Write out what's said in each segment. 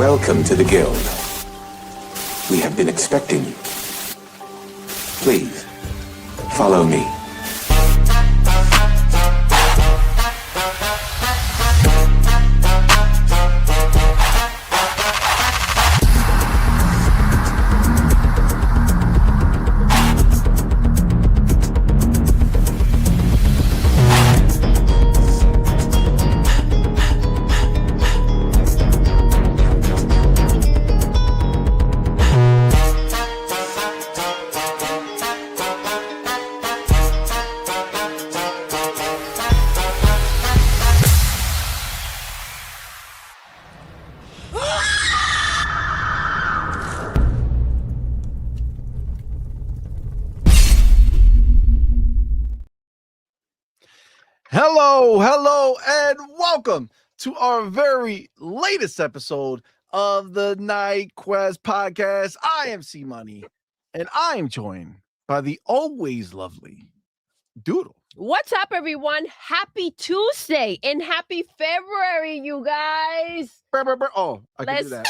Welcome to the Guild. We have been expecting you. Please, follow me. Hello, and welcome to our very latest episode of the Night Quest podcast. I am CMoney, and I am joined by the always lovely Doodle. What's up, everyone? Happy Tuesday and happy February, you guys. Oh, I can do that.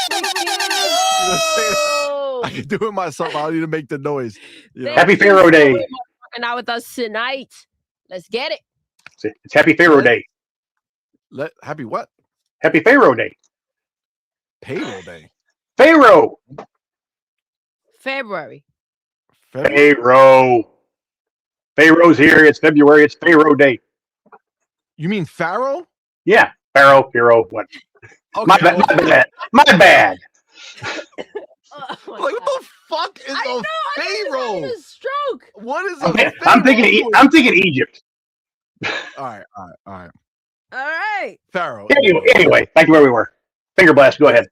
I can do it myself. I don't need to make the noise. Happy Pharaoh Day. And out with us tonight. Let's get it. It's Happy Pharaoh Day. Happy what? Happy Pharaoh Day. Payroll Day. Pharaoh. February. Pharaoh. Pharaoh's here. It's February. It's Pharaoh Day. You mean Pharaoh? Yeah. Pharaoh. What? Okay, My bad. My bad. Oh, what the fuck is a Pharaoh? A stroke. What is I'm thinking Egypt. All right. All right. Pharaoh. Anyway, back to where we were. Finger blast. Go ahead.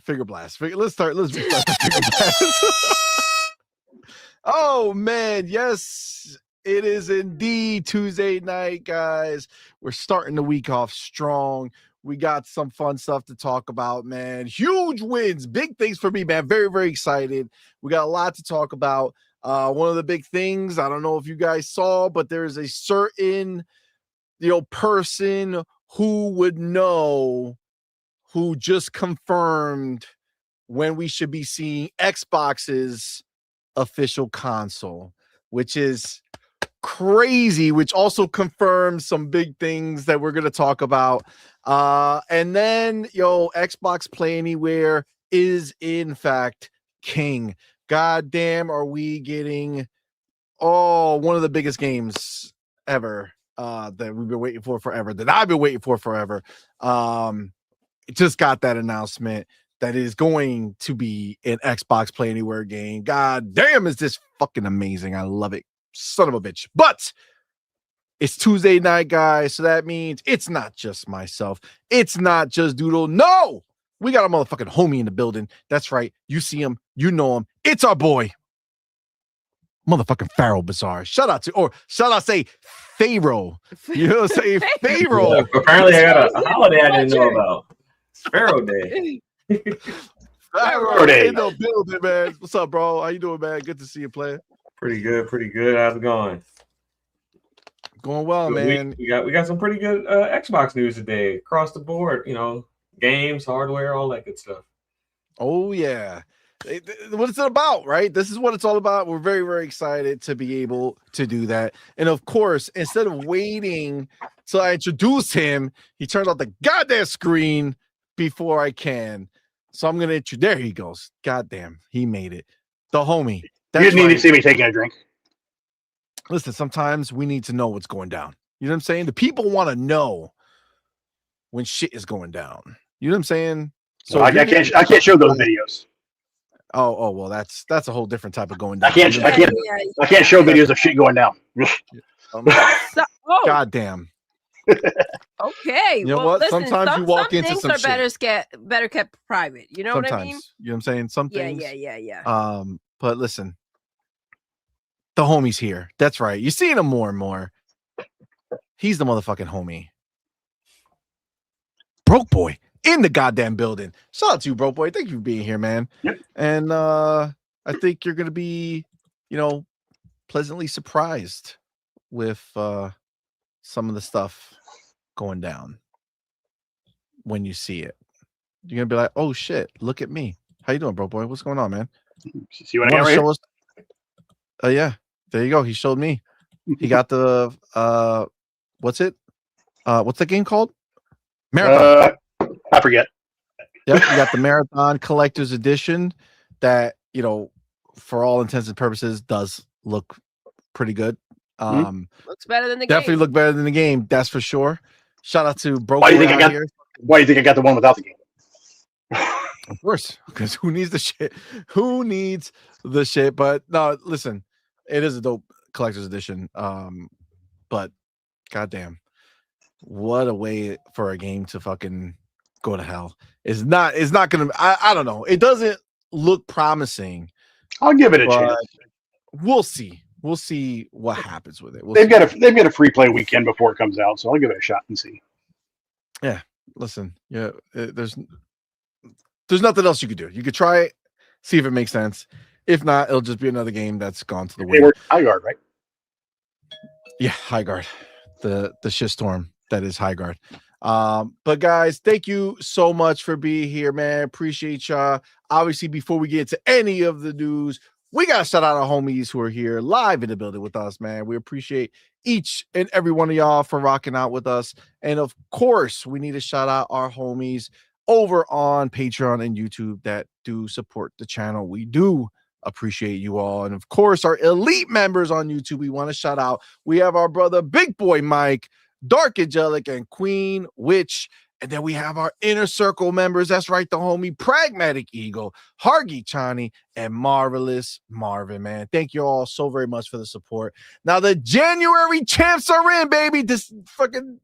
Finger blast. Let's restart the finger blast. Oh man, yes, it is indeed Tuesday night, guys. We're starting the week off strong. We got some fun stuff to talk about, man. Huge wins, big things for me, man. Very, very excited. We got a lot to talk about. One of the big things, I don't know if you guys saw, but there is a certain, person who would know, who just confirmed when we should be seeing Xbox's official console, which is crazy, which also confirms some big things that we're going to talk about. And then, Xbox Play Anywhere is in fact king. God damn, are we getting one of the biggest games ever that we've been waiting for forever, that I've been waiting for forever. It just got that announcement that is going to be an Xbox Play Anywhere game. God damn, is this fucking amazing. I love it. Son of a bitch. But it's Tuesday night, guys, so that means it's not just myself. It's not just Doodle. No! We got a motherfucking homie in the building. That's right. You see him. You know him. It's our boy, motherfucking Pharaoh Bazaar. Shout out, say Pharaoh. You know what I'm saying? Pharaoh. Yeah, apparently, I got a holiday I didn't know about. Pharaoh Day. Pharaoh Day in the building, man. What's up, bro? How you doing, man? Good to see you, player. Pretty good. How's it going? Going well, man. We got some pretty good Xbox news today across the board. Games, hardware, all that good stuff. Oh yeah. What is it about, right? This is what it's all about. We're very, very excited to be able to do that. And of course, instead of waiting till I introduce him, he turned off the goddamn screen before I can. So I'm gonna there he goes. Goddamn, he made it. The homie. You didn't need to see me taking a drink. Listen, sometimes we need to know what's going down. You know what I'm saying? The people want to know when shit is going down. You know what I'm saying? So I can't show those videos. Oh well, that's a whole different type of going down. I can't show videos of shit going down. God damn. Okay. You know what? Listen, sometimes you walk into things some are shit. better kept private. You know sometimes, what I mean? You know what I'm saying? Some things. Yeah. But listen, the homie's here. That's right. You're seeing him more and more. He's the motherfucking homie. Broke boy in the goddamn building. Shout out to you, Broke boy. Thank you for being here, man. Yep. And I think you're gonna be, pleasantly surprised with some of the stuff going down when you see it. You're gonna be like, oh shit, look at me. How you doing, bro boy? What's going on, man? See what I got right Show us? Yeah, there you go. He showed me. He got the what's it? What's the game called? Marathon. I forget. Yep, you got the Marathon Collector's Edition that, for all intents and purposes does look pretty good. Looks better than the definitely game. look better than the game, that's for sure. Shout out to Broke Why do you Boy think out here. Why do you think I got the one without the game? Of course, because who needs the shit? Who needs the shit? But no, listen, it is a dope collector's edition. But goddamn, what a way for a game to fucking go to hell. It's not gonna. I don't know. It doesn't look promising. I'll give it a chance. We'll see. We'll see what happens with it. They've got a free play weekend before it comes out, so I'll give it a shot and see. Yeah, listen. Yeah, there's nothing else you could do. You could try it, see if it makes sense. If not, it'll just be another game that's gone to the wind. High guard, right? Yeah, High Guard, the shitstorm that is High Guard. But guys, thank you so much for being here, man. Appreciate y'all. Obviously, before we get to any of the news, we got to shout out our homies who are here live in the building with us, man. We appreciate each and every one of y'all for rocking out with us. And of course, we need to shout out our homies over on Patreon and YouTube that do support the channel. We do appreciate you all. And of course, our elite members on YouTube, we want to shout out. We have our brother, Big Boy Mike, Dark Angelic, and Queen Witch. And then we have our inner circle members. That's right, the homie Pragmatic Eagle, Hargy Chani, and Marvelous Marvin, man. Thank you all so very much for the support. Now, the January champs are in, baby. This fucking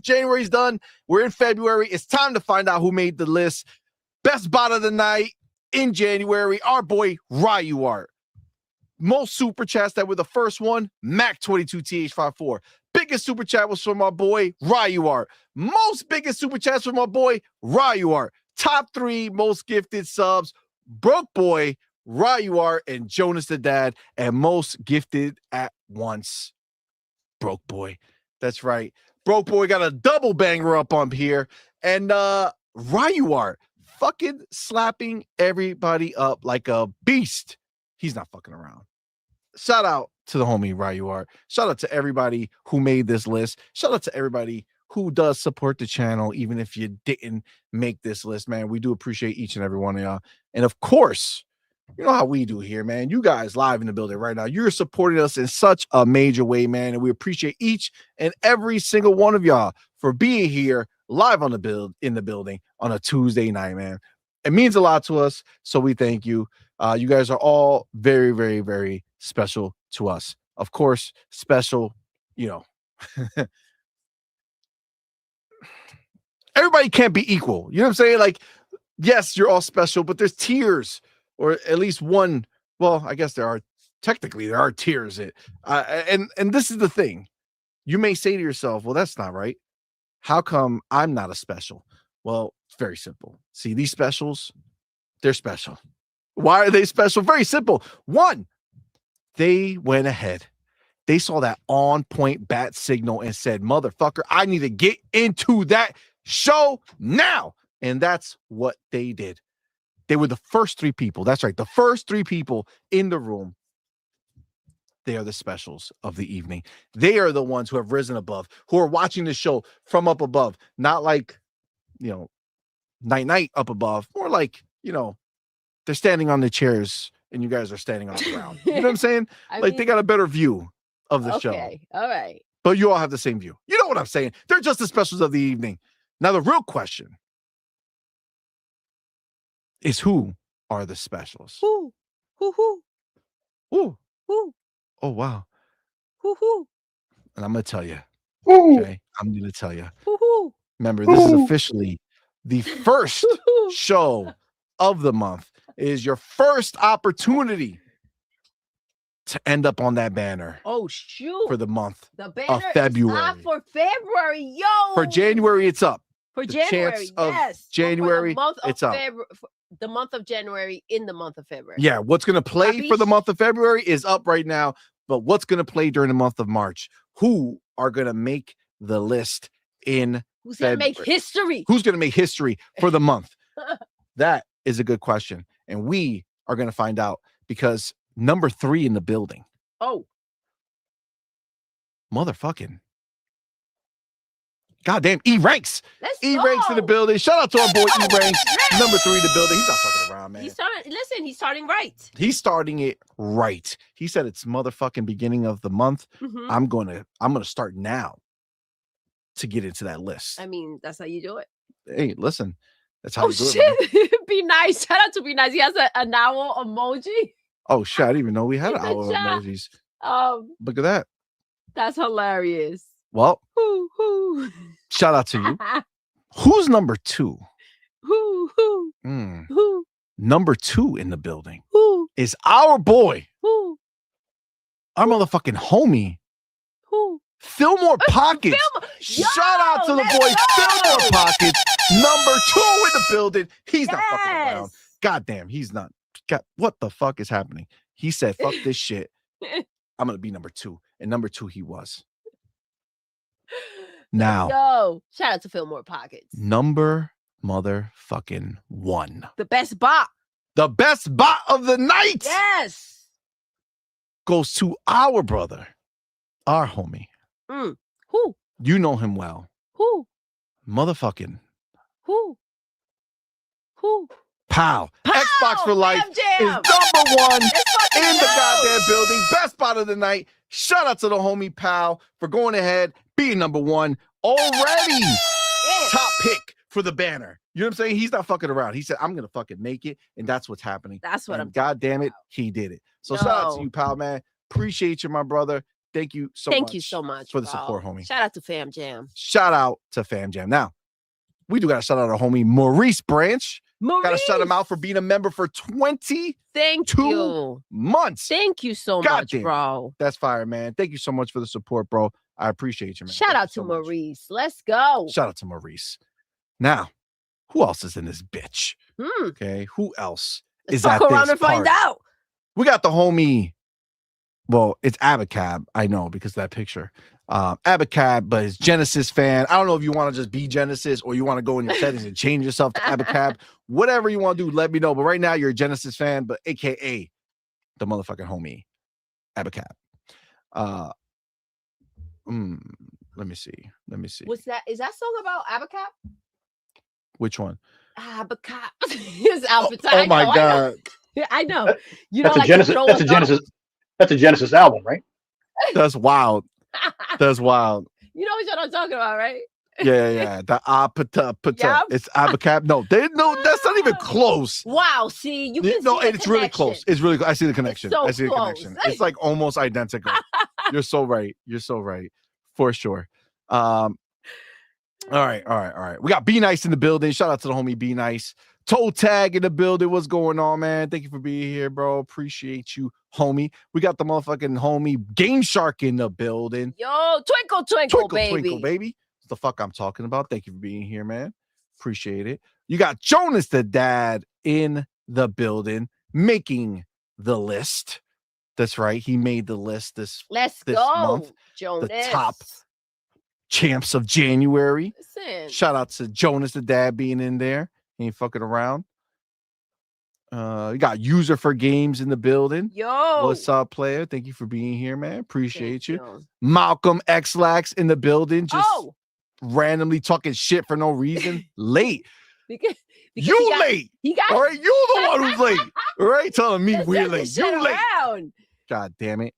January's done. We're in February. It's time to find out who made the list. Best bot of the night in January, our boy Ryu Art. Most super chats that were the first one, Mac22TH54. Biggest super chat was from our boy Ryu Art. Most biggest super chats from our boy Ryu Art. Top 3 most gifted subs, Broke Boy, Ryu Art, and Jonas the Dad. And most gifted at once, Broke Boy. That's right. Broke Boy got a double banger up on here. And Ryu Art fucking slapping everybody up like a beast. He's not fucking around. Shout out to the homie Ryu Art. Shout out to everybody who made this list. Shout out to everybody who does support the channel, even if you didn't make this list, man. We do appreciate each and every one of y'all. And of course, you know how we do here, man. You guys live in the building right now. You're supporting us in such a major way, man. And we appreciate each and every single one of y'all for being here live on the in the building on a Tuesday night, man. It means a lot to us. So we thank you. You guys are all very, very, very special to us. Of course, special, everybody can't be equal. You know what I'm saying? Like, yes, you're all special, but there's tiers, or at least one. Well, I guess there are tiers. And this is the thing. You may say to yourself, well, that's not right. How come I'm not a special? Well, it's very simple. See, these specials, they're special. Why are they special? Very simple. One, they went ahead. They saw that on point bat signal and said, motherfucker, I need to get into that show now. And that's what they did. They were the first 3 people. That's right. The first 3 people in the room. They are the specials of the evening. They are the ones who have risen above, who are watching the show from up above. Not like, night up above. More like, they're standing on the chairs and you guys are standing on the ground. You know what I'm saying? They got a better view of the show. Okay, all right. But you all have the same view. You know what I'm saying? They're just the specials of the evening. Now, the real question is, who are the specials? Who? Ooh. Who? Oh, wow. Who? And I'm going to tell you. Ooh. Okay? I'm going to tell you. Who? Remember, this is officially the first show of the month. It is your first opportunity to end up on that banner. Oh, shoot. For the month The banner February. is up for February. Yo. For January, it's up. For the January, chance of yes. January, it's up. The month of January in the month of February. Yeah, what's going to play for the month of February is up right now. But what's going to play during the month of March? Who are going to make the list in Who's going to make history? Who's going to make history for the month? That is a good question. And we are going to find out because number 3 in the building. Oh. Motherfucking. Goddamn, E-Ranks. Let's E-Ranks in the go. building. Shout out to our boy E-Ranks. Number 3 in the building. He's not fucking around, man. He's starting right. He's starting it right. He said it's motherfucking beginning of the month. Mhm. I'm gonna start now to get into that list. I mean, that's how you do it. Hey, listen. That's how Oh you do it. shit! Be nice. Shout out to Be Nice. He has an owl emoji. Oh shit, I didn't even know we had In the our chat. emojis. Look at that. That's hilarious. Well, Hoo hoo. shout out to you. Who's number 2? Hoo hoo Mm. hoo Number 2 in the building hoo is our boy, hoo our motherfucking homie, hoo. Fillmore Pockets. Shout out to the boy Fillmore Pockets, number 2 in the building. He's not fucking around. Goddamn, he's not. God, what the fuck is happening? He said, "Fuck this shit. I'm gonna be number 2," and number 2 he was. Now, Yo, shout out to Fillmore Pockets. number motherfucking 1, The best bot. the best bot of the night, Yes. goes to our brother, our homie. Who? You know him well, Who? motherfucking Who? Who? Pow. Xbox for Life Fam is Jam. number 1 fucking in the go. goddamn building. Best spot of the night. Shout out to the homie Pow for going ahead, being number 1 already. Yeah. Top pick for the banner. You know what I'm saying? He's not fucking around. He said, I'm going to fucking make it. And that's what's happening. That's what And I'm God damn it, he did it. So shout out to No. you, Pow, man. Appreciate you, my brother. Thank you so Thank much. you so much for the bro. support, homie. Shout out to Fam Jam. Shout out to Fam Jam. Now, we do got to shout out our homie Maurice Branch. Got to shout him out for being a member for 20 Thank 2 you. months. Thank you so much, Goddamn. bro. That's fire, man. Thank you so much for the support, bro. I appreciate you, man. Shout Thank out you to so much. Maurice. Let's go. Shout out to Maurice. Now, who else is in this bitch? Hmm. Okay, who else Let's is fuck at around this and find party? out. We got the homie. Well, it's Abacab. I know because of that picture. Abacab, but his Genesis fan. I don't know if you want to just be Genesis or you want to go in your settings and change yourself to Abacab. Whatever you want to do, let me know. But right now, you're a Genesis fan, but AKA the motherfucking homie, Abacab. Let me see. What's that? Is that song about Abacab? Which one? Abacab. It's Alpha Oh my God. I know. You know, That's a like Genesis. That's a Genesis. That's a Genesis album, right? That's wild. That's wild. You know what I'm talking about, right? Yeah. The pata. Yup. It's Abacab. No, that's not even close. Wow. See, you can No, see the it's really close. connection. It's really. I see the connection. so I see the close. connection. It's like almost identical. You're so right. For sure. All right. We got Be Nice in the building. Shout out to the homie Be Nice. Toe Tag in the building. What's going on, man? Thank you for being here, bro. Appreciate you, homie. We got the motherfucking homie Game Shark in the building. Yo, twinkle, baby. Twinkle, baby. That's the fuck I'm talking about. Thank you for being here, man. Appreciate it. You got Jonas the Dad in the building, making the list. That's right. He made the list this Let's this go, month, Jonas. top champs of January. Listen. Shout out to Jonas the Dad being in there. He ain't fucking around. You got User for Games in the building. Yo. What's up, player? Thank you for being here, man. Appreciate Thank you. Malcolm Xlax in the building, just randomly talking shit for no reason. Late. Because You late. He got All right, you the one who's late. All right, telling me Let's we're turn late. this shit You late. around. God damn it.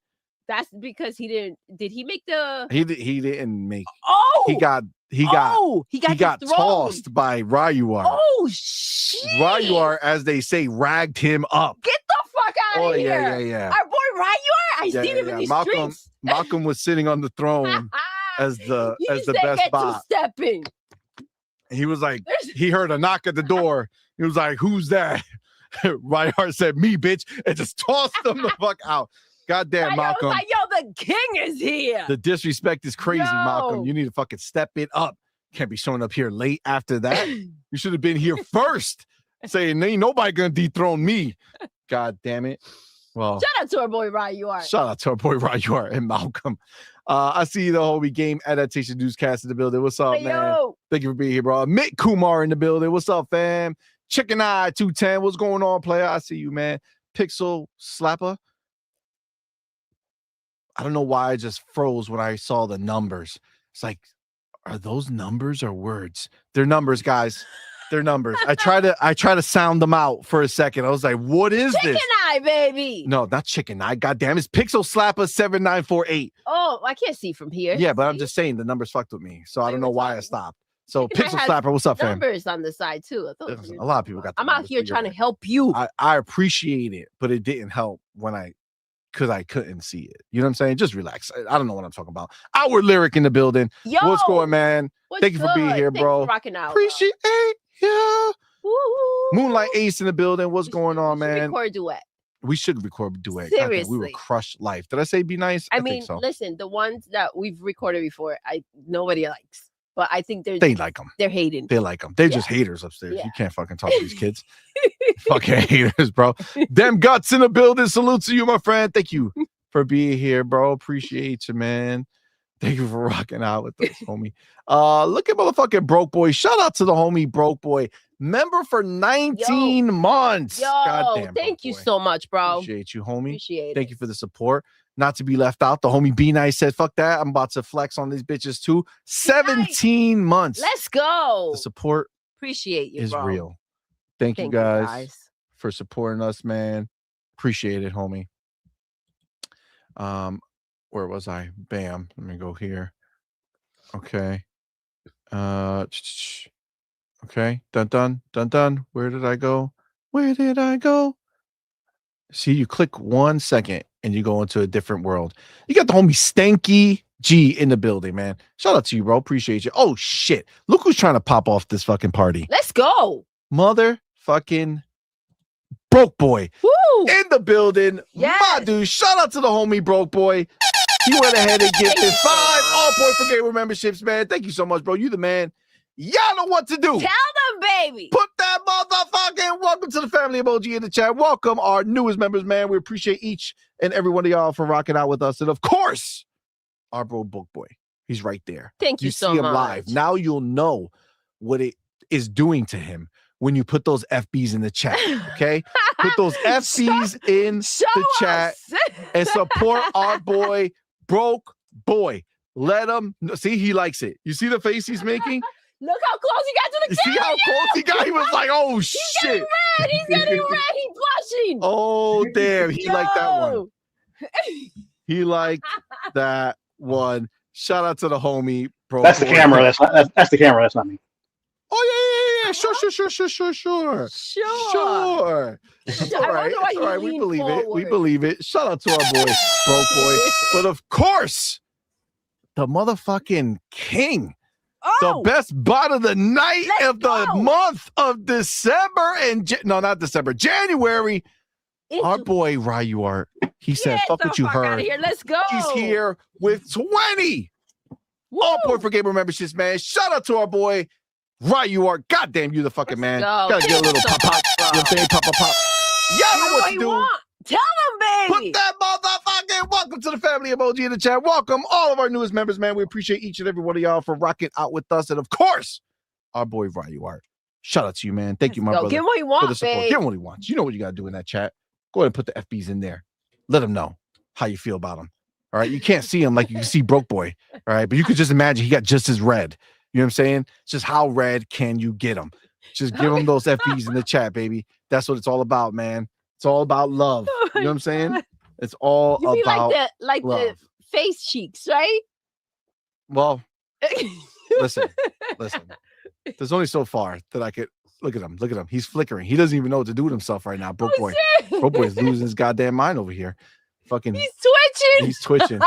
That's because he didn't. Did he make the? He didn't make. Oh, He got dethroned. tossed by Ryuar. Oh shit! Ryuar, as they say, ragged him up. Get the fuck out of here! Yeah. Our boy Ryuar, I seen him in these streets. Malcolm was sitting on the throne as the best bot. Stepping. He was like, he heard a knock at the door. He was like, "Who's that?" Ryuar said, "Me, bitch," and just tossed him the fuck out. Goddamn, Malcolm. Like, yo, the king is here. The disrespect is crazy, Malcolm. You need to fucking step it up. Can't be showing up here late after that. You should have been here first, saying ain't nobody gonna dethrone me. God damn it. Well, shout out to our boy Ryuar. Shout out to our boy Ryuar and Malcolm. I see the whole game adaptation newscast in the building. What's up, man? Yo. Thank you for being here, bro. Mick Kumar in the building. What's up, fam? Chicken Eye 210. What's going on, player? I see you, man. Pixel Slapper. I don't know why I just froze when I saw the numbers. It's like, are those numbers or words? They're numbers, guys. They're numbers. I try to sound them out for a second. I was like, what is Chicken this? Eye, baby. No, not Chicken Eye. Goddamn, it's Pixel Slapper 7948. Oh, I can't see from here. Yeah, but I'm just saying the numbers fucked with me. So I don't know why I stopped. So Chicken Eye Pixel has Slapper, what's up, fam? Numbers on the side too. I thought A lot of people got the I'm out numbers, here but you're trying to right. help you. I appreciate it, but it didn't help because I couldn't see it. You know what I'm saying? Just relax. I don't know what I'm talking about. Our lyric in the building. Yo, What's going, man? what's Thank you for being good? here, Thanks bro. for rocking out. Appreciate you. Woo. Moonlight Ace in the building. What's going on, We should man? record a duet. We should record a duet. Goddamn, we would Seriously. crush life. Did I say be nice? I think mean, so. listen, the ones that we've recorded before, nobody likes, but I think They like them. they're hating. They like them. They're Yeah. just haters upstairs. Yeah. You can't fucking talk to these kids. Fucking haters, bro. Them guts in the building. Salute to you, my friend. Thank you for being here, bro. Appreciate you, man. Thank you for rocking out with us, homie. Look at motherfucking Broke Boy. Shout out to the homie Broke Boy. Member for 19 months. Yo, Goddamn, thank Broke you Boy. so much, bro. Appreciate you, homie. Appreciate Thank it. you for the support. Not to be left out. The homie B Nice said, fuck that. I'm about to flex on these bitches too. 17 months. Let's go. The support Appreciate you, is bro. real. Thank you guys for supporting us, man. Appreciate it, homie. Where was I? Bam. Let me go here. Okay. Okay. Dun. Where did I go? See, you click 1 second and you go into a different world. You got the homie Stanky G in the building, man. Shout out to you, bro. Appreciate you. Oh shit. Look who's trying to pop off this fucking party. Let's go. Motherfucking Broke Boy Woo. in the building. Yes. My dude, shout out to the homie Broke Boy. He went ahead and gifted 5 all-point for gamer memberships, man. Thank you so much, bro. You the man. Y'all know what to do. Tell them, baby. Put that motherfucking welcome to the family emoji in the chat. Welcome our newest members, man. We appreciate each and every one of y'all for rocking out with us. And of course, our bro Broke Boy. He's right there. Thank you so see him much. live. Now you'll know what it is doing to him when you put those FBs in the chat. Okay? Put those FBs in the chat and support our boy Broke Boy. Let him see he likes it. You see the face he's making? Look how close he got to the You see how close he got? He was like, oh shit. Getting red. He's getting red. He's blushing. Oh damn. He liked that one. Yo. He liked that one. Shout out to the homie, bro. That's the camera. That's the camera. That's not me. Oh yeah. Sure. Sure. That's I all wonder right. why That's he all right. We leaned believe it. We forward. believe it. Shout out to our boy, Broke Boy. But of course, the motherfucking king. Oh, The best bot of the night Let's of the go. month of December and not December, January. into- Our boy Ryu Art. He said, Get "Fuck the what you fuck outta heard." Here. Let's go. He's here with 20 Woo. all point for gamer memberships, man. Shout out to our boy Ryu Art. Goddamn, you the fucking man. Go. Gotta get a little pop. You know what I'm saying? Pop. Y'all know what to you do. want. Tell them, baby. Put that motherfucking welcome to the family emoji in the chat. Welcome all of our newest members, man. We appreciate each and every one of y'all for rocking out with us. And of course, our boy Ryu Art. Shout out to you, man. Thank you, my Go. brother, Give him what he for the wants, support. babe. Give him what he wants. You know what you got to do in that chat. Go ahead and put the FBs in there. Let him know how you feel about him. All right. You can't see him like you can see Broke Boy. All right. But you could just imagine he got just as red. You know what I'm saying? It's just how red can you get him? Just give him those FBs in the chat, baby. That's what it's all about, man. It's all about love. Oh You know what I'm my saying? God. It's all You mean about like the love. face cheeks, right? Well, listen. There's only so far that I could look at him. Look at him. He's flickering. He doesn't even know what to do with himself right now. Broke Boy. Broke Boy is losing his goddamn mind over here. Fucking He's twitching. he's twitching.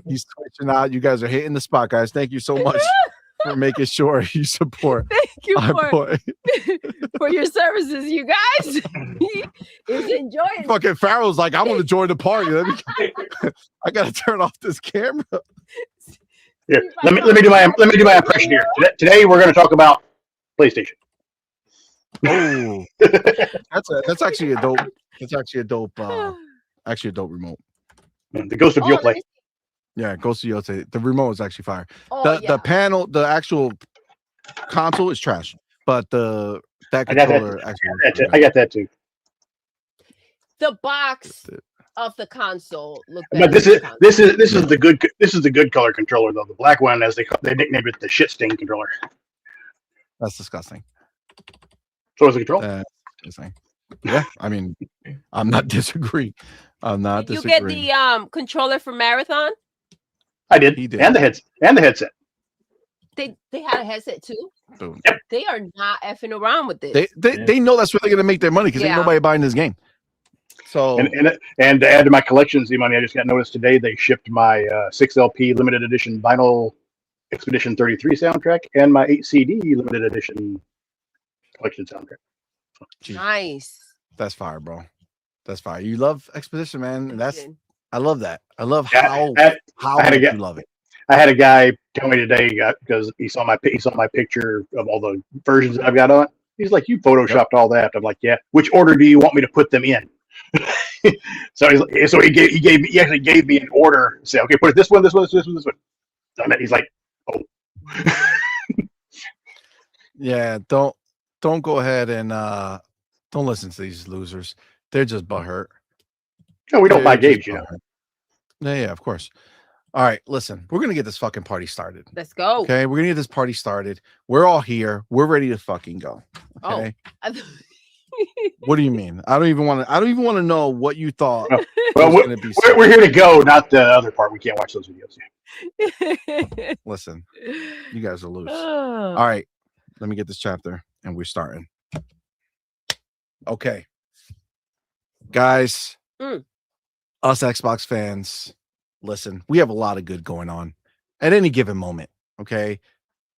He's twitching out. You guys are hitting the spot, guys. Thank you so much for making sure you support Thank you our boy. for your services, you guys. He is enjoying. Fucking Pharaoh's like, I want to join the party. I gotta turn off this camera. Here, let me do my impression here. Today we're going to talk about PlayStation. Oh, that's actually a dope. That's actually a dope. Actually a dope remote. The Ghost of Oh, Yoplait. Yeah, Ghost of Yote. The remote is actually fire. Oh, The panel, the actual console is trash, but the That I got that. controller actually. I got that too. The box of the console look But better. this is the good color controller though. The black one, as they nicknamed it, the shit stain controller. That's disgusting. So is the controller. That's disgusting. Yeah, I mean, I'm not disagreeing. Did you get the controller for Marathon? I did. He did. And the headset. They had a headset too. Boom. Yep. They are not effing around with this. They know that's where they're gonna make their money because ain't nobody buying this game. So and to add to my collection, CMoney, I just got noticed today they shipped my 6LP limited edition vinyl Expedition 33 soundtrack and my 8 CD limited edition collection soundtrack. Gee, Nice. that's fire, bro. That's fire. You love Expedition, man. And I love that. I love how you love it. I had a guy tell me today because he saw my picture of all the versions that I've got on it. He's like, "You photoshopped all that." I'm like, "Yeah." Which order do you want me to put them in? So he actually gave me an order. Say, okay, put it this one. And he's like, "Oh." Yeah, don't go ahead and don't listen to these losers. They're just butthurt. No, we don't buy games, you know. Yeah, of course. All right, listen, we're gonna get this fucking party started. Let's go. Okay, we're gonna get this party started. We're all here. We're ready to fucking go. Okay. Oh. What do you mean? I don't even want to know what you thought. Well, we're here to go, not the other part. We can't watch those videos. Listen, you guys are loose. All right, let me get this chapter, and we're starting. Okay, guys, us Xbox fans, listen, we have a lot of good going on at any given moment. Okay,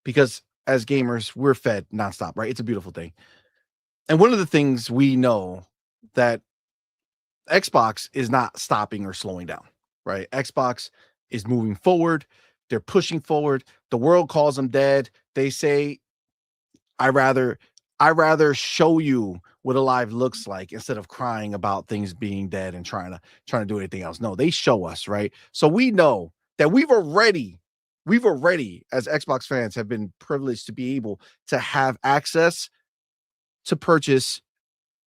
because as gamers, we're fed nonstop, right? It's a beautiful thing. And one of the things we know that Xbox is not stopping or slowing down, right? Xbox is moving forward. They're pushing forward. The world calls them dead. They say, I rather show you what alive looks like instead of crying about things being dead and trying to do anything else. No, they show us, right? So we know that we've already as Xbox fans have been privileged to be able to have access to purchase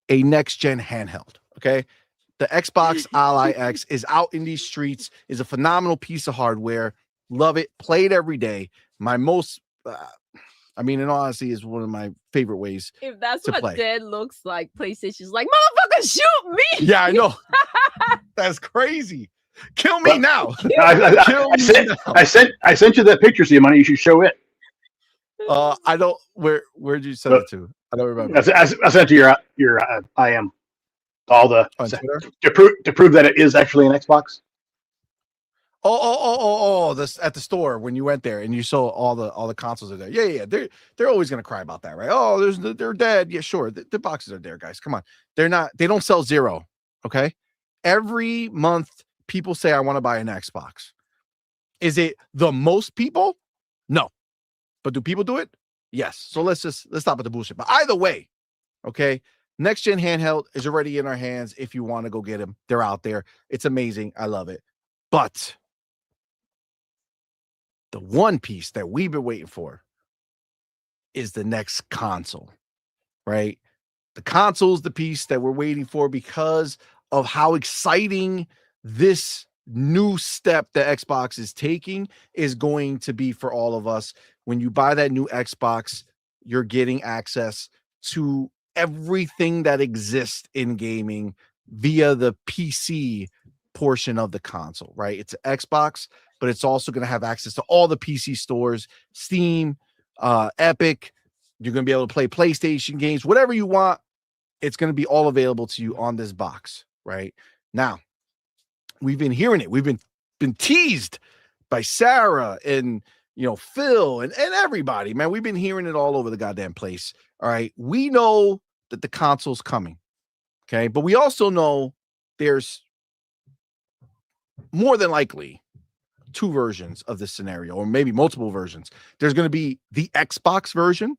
a next-gen handheld, okay? The Xbox Ally X is out in these streets, is a phenomenal piece of hardware. Love it. Play it every day. My most, in all honesty, is one of my favorite ways if that's to what play. dead looks like, PlayStation's like, motherfucker, shoot me! Yeah, I know. That's crazy. Kill me now. I sent you that picture, CMoney. You should show it. I don't. Where'd you send it to? I don't remember. I sent to your IM. All the to prove that it is actually an Xbox. Oh! This at the store when you went there and you saw all the consoles are there. Yeah. They're always gonna cry about that, right? Oh, they're dead. Yeah, sure. The boxes are there, guys. Come on. They're not. They don't sell zero. Okay. Every month, people say I want to buy an Xbox. Is it the most people? No. But do people do it? Yes. So let's stop with the bullshit. But either way, okay, next gen handheld is already in our hands. If you want to go get them, they're out there. It's amazing. I love it. But the one piece that we've been waiting for is the next console, right? The console's the piece that we're waiting for because of how exciting this new step that Xbox is taking is going to be for all of us. When you buy that new Xbox, you're getting access to everything that exists in gaming via the PC portion of the console, right? It's an Xbox, but it's also going to have access to all the PC stores, Steam, Epic. You're going to be able to play PlayStation games, whatever you want. It's going to be all available to you on this box, right? Now, we've been hearing it. We've been teased by Sarah and Phil and everybody, man. We've been hearing it all over the goddamn place. All right. We know that the console's coming. Okay. But we also know there's more than likely two versions of this scenario, or maybe multiple versions. There's going to be the Xbox version,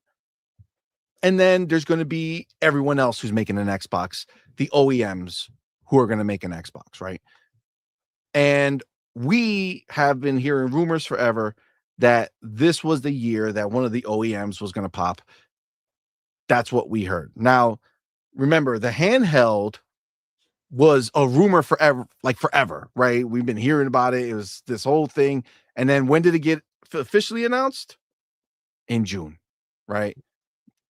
and then there's going to be everyone else who's making an Xbox, the OEMs who are going to make an Xbox, right? And we have been hearing rumors forever that this was the year that one of the OEMs was going to pop. That's what we heard. Now, remember, the handheld was a rumor forever, right? We've been hearing about it. It was this whole thing. And then when did it get officially announced? In June, right?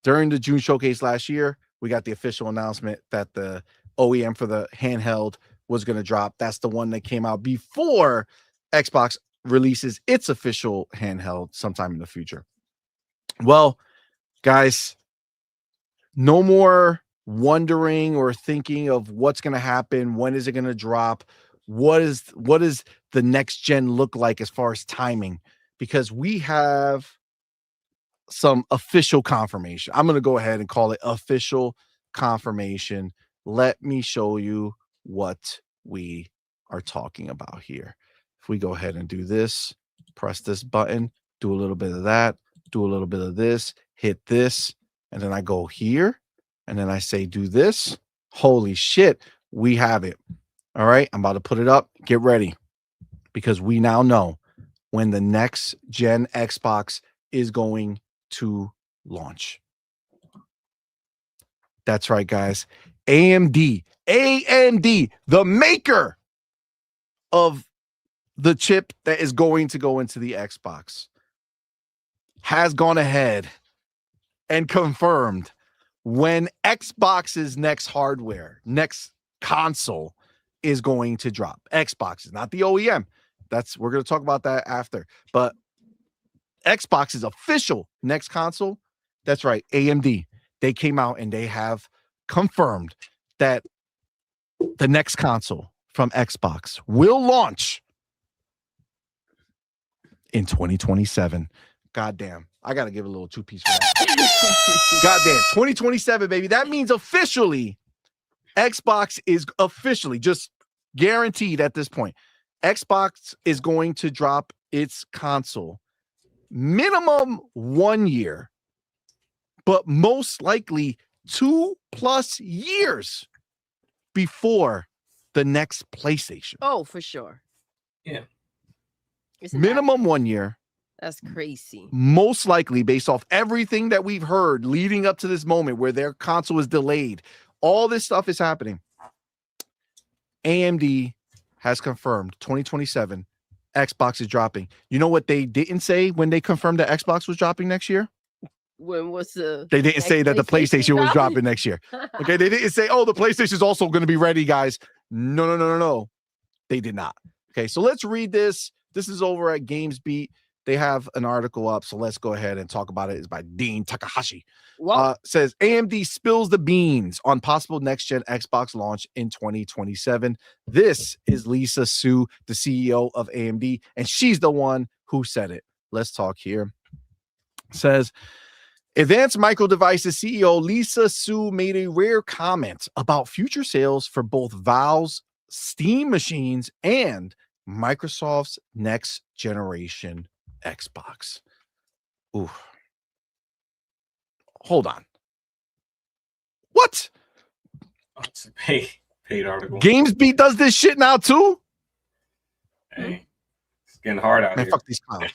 During the June showcase last year, we got the official announcement that the OEM for the handheld was going to drop. That's the one that came out before Xbox releases its official handheld sometime in the future. Well, guys, no more wondering or thinking of what's going to happen. When is it going to drop? What is the next gen look like as far as timing? Because we have some official confirmation. I'm going to go ahead and call it official confirmation. Let me show you what we are talking about here. If we go ahead and do this, press this button, do a little bit of that, do a little bit of this, hit this, and then I go here, and then I say do this. Holy shit, we have it. All right, I'm about to put it up. Get ready, because we now know when the next gen Xbox is going to launch. That's right, guys. AMD, the maker of the chip that is going to go into the Xbox, has gone ahead and confirmed when Xbox's next hardware, next console is going to drop. Xbox is not the OEM. We're going to talk about that after. But Xbox's official next console, that's right, AMD. They came out and they have confirmed that the next console from Xbox will launch in 2027. Goddamn. I got to give a little two-piece for that. Goddamn. 2027, baby. That means officially, Xbox is officially just guaranteed at this point. Xbox is going to drop its console minimum 1 year, but most likely 2+ years before the next PlayStation. Oh, for sure. Yeah. Minimum 1 year. That's crazy. Most likely, based off everything that we've heard leading up to this moment where their console is delayed, all this stuff is happening. AMD has confirmed 2027 Xbox is dropping. You know what they didn't say when they confirmed that Xbox was dropping next year? When was They didn't say that the PlayStation was dropping next year. Okay, they didn't say, oh, the PlayStation is also going to be ready, guys. No. They did not. Okay, so let's read this. This is over at GamesBeat. They have an article up, so let's go ahead and talk about it. It's by Dean Takahashi. Says AMD spills the beans on possible next-gen Xbox launch in 2027. This is Lisa Su, the CEO of AMD, and she's the one who said it. Let's talk here. Says, Advanced Micro Devices CEO Lisa Su made a rare comment about future sales for both Valve's Steam machines and Microsoft's next generation Xbox. Ooh. Hold on. What? Oh, it's a paid article. GamesBeat does this shit now too? Hey, it's getting hard out Man, here. fuck these clowns.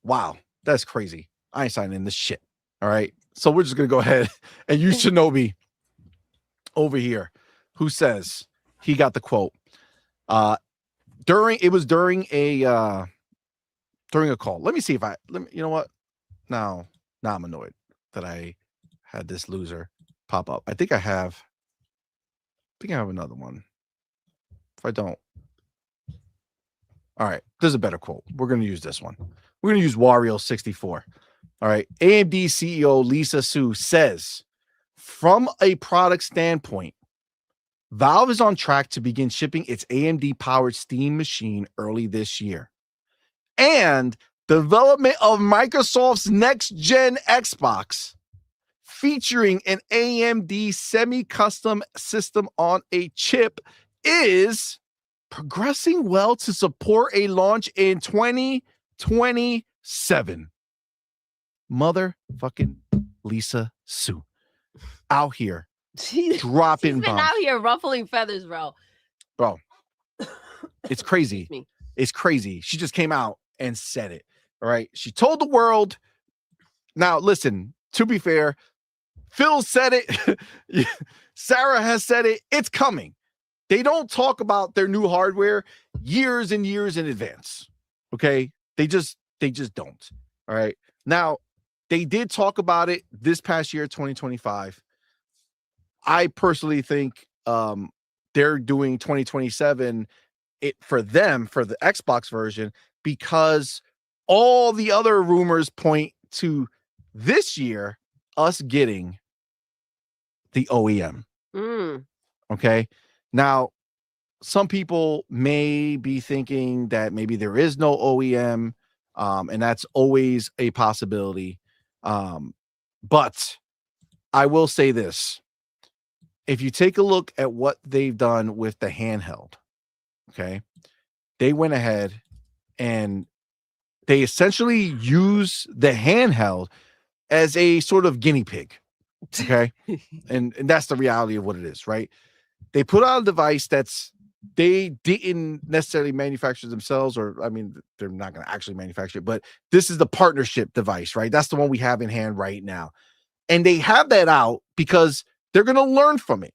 Wow, that's crazy. I ain't signing this shit. All right. So we're just gonna go ahead and use Shinobi over here, who says he got the quote. During a call. Let me see if you know what? Now I'm annoyed that I had this loser pop up. I think I have another one. If I don't. All right, there's a better quote. We're going to use this one. We're going to use Wario64. All right. AMD CEO Lisa Su says, from a product standpoint, Valve is on track to begin shipping its AMD-powered Steam machine early this year. And development of Microsoft's next-gen Xbox featuring an AMD semi-custom system on a chip is progressing well to support a launch in 2027. Motherfucking Lisa Su out here dropping she's been bombs. out here ruffling feathers, bro. It's crazy. It's crazy. She just came out and said it. All right. She told the world. Now, listen, to be fair, Phil said it. Sarah has said it. It's coming. They don't talk about their new hardware years and years in advance. Okay. They just don't. All right. Now, they did talk about it this past year, 2025. I personally think they're doing 2027 for them, for the Xbox version, because all the other rumors point to this year us getting the OEM. Okay. Now, some people may be thinking that maybe there is no OEM, and that's always a possibility. But I will say this. If you take a look at what they've done with the handheld, okay, they went ahead and they essentially use the handheld as a sort of guinea pig. Okay. and that's the reality of what it is, right? They put out a device they didn't necessarily manufacture themselves, or I mean, they're not going to actually manufacture it, but this is the partnership device, right? That's the one we have in hand right now. And they have that out because they're going to learn from it,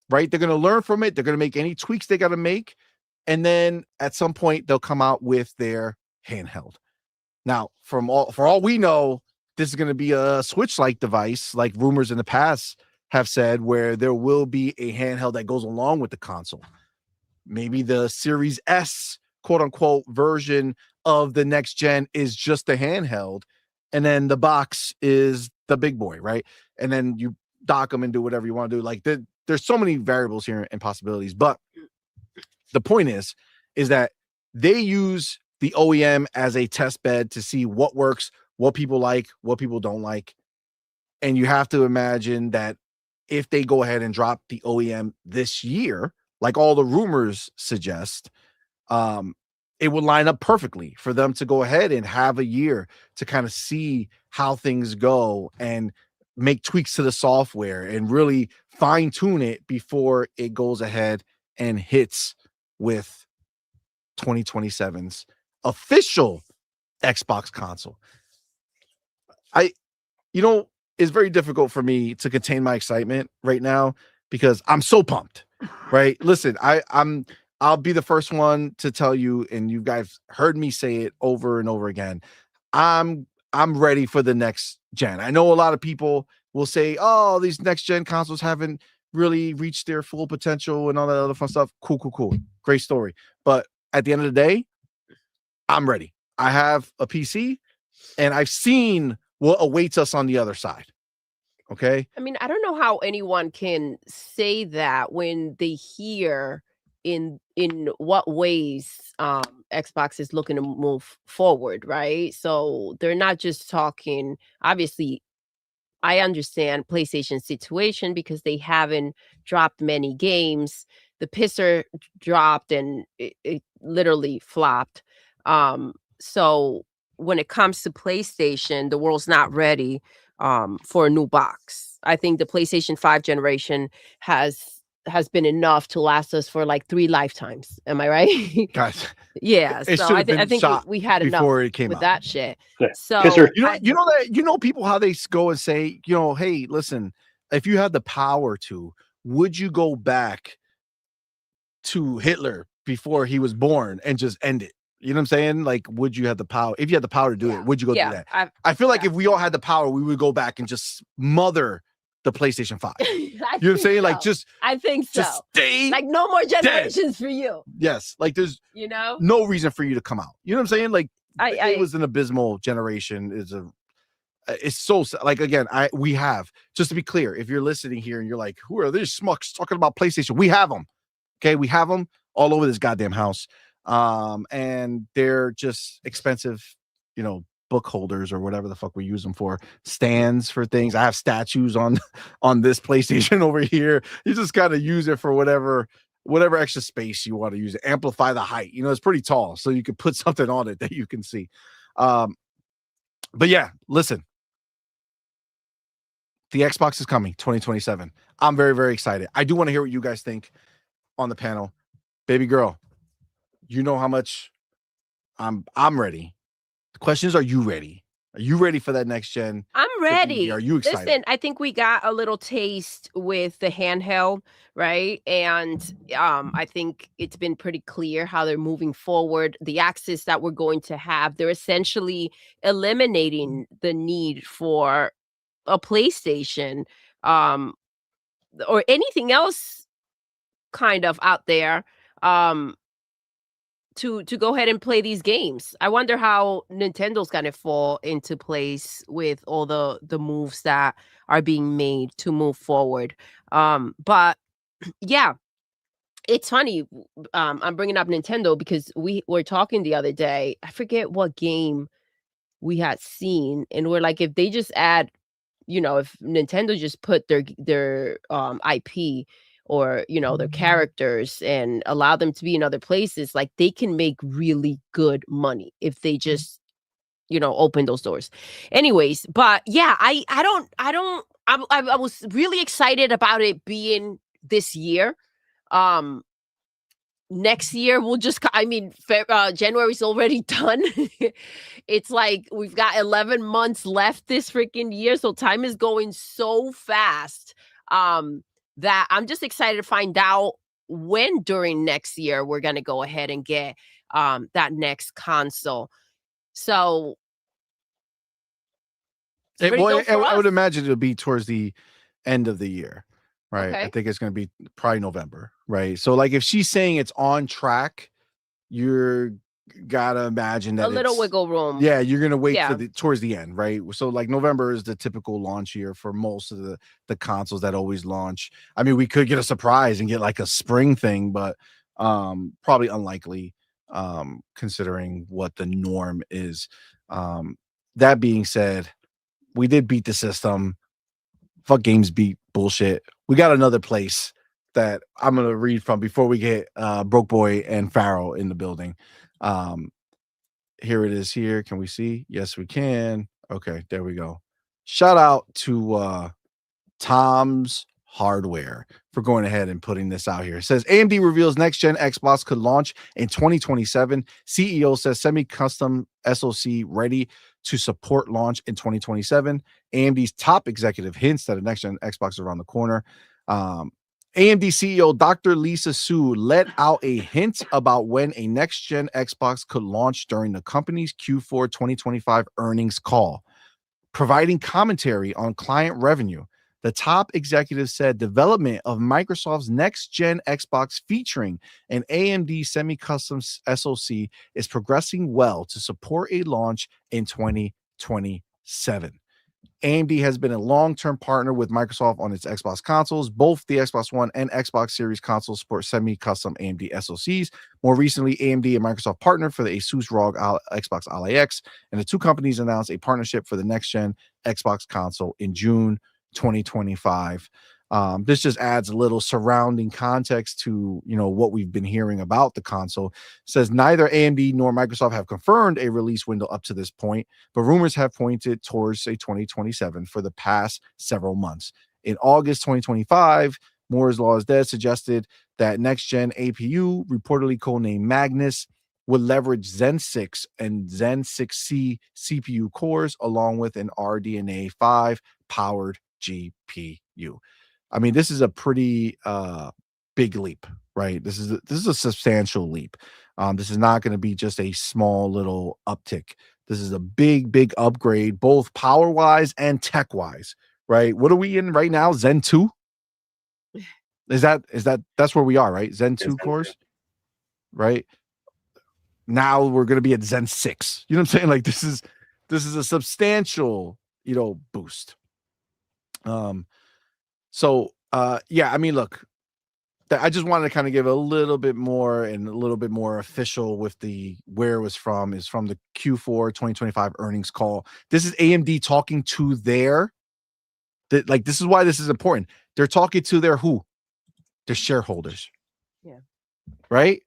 right? They're going to learn from it. They're going to make any tweaks they got to make. And then at some point they'll come out with their handheld. Now, for all we know, this is going to be a Switch-like device, like rumors in the past have said, where there will be a handheld that goes along with the console. Maybe the Series S, quote unquote, version of the next gen is just a handheld. And then the box is the big boy, right? And then you dock them and do whatever you want to do. Like there's so many variables here and possibilities. But the point is that they use the OEM as a test bed to see what works, what people like, what people don't like. And you have to imagine that if they go ahead and drop the OEM this year, like all the rumors suggest, it would line up perfectly for them to go ahead and have a year to kind of see how things go and make tweaks to the software and really fine tune it before it goes ahead and hits with 2027's official Xbox console. It's very difficult for me to contain my excitement right now because I'm so pumped, right? Listen, I'll be the first one to tell you, and you guys heard me say it over and over again. I'm ready for the next gen. I know a lot of people will say, oh, these next gen consoles haven't really reached their full potential and all that other fun stuff. Cool. Great story. But at the end of the day, I'm ready. I have a PC and I've seen what awaits us on the other side. Okay. I mean, I don't know how anyone can say that when they hear in what ways Xbox is looking to move forward, right? So they're not just talking. Obviously, I understand PlayStation situation because they haven't dropped many games. The pisser dropped and it literally flopped. So when it comes to PlayStation, the world's not ready for a new box. I think the PlayStation 5 generation has been enough to last us for like 3 lifetimes. Am I right? Guys, yeah. So I think we had enough before it came with out. that shit. Yeah. So Pisser. People how they go and say, hey, listen, if you had the power to, would you go back to Hitler before he was born and just end it? You know what I'm saying? Like, would you have the power? If you had the power to do it, would you go do that? I feel like if we all had the power, we would go back and just smother the PlayStation 5. You know what I'm saying? Like, I think so. Just stay like no more generations dead. For you. Yes. Like there's no reason for you to come out. You know what I'm saying? Like it was an abysmal generation. It's so like, again, we have, just to be clear, if you're listening here and you're like, who are these schmucks talking about PlayStation? We have them. Okay. We have them all over this goddamn house. And they're just expensive, book holders or whatever the fuck we use them for, stands for things. I have statues on this PlayStation over here. You just gotta use it for whatever extra space you want to use it. Amplify the height. It's pretty tall, so you can put something on it that you can see. But yeah, listen. The Xbox is coming 2027. I'm very, very excited. I do want to hear what you guys think on the panel. Baby girl, you know how much I'm ready. The question is, are you ready? Are you ready for that next gen? I'm ready. Are you excited? Listen, I think we got a little taste with the handheld, right? And I think it's been pretty clear how they're moving forward. The access that we're going to have, they're essentially eliminating the need for a PlayStation or anything else kind of out there to go ahead and play these games. I wonder how Nintendo's gonna fall into place with all the moves that are being made to move forward. But yeah, it's funny. I'm bringing up Nintendo because we were talking the other day. I forget what game we had seen, and we're like, if they just add, if Nintendo just put their IP or their characters and allow them to be in other places, like they can make really good money if they just open those doors. Anyways, but yeah, I was really excited about it being this year. Next year we'll just, January's already done. It's like we've got 11 months left this freaking year, so time is going so fast that I'm just excited to find out when during next year we're gonna go ahead and get that next console. So I would imagine it'll be towards the end of the year. Right. Okay. I think it's going to be probably November. Right. So like if she's saying it's on track, you're gotta imagine that a little wiggle room. Yeah. You're going to wait towards the end. Right. So like November is the typical launch year for most of the consoles that always launch. I mean, we could get a surprise and get like a spring thing, but probably unlikely considering what the norm is. That being said, we did beat the system. Fuck games beat bullshit. We got another place that I'm going to read from before we get Broke Boy and Farrell in the building. Here it is here. Can we see? Yes, we can. Okay, there we go. Shout out to Tom's Hardware for going ahead and putting this out here. It says AMD reveals next-gen Xbox could launch in 2027. CEO says semi-custom SoC ready to support launch in 2027. AMD's top executive hints that a next-gen Xbox is around the corner. AMD CEO Dr. Lisa Su let out a hint about when a next-gen Xbox could launch during the company's Q4 2025 earnings call, providing commentary on client revenue. The top executive said development of Microsoft's next-gen Xbox featuring an AMD semi-custom SoC is progressing well to support a launch in 2027. AMD has been a long-term partner with Microsoft on its Xbox consoles. Both the Xbox One and Xbox Series consoles support semi-custom AMD SoCs. More recently, AMD and Microsoft partnered for the Asus ROG Xbox Ally X, and the two companies announced a partnership for the next-gen Xbox console in June 2025. This just adds a little surrounding context to what we've been hearing about the console. It says neither AMD nor Microsoft have confirmed a release window up to this point, but rumors have pointed towards a 2027 for the past several months. In August 2025, Moore's Law is Dead suggested that next-gen APU, reportedly codenamed Magnus, would leverage Zen 6 and Zen 6C CPU cores along with an RDNA 5 powered GPU. I mean, this is a pretty big leap, right? This is a substantial leap. This is not going to be just a small little uptick. This is a big upgrade, both power wise and tech wise, right? What are we in right now? Zen 2? That's where we are, right? Zen 2 cores, right? Now we're going to be at Zen 6. You know what I'm saying? Like this is a substantial, boost. So yeah, I mean, look, I just wanted to kind of give a little bit more official with where it was from is from the Q4 2025 earnings call. This is AMD talking to this is why this is important. They're talking to their shareholders. Yeah. Right?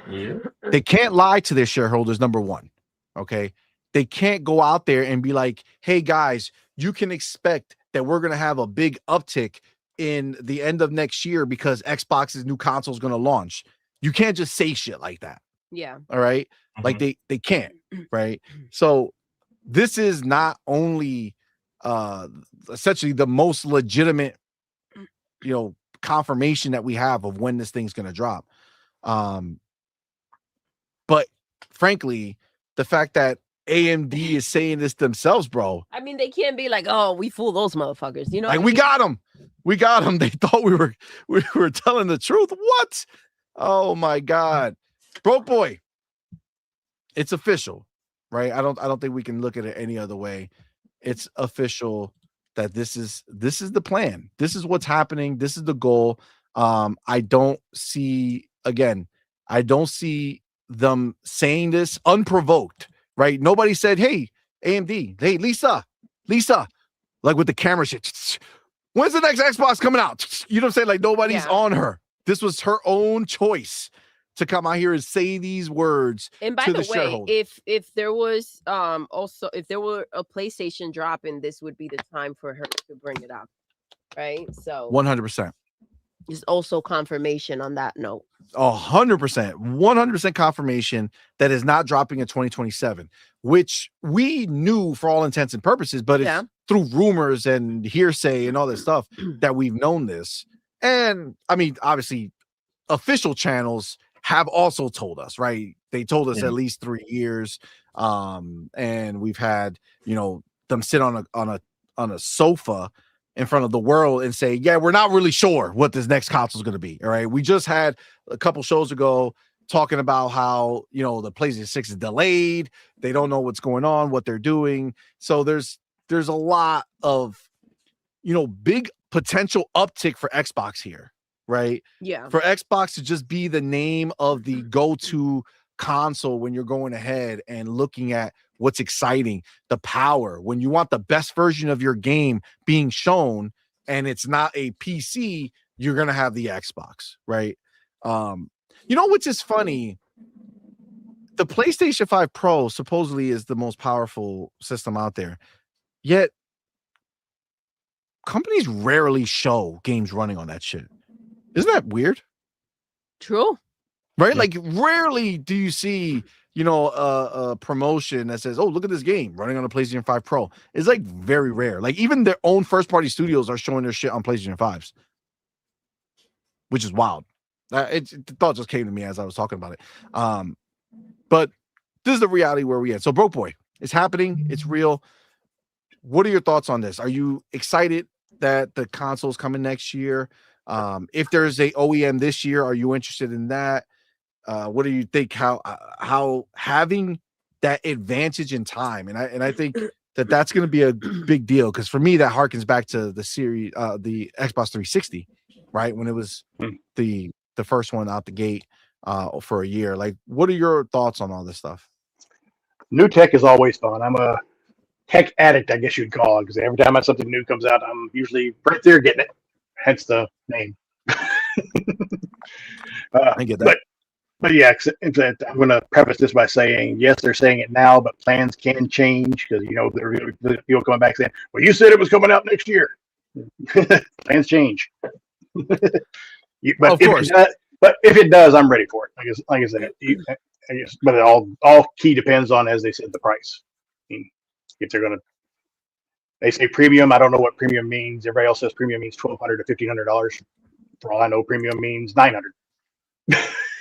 Yeah. They can't lie to their shareholders, number one. Okay. They can't go out there and be like, hey guys, you can expect that we're going to have a big uptick in the end of next year because Xbox's new console is going to launch. You can't just say shit like that. Yeah. All right. Mhm. Like they can't. Right. So this is not only essentially the most legitimate, confirmation that we have of when this thing's going to drop. But frankly, the fact that AMD is saying this themselves, bro. I mean, they can't be like, "Oh, we fool those motherfuckers," Like, we got them. We got them. They thought we were telling the truth. What? Oh my God, Broke Boy. It's official, right? I don't think we can look at it any other way. It's official that this is the plan. This is what's happening. This is the goal. I don't see them saying this unprovoked, right? Nobody said, "Hey, AMD, hey, Lisa, like with the camera shit. When's the next Xbox coming out?" You know what I'm saying? Like, nobody's on her. This was her own choice to come out here and say these words. And by to the way, shareholder. if there was also if there were a PlayStation dropping, this would be the time for her to bring it up, right? So 100%. Is also confirmation on that note. 100% confirmation that is not dropping in 2027, which we knew for all intents and purposes, but it's through rumors and hearsay and all this stuff that we've known this. And I mean, obviously, official channels have also told us, right? They told us at least 3 years. And we've had, them sit on a sofa in front of the world and say, yeah, we're not really sure what this next console is going to be. All right. We just had a couple shows ago talking about how, the PlayStation 6 is delayed. They don't know what's going on, what they're doing. So there's a lot of, big potential uptick for Xbox here, right? Yeah. For Xbox to just be the name of the go-to console when you're going ahead and looking at what's exciting, the power, when you want the best version of your game being shown and it's not a PC, you're going to have the Xbox, right? Which is funny, the PlayStation 5 Pro supposedly is the most powerful system out there, yet companies rarely show games running on that shit. Isn't that weird? True. Right? Like, rarely do you see, a promotion that says, "Oh, look at this game running on a PlayStation 5 Pro." It's like very rare. Like, even their own first-party studios are showing their shit on PlayStation 5s, which is wild. The thought just came to me as I was talking about it. But this is the reality where we at. So, Broke Boy, it's happening. It's real. What are your thoughts on this? Are you excited that the console's coming next year? If there's a OEM this year, are you interested in that? What do you think? How having that advantage in time, and I think that's going to be a big deal, because for me that harkens back to the series, the Xbox 360, right, when it was the first one out the gate for a year. Like, what are your thoughts on all this stuff? New tech is always fun. I'm a tech addict, I guess you'd call it, because every time something new comes out, I'm usually right there getting it. Hence the name. I get that. But yeah, I'm going to preface this by saying, yes, they're saying it now, but plans can change, because there are people coming back saying, "Well, you said it was coming out next year." Plans change. But of course. If it does, I'm ready for it. Like I said, I guess, but it all key depends on, as they said, the price. I mean, if they're going to, they say premium. I don't know what premium means. Everybody else says premium means $1,200 to $1,500. For all I know, premium means $900.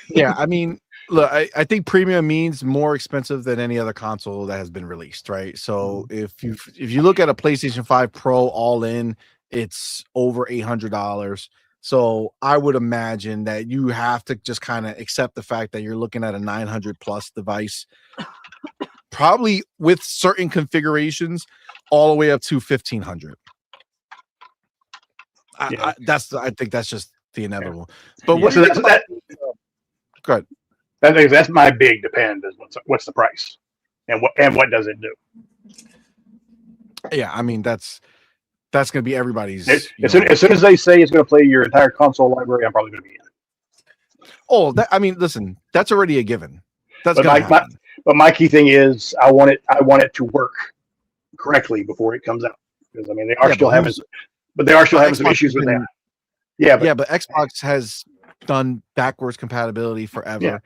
Yeah, I mean, look, I think premium means more expensive than any other console that has been released, right? So if you look at a PlayStation 5 Pro all in, it's over $800. So I would imagine that you have to just kind of accept the fact that you're looking at a 900 plus device, probably with certain configurations, all the way up to 1,500. I think that's just the inevitable. But what do you think about good? That's my big depend is what's the price, and what does it do? Yeah, I mean that's going to be everybody's. As soon as they say it's going to play your entire console library, I'm probably going to be in it. Oh, I mean, listen, that's already a given. That's but my key thing is I want it to work correctly before it comes out, because I mean they are still having some issues with that. Yeah, but Xbox has done backwards compatibility forever. Yeah.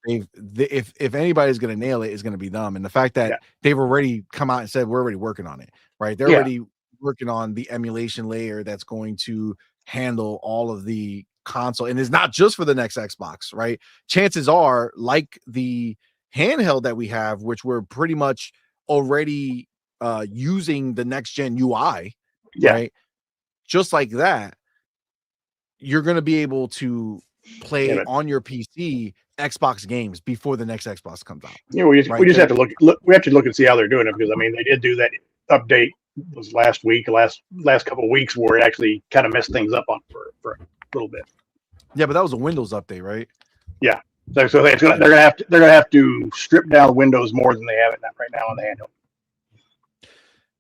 if anybody's going to nail it, it's going to be them. And the fact that they've already come out and said we're already working on it, right? They're already working on the emulation layer that's going to handle all of the console, and it's not just for the next Xbox, right? Chances are, like the handheld that we have, which we're pretty much already using the next gen UI, right? Just like that, you're going to be able to play on your PC Xbox games before the next Xbox comes out. Yeah, we just have to look. We have to look and see how they're doing it, because I mean they did do that update was last couple of weeks where it actually kind of messed things up on for a little bit. Yeah, but that was a Windows update, right? Yeah, so they're gonna have to strip down Windows more than they have it right now on the handheld.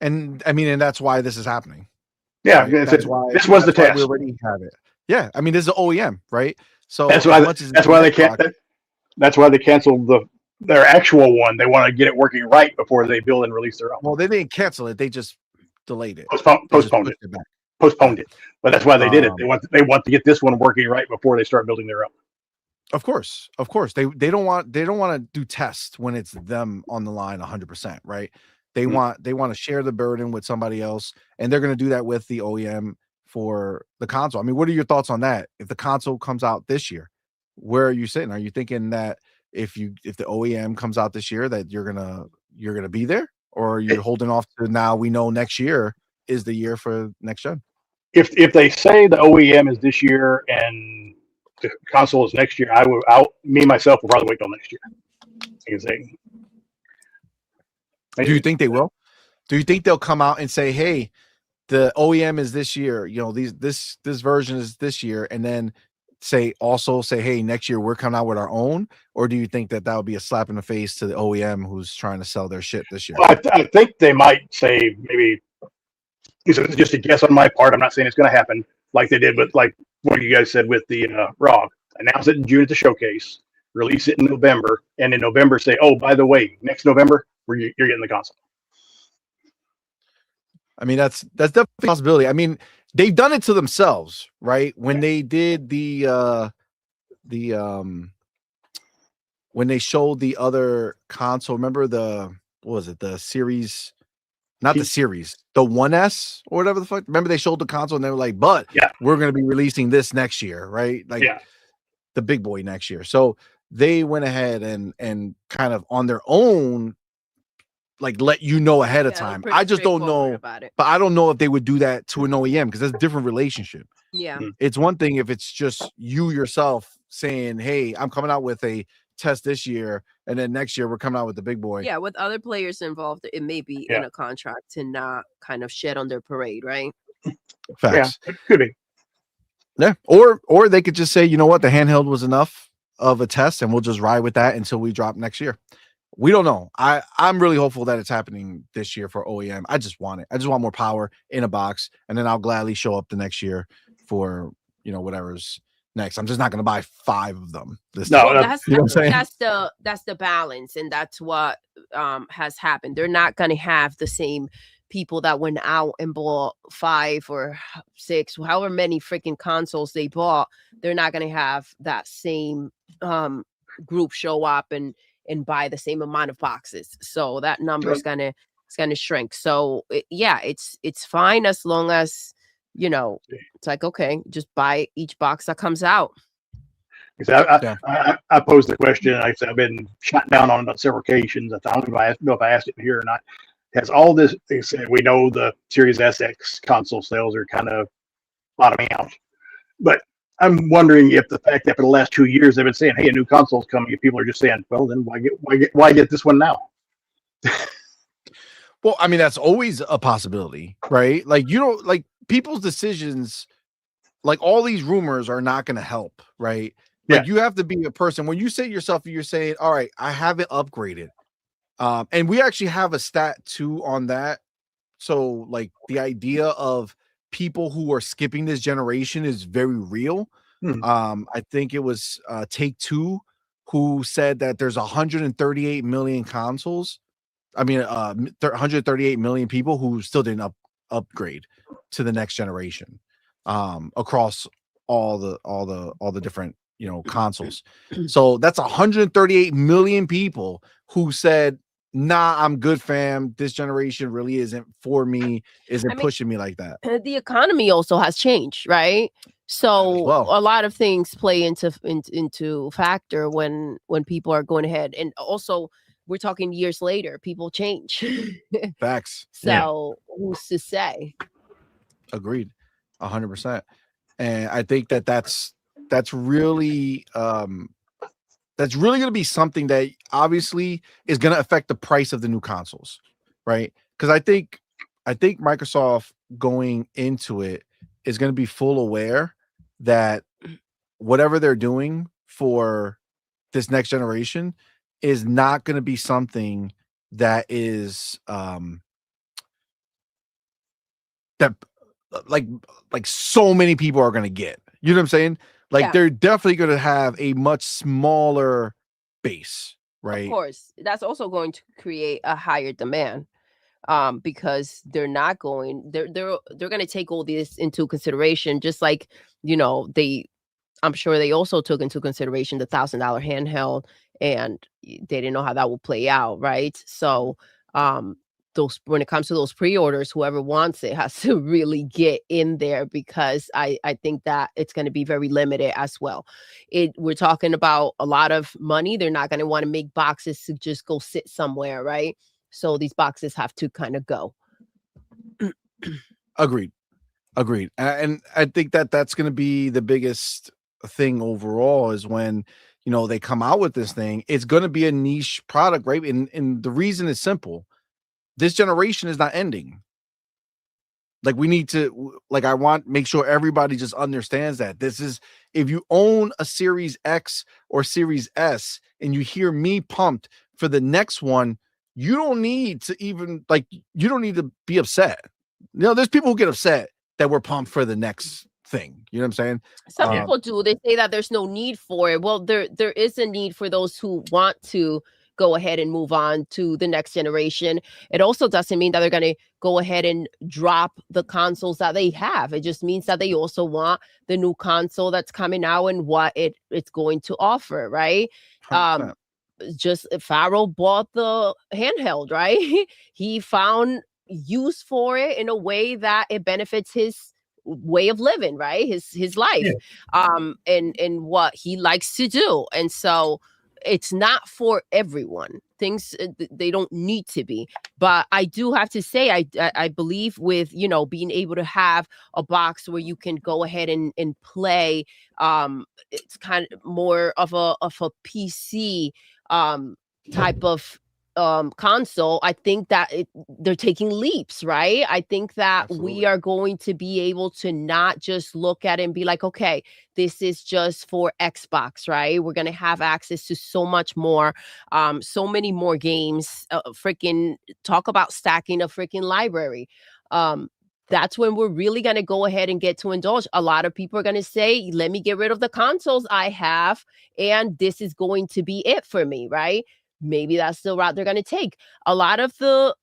And I mean, and that's why this is happening. Yeah, right? that's why this was the test. We already have it. Yeah, I mean, this is an OEM, right? So that's why they canceled their actual one. They want to get it working right before they build and release their own. Well, they didn't cancel it; they just delayed it, postponed it. But that's why they did it. They want to get this one working right before they start building their own. Of course, they don't want to do tests when it's them on the line 100%, right? They want to share the burden with somebody else, and they're going to do that with the OEM for the console. I mean, what are your thoughts on that? If the console comes out this year, where are you sitting? Are you thinking that if the OEM comes out this year that you're gonna be there, or are you holding off to now we know next year is the year for next gen? If they say the OEM is this year and the console is next year, myself will probably wait till next year. I can say. Do you think they will? Do you think they'll come out and say, "Hey, the OEM is this year. You know, this version is this year," and then say, "Hey, next year we're coming out with our own"? Or do you think that would be a slap in the face to the OEM who's trying to sell their shit this year? Well, I think they might say maybe. It's just a guess on my part. I'm not saying it's going to happen like they did with like what you guys said with the ROG. Announce it in June at the showcase, release it in November, and in November say, "Oh, by the way, next November you're getting the console." I mean, that's definitely a possibility. I mean, they've done it to themselves, right? When they did when they showed the other console, remember the series, not the series, the 1S or whatever the fuck. Remember they showed the console and they were like, "But we're going to be releasing this next year," right? Like the big boy next year. So they went ahead and kind of on their own, like let you know ahead of time. I just don't know, but I don't know if they would do that to an OEM because that's a different relationship. Yeah, it's one thing if it's just you yourself saying, "Hey, I'm coming out with a test this year, and then next year we're coming out with the big boy." Yeah, with other players involved, it may be in a contract to not kind of shed on their parade, right? Facts. Yeah, it could be. Yeah, or they could just say, "You know what, the handheld was enough of a test, and we'll just ride with that until we drop next year." We don't know. I'm really hopeful that it's happening this year for OEM. I just want it. I just want more power in a box, and then I'll gladly show up the next year for whatever's next. I'm just not going to buy 5 of them. That's the balance, and that's what has happened. They're not going to have the same people that went out and bought 5 or 6, however many freaking consoles they bought. They're not going to have that same group show up and buy the same amount of boxes. So that number is gonna shrink. So it's fine as long as it's like, okay, just buy each box that comes out. I posed the question. I said I've been shot down on it on several occasions. I don't know if I asked it here or not. Has all this? They said we know the Series SX console sales are kind of bottoming out, but I'm wondering if the fact that for the last 2 years they've been saying, "Hey, a new console's coming," and people are just saying, "Well, then why get this one now?" Well, I mean, that's always a possibility, right? Like like people's decisions, like all these rumors are not going to help, right? Like you have to be a person when you say to yourself, you're saying, "All right, I have it upgraded," and we actually have a stat too on that. So, like the idea of people who are skipping this generation is very real. I think it was Take-Two who said that there's 138 million consoles. I mean, 138 million people who still didn't upgrade to the next generation across all the different consoles. So that's 138 million people who said, nah, I'm good, fam. This generation really isn't for me, isn't pushing me like that. The economy also has changed, right? So a lot of things play into factor when people are going ahead. And also, we're talking years later, people change. Facts. So who's to say? Agreed. 100%. And I think that's really going to be something that obviously is going to affect the price of the new consoles, right? Because I think Microsoft going into it is going to be full aware that whatever they're doing for this next generation is not going to be something that is that like so many people are going to get. You know what I'm saying? Like they're definitely going to have a much smaller base, right? Of course, that's also going to create a higher demand. Because they're not going, they're going to take all this into consideration, just like I'm sure they also took into consideration the $1,000 handheld, and they didn't know how that would play out, right? So those, when it comes to those pre-orders, whoever wants it has to really get in there, because I think that it's going to be very limited as well. We're talking about a lot of money. They're not going to want to make boxes to just go sit somewhere, right? So these boxes have to kind of go. Agreed. And I think that that's going to be the biggest thing overall, is when, they come out with this thing, it's going to be a niche product, right? And the reason is simple. This generation is not ending. Like, we need to, I want make sure everybody just understands that this is, if you own a Series X or Series S and you hear me pumped for the next one, you don't need to even you don't need to be upset. There's people who get upset that we're pumped for the next thing. You know what I'm saying? Some people do. They say that there's no need for it. Well, there is a need for those who want to go ahead and move on to the next generation. It also doesn't mean that they're going to go ahead and drop the consoles that they have. It just means that they also want the new console that's coming out and what it's going to offer, right? 100%. Just Pharaoh bought the handheld, right? He found use for it in a way that it benefits his way of living, right? His life, and what he likes to do. And so it's not for everyone. Things they don't need to be. But I do have to say, I believe with being able to have a box where you can go ahead and play. It's kind of more of a PC type of console. I think that they're taking leaps, right? I think that Absolutely. We are going to be able to not just look at it and be like, okay, this is just for Xbox, right? We're going to have access to so much more, so many more games. Freaking talk about stacking a freaking library. That's when we're really going to go ahead and get to indulge. A lot of people are going to say, let me get rid of the consoles I have, and this is going to be it for me, right? Maybe that's the route they're going to take. A lot of the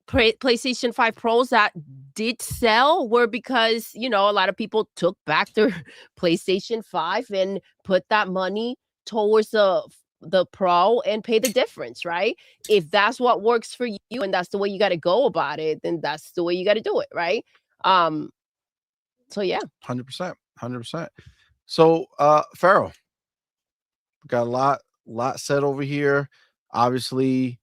PlayStation 5 Pros that did sell were because, a lot of people took back their PlayStation 5 and put that money towards the Pro and pay the difference, right? If that's what works for you and that's the way you got to go about it, then that's the way you got to do it, right? So yeah. 100%. So Pharaoh, got a lot said over here. Obviously,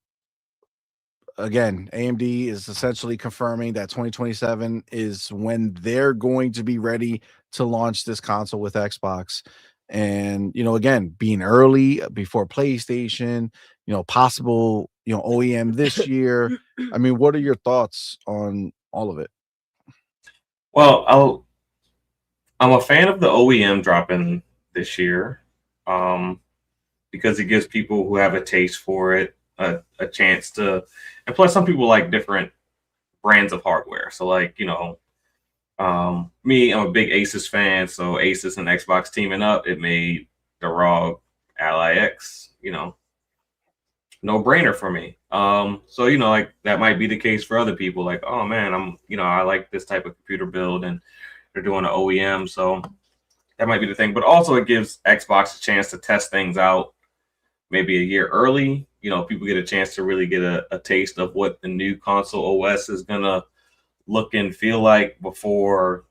again, AMD is essentially confirming that 2027 is when they're going to be ready to launch this console with Xbox. And, again, being early before PlayStation, possible, OEM this year. I mean, what are your thoughts on all of it? Well, I'm a fan of the OEM dropping this year. Because it gives people who have a taste for it a chance to, and plus some people like different brands of hardware. So me, I'm a big Asus fan. So Asus and Xbox teaming up, it made the ROG Ally X, no brainer for me. So that might be the case for other people. Like, oh man, I like this type of computer build, and they're doing an OEM. So That might be the thing. But also it gives Xbox a chance to test things out maybe a year early. You know, people get a chance to really get a taste of what the new console OS is going to look and feel like before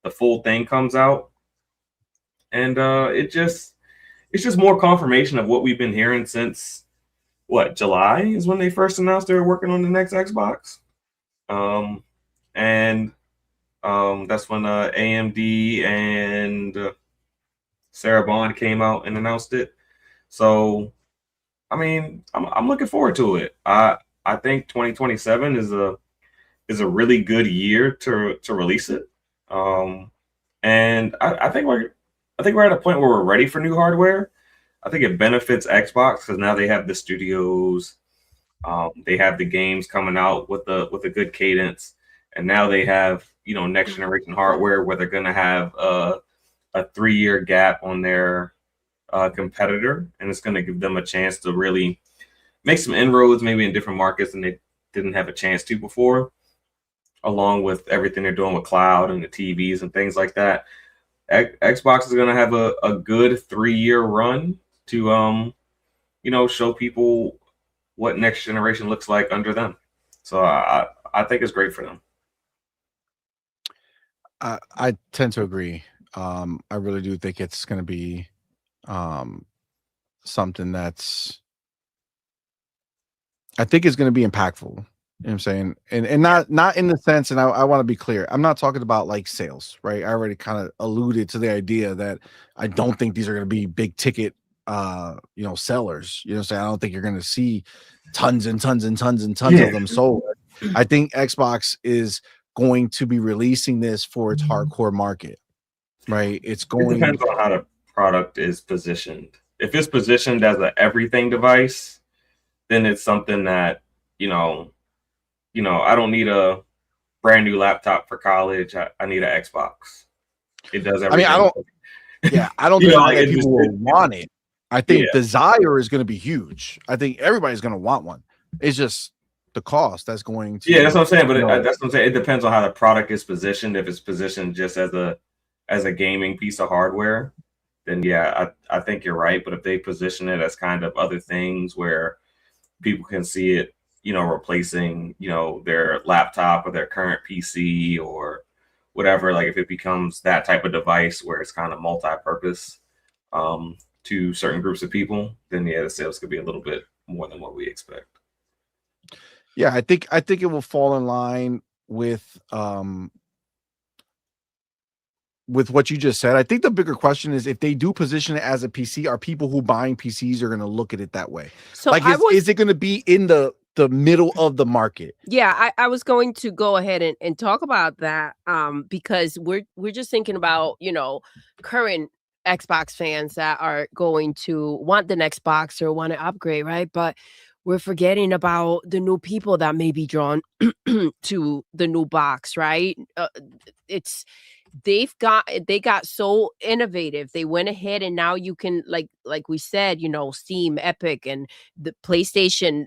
the full thing comes out. And it's just more confirmation of what we've been hearing since July is when they first announced they were working on the next Xbox. And that's when AMD and Sarah Bond came out and announced it. So, I mean, I'm looking forward to it. I think 2027 is a really good year to release it. And I think we're at a point where we're ready for new hardware. I think it benefits Xbox because now they have the studios, they have the games coming out with a good cadence, and now they have next generation hardware where they're going to have a 3-year gap on their competitor, and it's going to give them a chance to really make some inroads, maybe in different markets than they didn't have a chance to before. Along with everything they're doing with cloud and the TVs and things like that, Xbox is going to have a good 3-year run to show people what next generation looks like under them. So I think it's great for them. I tend to agree. I really do think it's going to be something that's, I think is going to be impactful. You know what I'm saying? And not in the sense, and I want to be clear, I'm not talking about like sales, right? I already kind of alluded to the idea that I don't think these are going to be big ticket sellers. You know what I'm saying? I don't think you're going to see tons and tons and tons and tons of them sold. I think Xbox is going to be releasing this for its hardcore market, right? It depends on how the product is positioned. If it's positioned as an everything device, then it's something that, I don't need a brand new laptop for college. I need an Xbox. It does everything. I don't think that people will want it. I think desire is going to be huge. I think everybody's going to want one. It's just the cost that's going to. Yeah, that's what I'm saying. But that's what I'm saying. It depends on how the product is positioned. If it's positioned just as a gaming piece of hardware, then I think you're right. But if they position it as kind of other things where people can see it, replacing, their laptop or their current PC or whatever, like if it becomes that type of device where it's kind of multi-purpose to certain groups of people, then the sales could be a little bit more than what we expect. Yeah, I think it will fall in line with what you just said. I think the bigger question is if they do position it as a PC, are people who buying PCs are going to look at it that way? So like, is it going to be in the middle of the market? Yeah, I was going to go ahead and talk about that because we're just thinking about, current Xbox fans that are going to want the next box or want to upgrade, right? But we're forgetting about the new people that may be drawn to the new box, right? They got so innovative. They went ahead and now you can like we said, Steam, Epic, and the PlayStation,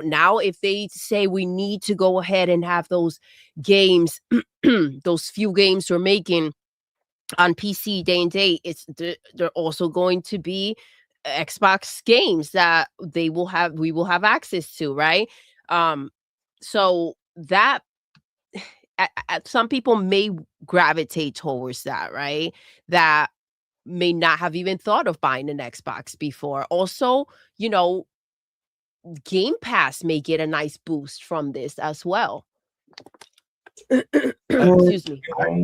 now if they say we need to go ahead and have those games, those few games we're making on PC day and date, they're also going to be Xbox games that we will have access to, right? So that some people may gravitate towards that, right? That may not have even thought of buying an Xbox before. Also, Game Pass may get a nice boost from this as well. Excuse me.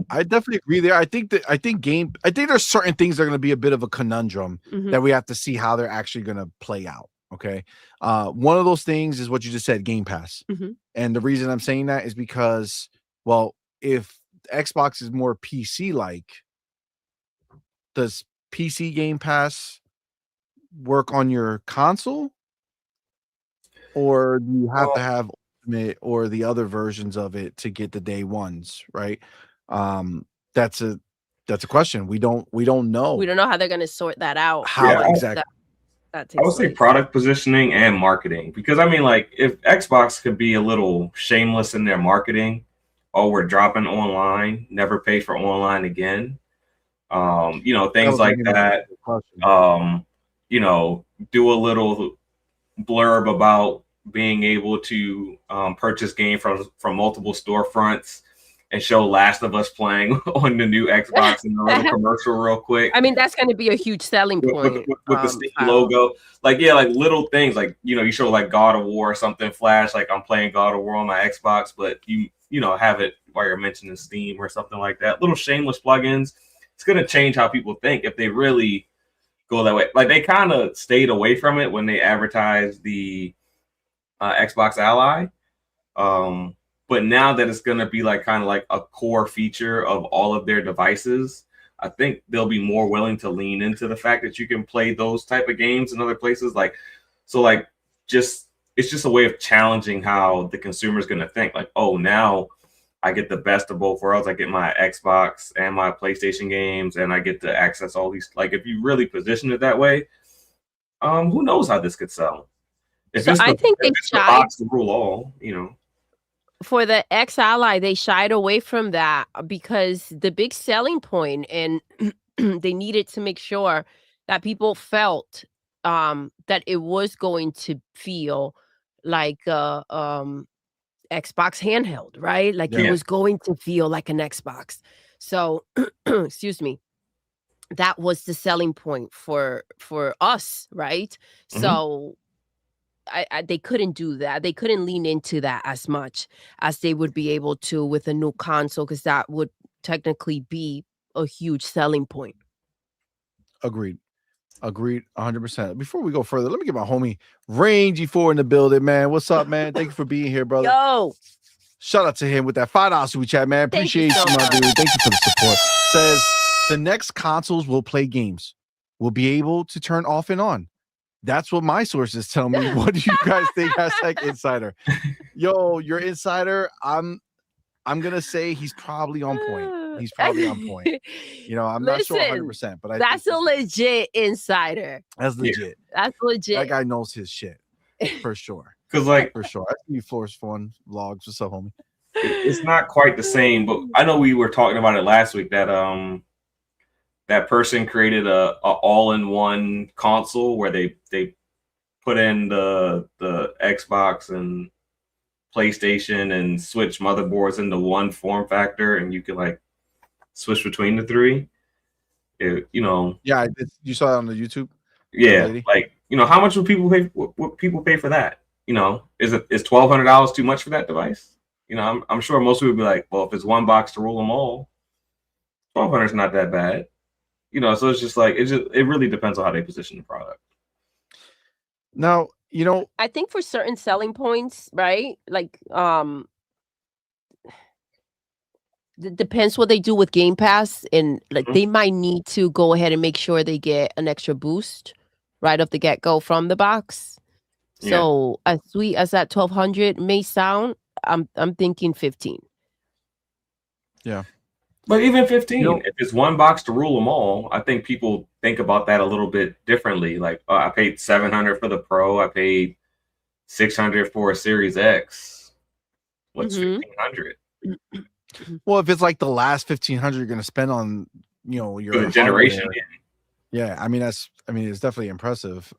I definitely agree there. I think there's certain things that are going to be a bit of a conundrum that we have to see how they're actually going to play out. Okay. One of those things is what you just said, Game Pass. And the reason I'm saying that is because, well, if Xbox is more PC-like, does PC Game Pass work on your console? Or do you have to have Ultimate or the other versions of it to get the day ones, right? That's a question. We don't know. We don't know how they're going to sort that out. Exactly. That I would say product positioning and marketing, because I mean, like, if Xbox could be a little shameless in their marketing, we're dropping online, never pay for online again. was things like gonna be that. the question. Do a little blurb about being able to purchase game from multiple storefronts and show Last of Us playing on the new Xbox in a little commercial real quick. I mean, that's going to be a huge selling point with the Steam Kyle. logo. Like little things like you show like God of War or something flash, like I'm playing God of War on my Xbox, but you have it while you're mentioning Steam or something like that. Little shameless plugins. It's gonna change how people think if they really go that way. Like they kind of stayed away from it when they advertised the Xbox Ally. But now that it's going to be like kind of like a core feature of all of their devices, I think they'll be more willing to lean into the fact that you can play those type of games in other places. It's just a way of challenging how the consumer is going to think. Like, oh, now I get the best of both worlds. I get my Xbox and my PlayStation games, and I get to access all these. Like, if you really position it that way, who knows how this could sell? I think they shied box to rule all, for the X Ally. They shied away from that because the big selling point, and they needed to make sure that people felt that it was going to feel like Xbox handheld, right? Like it was going to feel like an Xbox. So, excuse me. That was the selling point for us, right? Mhm. So they couldn't do that. They couldn't lean into that as much as they would be able to with a new console, because that would technically be a huge selling point. Agreed 100%. Before we go further, let me get my homie Rangy 4 in the building, man. What's up, man? Thank you for being here, brother. Yo, Shout out to him with that $5 super chat, man. Thank you Appreciate so you, my much. dude. Thank you for the support. Says the next consoles will play games. We'll be able to turn off and on. That's what my sources tell me. What do you guys think? Hashtag insider. Yo, your insider. I'm gonna say he's probably on point. He's probably on point. I'm not sure 100%, but that's a legit insider. That's legit. That's legit. That guy knows his shit for sure. Because like For sure. I see you Floors Fun vlogs. What's up, homie? it's not quite the same, but I know we were talking about it last week that that person created a all-in-one console where they put in the Xbox and PlayStation and Switch motherboards into one form factor, and you could like switch between the three. Yeah, you saw that on the YouTube. Yeah, like how much would people pay? What people pay for that? Is $1,200 too much for that device? I'm sure most people would be like, well, if it's one box to rule them all, $1,200 is not that bad. So it's just like it really depends on how they position the product. Now, I think for certain selling points, right? Like depends what they do with Game Pass, and like they might need to go ahead and make sure they get an extra boost right off the get-go from the box. So as sweet as that 1,200 may sound, I'm thinking 15. Yeah. But even 15, if it's one box to rule them all, I think people think about that a little bit differently. Like, I paid $700 for the Pro. I paid $600 for a Series X. What's $1,500? Well, if it's like the last $1,500 you're going to spend on, your generation. Yeah, I mean it's definitely impressive.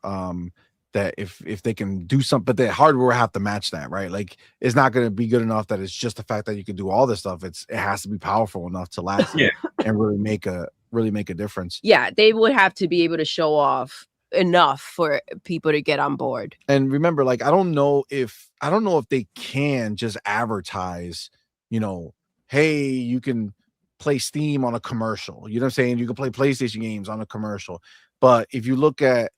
That if they can do something, but the hardware have to match that, right? Like it's not going to be good enough that it's just the fact that you can do all this stuff. It has to be powerful enough to last and really make a difference. Yeah, they would have to be able to show off enough for people to get on board. And remember, like I don't know if they can just advertise, hey, you can play Steam on a commercial. You know what I'm saying? You can play PlayStation games on a commercial. But if you look at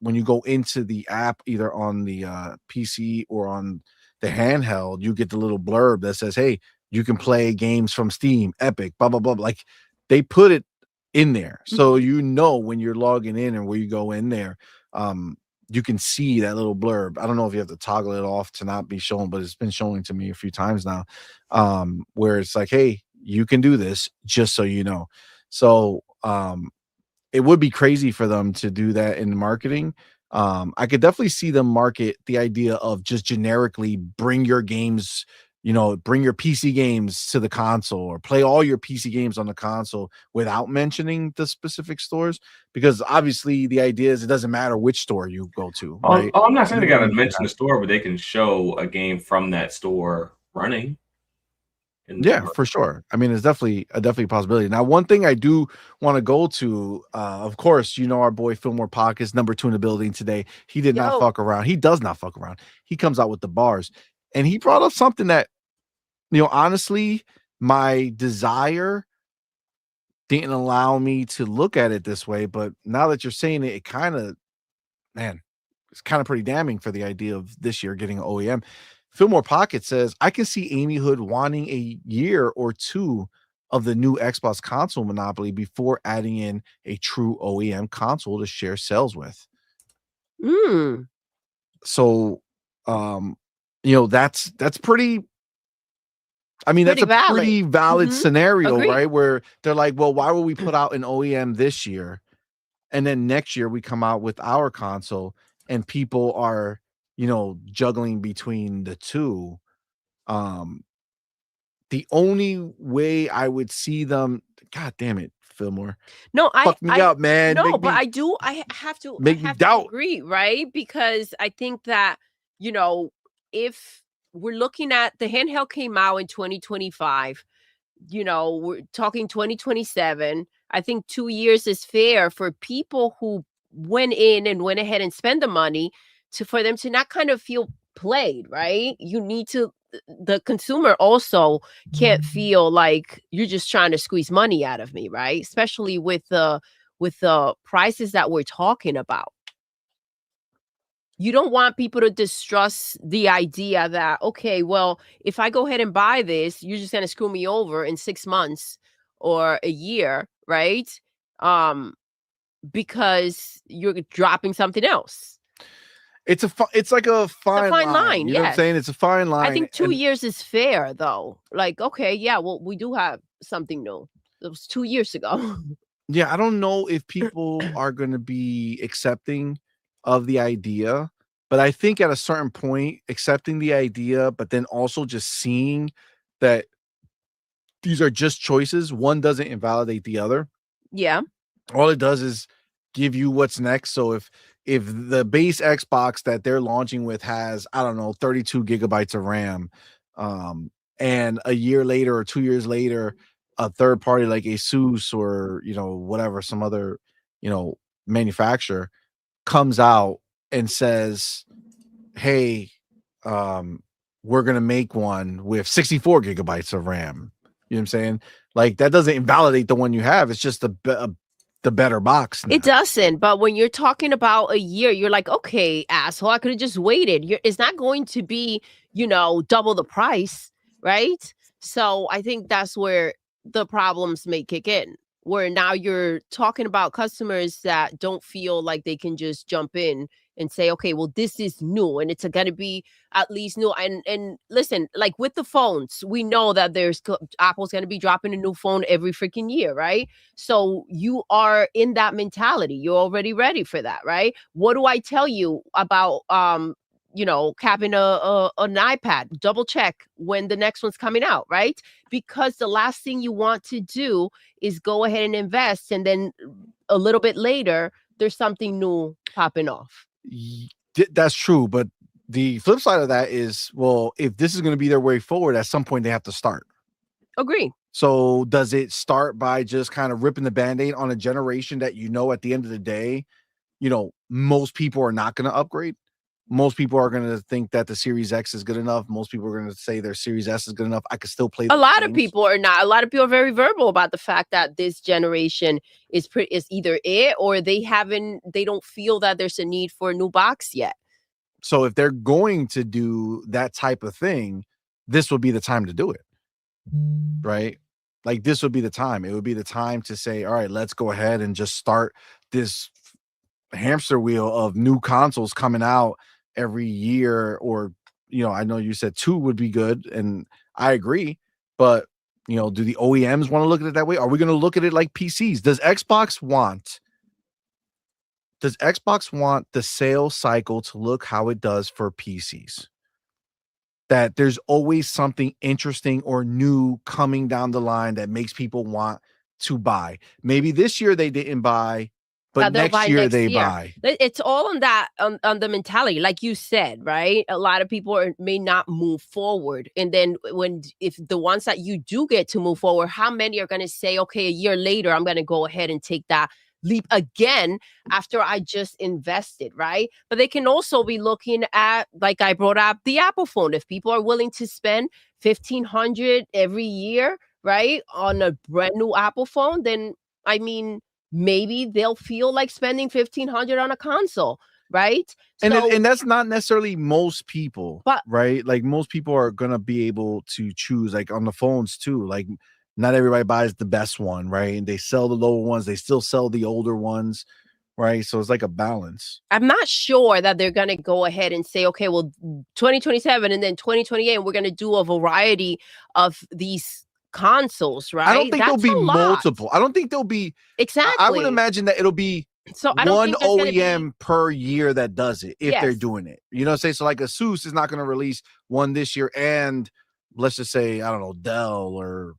when you go into the app, either on the PC or on the handheld, you get the little blurb that says, hey, you can play games from Steam, Epic, blah, blah, blah. Like they put it in there. So, when you're logging in and where you go in there, you can see that little blurb. I don't know if you have to toggle it off to not be shown, but it's been showing to me a few times now, where it's like, hey, you can do this, just so you know. So, it would be crazy for them to do that in marketing. I could definitely see them market the idea of just generically bring your games, bring your PC games to the console or play all your PC games on the console without mentioning the specific stores, because obviously the idea is it doesn't matter which store you go to, right? I'm not saying they got to You need mention that. the store, but they can show a game from that store running. Yeah, for sure. I mean, it's definitely a possibility. Now, one thing I do want to go to, of course, our boy Fillmore Pockets, number 2 in the building today. He did not Yo. fuck around. He does not fuck around. He comes out with the bars, and he brought up something that, honestly, my desire didn't allow me to look at it this way. But now that you're saying it, it's kind of pretty damning for the idea of this year getting an OEM. Fillmore Pocket says, I can see Amy Hood wanting a year or two of the new Xbox console monopoly before adding in a true OEM console to share sales with. So, that's pretty. I mean, Pretty that's a valid. pretty valid scenario, Agreed. right? Where they're like, well, why would we put out an OEM this year? And then next year we come out with our console and people are, juggling between the two. The only way I would see them, God damn it, Fillmore. No, Fuck me up, man. No, but I have to agree, right? Because I think that, if we're looking at the handheld came out in 2025, we're talking 2027. I think 2 years is fair for people who went ahead and spend the money for them to not kind of feel played, right? You need to, the consumer also can't feel like you're just trying to squeeze money out of me, right? Especially with the prices that we're talking about. You don't want people to distrust the idea that, okay, well, if I go ahead and buy this, you're just going to screw me over in 6 months or a year, right? Because you're dropping something else. It's like a fine line. You know what I'm yes. saying? It's a fine line. I think 2 years is fair, though. Like, okay, yeah, well, we do have something new. It was 2 years ago. Yeah, I don't know if people are going to be accepting of the idea, but I think at a certain point, accepting the idea, but then also just seeing that these are just choices, one doesn't invalidate the other. Yeah. All it does is give you what's next. So if the base Xbox that they're launching with has, I don't know, 32 gigabytes of RAM, and a year later or 2 years later, a third party like Asus or, whatever, some other, manufacturer comes out and says, hey, we're going to make one with 64 gigabytes of RAM. You know what I'm saying? Like, that doesn't invalidate the one you have. It's just the better box now. It doesn't. But when you're talking about a year, you're like, okay, asshole, I could have just waited. It's not going to be, double the price, right? So I think that's where the problems may kick in, where now you're talking about customers that don't feel like they can just jump in and say, okay, well, this is new and it's going to be at least new. And listen, like with the phones, we know that Apple's going to be dropping a new phone every freaking year, right? So you are in that mentality. You're already ready for that, right? What do I tell you about, capping an iPad? Double check when the next one's coming out, right? Because the last thing you want to do is go ahead and invest, and then a little bit later, there's something new popping off. That's true, but the flip side of that is, well, if this is going to be their way forward, at some point they have to start. Agree. So does it start by just kind of ripping the Band-Aid on a generation that, at the end of the day, most people are not going to upgrade? Most people are going to think that the Series X is good enough. Most people are going to say their Series S is good enough. I could still play. A lot of people are not. A lot of people are very verbal about the fact that this generation is either it or they don't feel that there's a need for a new box yet. So if they're going to do that type of thing, this would be the time to do it. Right? Like, this would be the time. It would be the time to say, all right, let's go ahead and just start this hamster wheel of new consoles coming out every year. Or, I know you said 2 would be good, and I agree, but do the OEMs want to look at it that way? Are we going to look at it like PCs? Does Xbox want the sales cycle to look how it does for PCs? that there's always something interesting or new coming down the line that makes people want to buy. Maybe this year they didn't buy, but they'll next buy year next they year. buy. It's all on that on the mentality, like you said, right? A lot of people may not move forward, and then if the ones that you do get to move forward, how many are going to say, okay, a year later, I'm going to go ahead and take that leap again after I just invested, right? But they can also be looking at, like I brought up, the Apple phone. If people are willing to spend $1,500 every year, right, on a brand new Apple phone, then I mean, maybe they'll feel like spending $1,500 on a console, right? And that's not necessarily most people, but right? Like most people are gonna be able to choose, like on the phones too. Like not everybody buys the best one, right? And they sell the lower ones, they still sell the older ones, right? So it's like a balance. I'm not sure that they're gonna go ahead and say, okay, well, 2027 and then 2028, and we're gonna do a variety of these consoles, right? I don't think there'll That's be a lot. multiple. I don't think there'll be Exactly. I would imagine that it'll be so I don't one think there's gonna OEM be... per year that does it if they're Yes. doing it. You know what I'm saying? So like Asus is not going to release one this year, and let's just say, I don't know, Dell or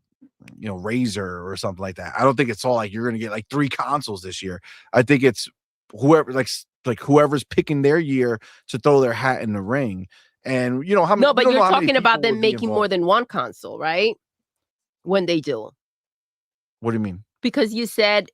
Razer or something like that. I don't think it's all like you're going to get like 3 consoles this year. I think it's whoever like whoever's picking their year to throw their hat in the ring. And how many... No, but you're talking about people them would be making more involved. than one console, right? When they do. What do you mean? Because you said,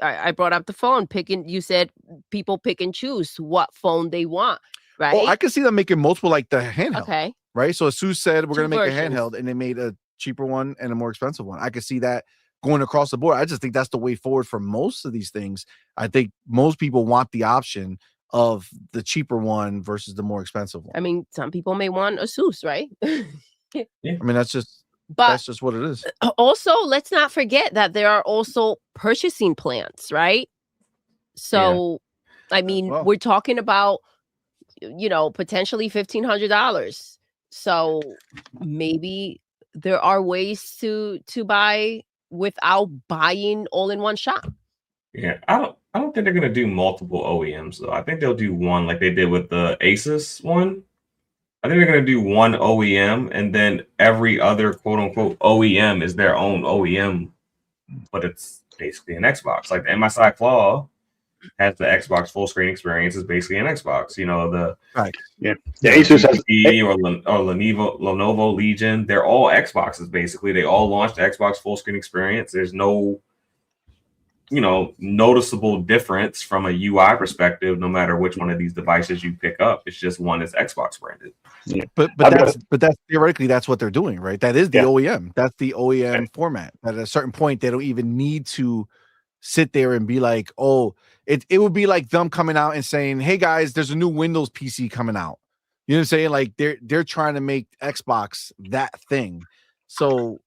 I brought up the phone you said people pick and choose what phone they want, right? Oh, I can see them making multiple, like the handheld. Okay. Right. So Asus said we're 2 going to make versions. a handheld, and they made a cheaper one and a more expensive one. I could see that going across the board. I just think that's the way forward for most of these things. I think most people want the option of the cheaper one versus the more expensive one. I mean, some people may want Asus, right? I mean, that's just what it is. Also, let's not forget that there are also purchasing plans, right? So, I mean, we're talking about, potentially $1,500. So maybe there are ways to buy without buying all in one shot. Yeah, I don't think they're gonna do multiple OEMs though. I think they'll do one like they did with the Asus one. I think they're going to do one OEM, and then every other quote unquote OEM is their own OEM, but it's basically an Xbox. Like the MSI Claw has the Xbox full screen experience, is basically an Xbox. The Asus has or Lenovo Legion, they're all Xboxes basically. They all launched the Xbox full screen experience. There's no noticeable difference from a UI perspective, no matter which one of these devices you pick up. It's just one is Xbox branded. Yeah. But that's theoretically that's what they're doing, right? That is the OEM. That's the OEM format. At a certain point, they don't even need to sit there and be like, oh, it would be like them coming out and saying, hey guys, there's a new Windows PC coming out. You know what I'm saying? Like they're trying to make Xbox that thing. So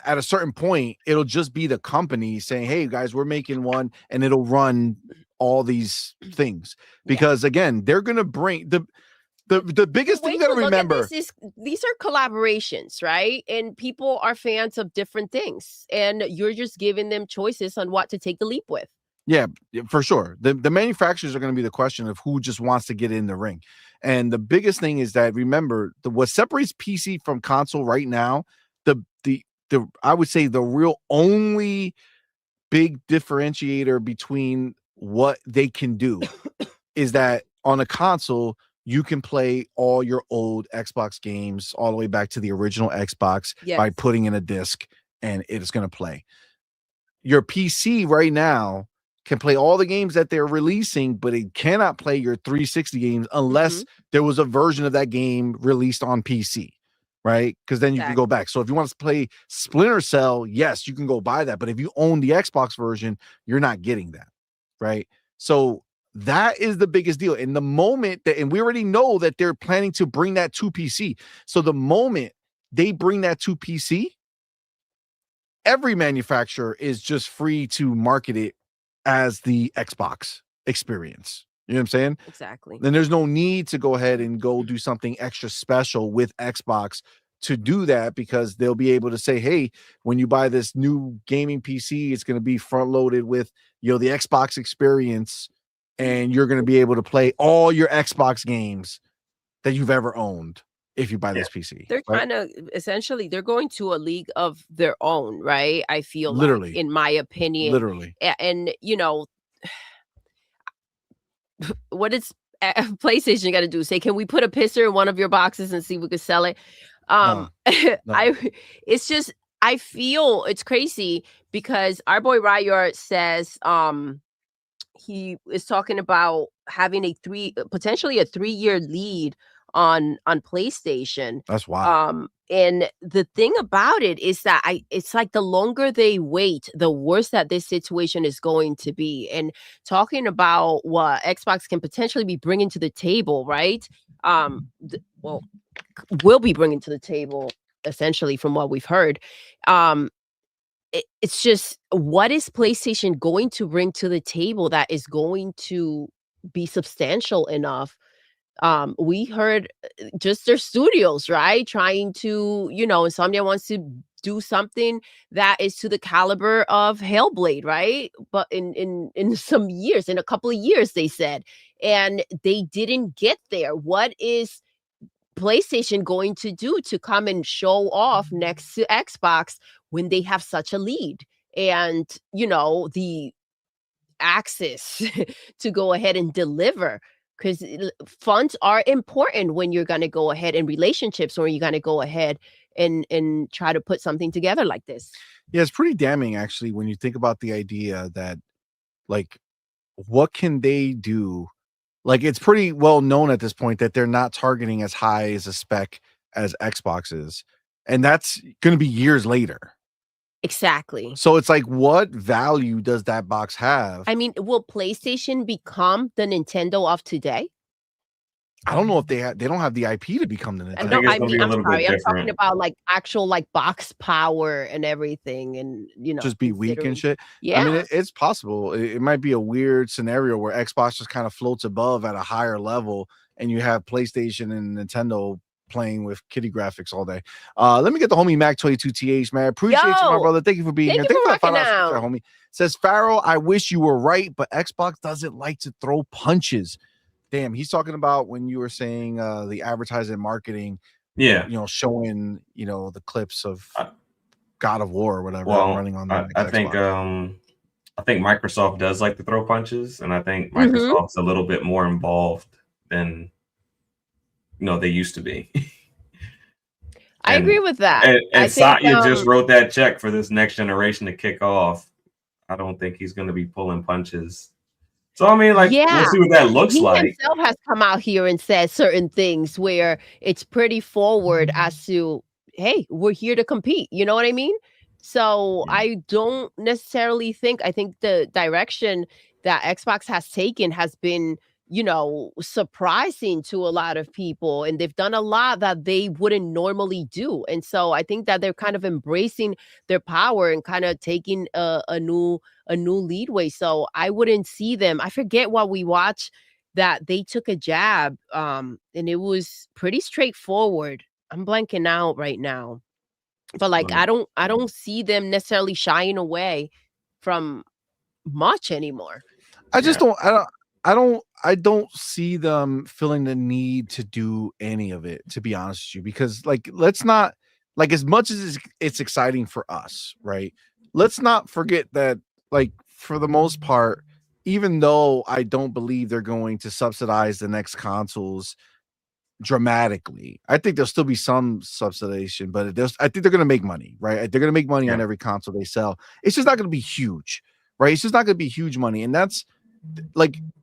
at a certain point, it'll just be the company saying, hey guys, we're making one, and it'll run all these things. Because again, they're gonna bring the biggest thing you gotta remember. These are collaborations, right? And people are fans of different things, and you're just giving them choices on what to take the leap with. Yeah, for sure. The manufacturers are going to be the question of who just wants to get in the ring. And the biggest thing is that, remember, what separates PC from console right now, I would say the real only big differentiator between what they can do is that on a console, you can play all your old Xbox games all the way back to the original Xbox by putting in a disc, and it's going to play. Your PC right now can play all the games that they're releasing, but it cannot play your 360 games unless there was a version of that game released on PC, right? Because then you can go back. So if you want to play Splinter Cell, yes, you can go buy that. But if you own the Xbox version, you're not getting that, right? So that is the biggest deal. And the moment that, and we already know that they're planning to bring that to PC. So the moment they bring that to PC, every manufacturer is just free to market it as the Xbox experience. You know what I'm saying? Exactly. Then there's no need to go ahead and go do something extra special with Xbox to do that, because they'll be able to say, hey, when you buy this new gaming PC, it's going to be front loaded with, the Xbox experience, and you're going to be able to play all your Xbox games that you've ever owned. if you buy this PC. They're right? trying to essentially they're going to a league of their own, right? I feel Literally. like, in my opinion. Literally. And what is PlayStation got to do? Say, can we put a pisser in one of your boxes and see if we could sell it? No. It's just, I feel it's crazy because our boy Ryard says he is talking about having potentially a 3-year lead on PlayStation. That's wild. And the thing about it is that it's like the longer they wait, the worse that this situation is going to be. And talking about what Xbox can potentially be bringing to the table, right? Will be bringing to the table, essentially, from what we've heard. It's just, what is PlayStation going to bring to the table that is going to be substantial enough? We heard just their studios, right? Trying to, Insomnia wants to do something that is to the caliber of Hellblade, right? But in some years, in a couple of years, they said, and they didn't get there. What is PlayStation going to do to come and show off next to Xbox when they have such a lead? And, the access to go ahead and deliver, because funds are important when you're going to go ahead, and relationships, or you're going to go ahead and try to put something together like this. Yeah, it's pretty damning, actually, when you think about the idea that, like, what can they do? Like, it's pretty well known at this point that they're not targeting as high as a spec as Xbox is. And that's going to be years later. Exactly. So it's like, what value does that box have? I mean, will PlayStation become the Nintendo of today? I don't know if they don't have the IP to become the Nintendo. think it's gonna be a I'm little bit sorry. I'm talking different. about like actual like box power and everything, and just be weak and shit. Yeah, I mean, it's possible. It might be a weird scenario where Xbox just kind of floats above at a higher level, and you have PlayStation and Nintendo playing with kitty graphics all day. Let me get the homie Mac22TH, man. Appreciate you, my brother. Thank you for being here. Thank you for rocking that, out. homie. Says Farrell, I wish you were right, but Xbox doesn't like to throw punches. Damn, he's talking about when you were saying the advertising marketing, showing the clips of God of War or whatever running on the I think Microsoft does like to throw punches, and I think Microsoft's a little bit more involved than they used to be. I agree with that. And Satya just wrote that check for this next generation to kick off. I don't think he's going to be pulling punches. So, I mean, we'll see what that looks like. He himself has come out here and said certain things where it's pretty forward as to, hey, we're here to compete. You know what I mean? So I don't necessarily think, I think the direction that Xbox has taken has been, surprising to a lot of people. And they've done a lot that they wouldn't normally do. And so I think that they're kind of embracing their power and kind of taking a new leadway. So I wouldn't see them. I forget what we watched that they took a jab, and it was pretty straightforward. I'm blanking out right now, but I don't see them necessarily shying away from much anymore. I don't see them feeling the need to do any of it, to be honest with you, because let's not, as much as it's exciting for us, right? Let's not forget that, for the most part, even though I don't believe they're going to subsidize the next consoles dramatically, I think there'll still be some subsidization, but I think they're going to make money, right? They're going to make money on every console they sell. It's just not going to be huge, right? It's just not going to be huge money. And that's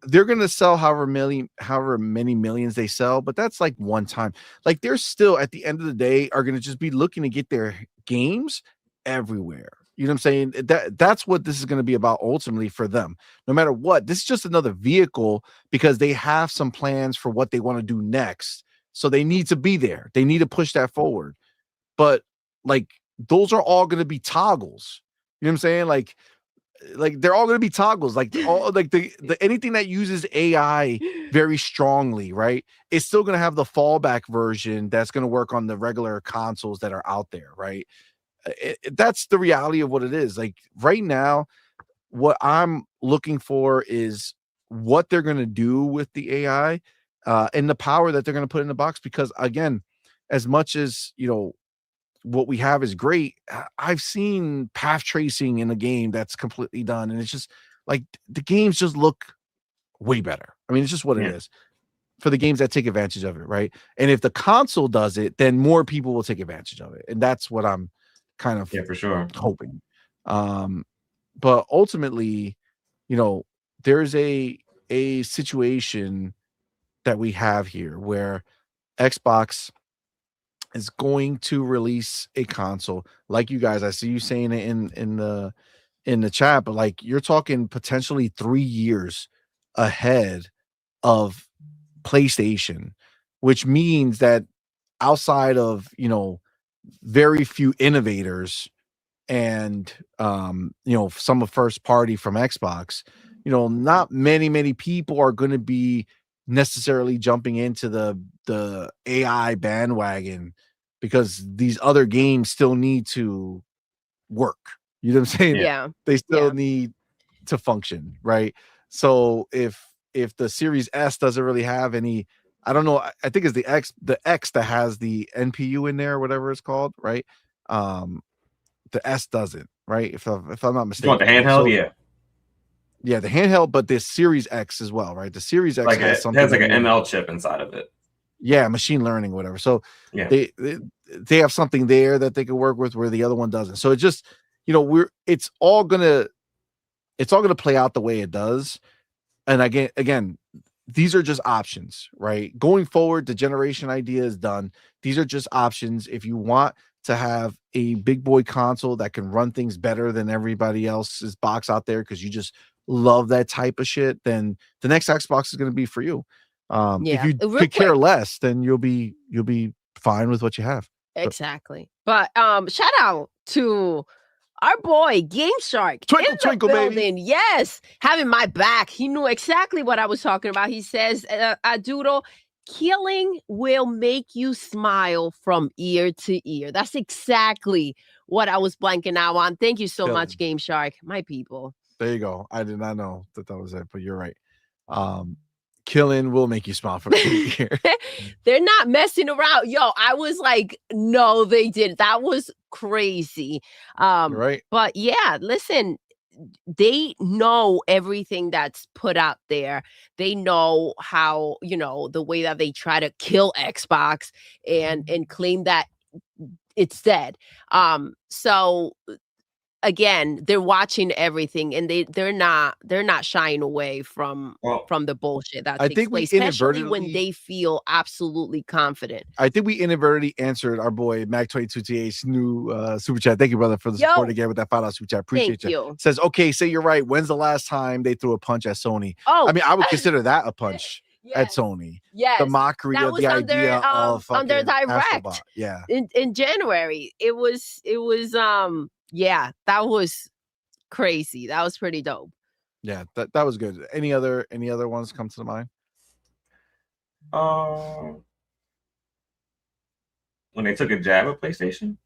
they're going to sell however many millions they sell, but that's one time. They're still, at the end of the day, are going to just be looking to get their games everywhere. You know what I'm saying? That's what this is going to be about ultimately for them. No matter what, this is just another vehicle because they have some plans for what they want to do next. So they need to be there. They need to push that forward. But those are all going to be toggles. You know what I'm saying? They're all going to be toggles. The anything that uses AI very strongly, right? It's still going to have the fallback version that's going to work on the regular consoles that are out there, right? That's the reality of what it is. Right now, what I'm looking for is what they're going to do with the AI and the power that they're going to put in the box. Because again, as much as what we have is great, I've seen path tracing in a game that's completely done, and it's just like the games just look way better. I mean, it's just what it is for the games that take advantage of it, right? And if the console does it, then more people will take advantage of it, and that's what I'm kind of for sure hoping. But ultimately, there's a situation that we have here where Xbox is going to release a console. Like you guys, I see you saying it in the chat, but like you're talking potentially 3 years ahead of PlayStation, which means that outside of very few innovators and some of first party from Xbox, not many people are going to be necessarily jumping into the AI bandwagon, because these other games still need to work. You know what I'm saying? Yeah. They still need to function, right? So if the Series S doesn't really have any, I don't know, I think it's the X that has the NPU in there, or whatever it's called, right? The S doesn't, right? If I'm not mistaken. You want the handheld? Yeah, the handheld, but the Series X as well, right? The Series X has something. It has like an ML chip inside of it. Yeah, machine learning, whatever. So they have something there that they can work with where the other one doesn't. So it just, it's all gonna play out the way it does. And again, these are just options, right? Going forward, the generation idea is done. These are just options. If you want to have a big boy console that can run things better than everybody else's box out there, because you just love that type of shit, then the next Xbox is going to be for you. If you could care less, then you'll be fine with what you have. Exactly. But shout out to our boy Game Shark Twinkle building. baby. Yes, having my back. He knew exactly what I was talking about. He says, Doodle, killing will make you smile from ear to ear. That's exactly what I was blanking out on. Thank you so much, Game Shark. My people. There you go. I did not know that was it, but you're right. Killing will make you smile from ear to ear. They're not messing around. Yo, I was like, no, they did. That was crazy. Right. But yeah, listen, they know everything that's put out there. They know how, the way that they try to kill Xbox and claim that it's dead. So again, they're watching everything, and they're not shying away from the bullshit that takes place, especially when they feel absolutely confident. I think we inadvertently answered our boy Mac22TH's new super chat. Thank you, brother, for the support again with that $5 super chat. Appreciate you. Says, okay, say you're right. When's the last time they threw a punch at Sony? Oh, I mean, I would consider that a punch. At Sony. Yes. The mockery that of was the idea of under direct. Astrobot. Yeah. In January. It was yeah, that was crazy. That was pretty dope. Yeah, that was good. Any other ones come to the mind? When they took a jab at PlayStation,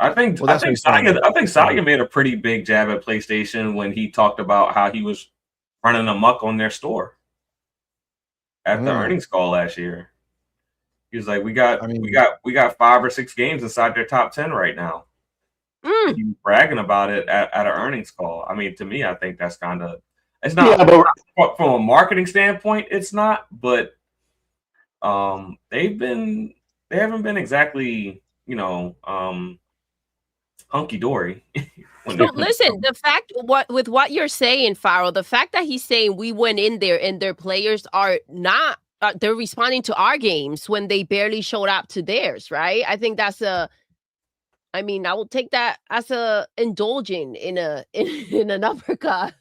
I think Saga made a pretty big jab at PlayStation when he talked about how he was running amok on their store at the earnings call last year. He was like, we got 5 or 6 games inside their top 10 right now. He was bragging about it at an earnings call. I mean, to me, I think that's it's not from a marketing standpoint, it's not, but they haven't been exactly, hunky dory. So listen, the fact with what you're saying, Farrell, the fact that he's saying we went in there and their players are not, they're responding to our games when they barely showed up to theirs, right? I think that's I will take that as a indulging in an uppercut.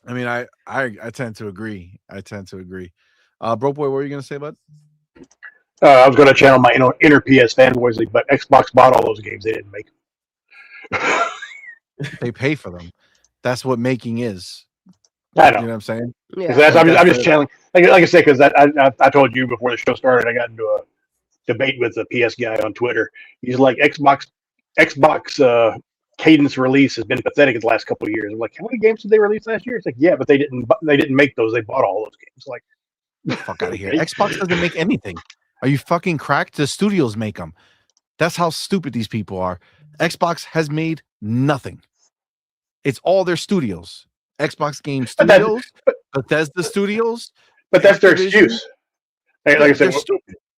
I mean, I tend to agree. Broke boy, what were you gonna say, bud? I was going to channel my inner PS fanboys, but Xbox bought all those games they didn't make. They pay for them. That's what making is. I know. You know what I'm saying? Yeah. I'm just channeling. Like I said, because I told you before the show started, I got into a debate with a PS guy on Twitter. He's like, Xbox cadence release has been pathetic in the last couple of years. I'm like, how many games did they release last year? It's like, yeah, but they didn't make those. They bought all those games. Like, fuck out of here. Xbox doesn't make anything. Are you fucking cracked? The studios make them. That's how stupid these people are. Xbox has made nothing. It's all their studios. Xbox Game Studios, Bethesda Studios. But that's their excuse. Like I said,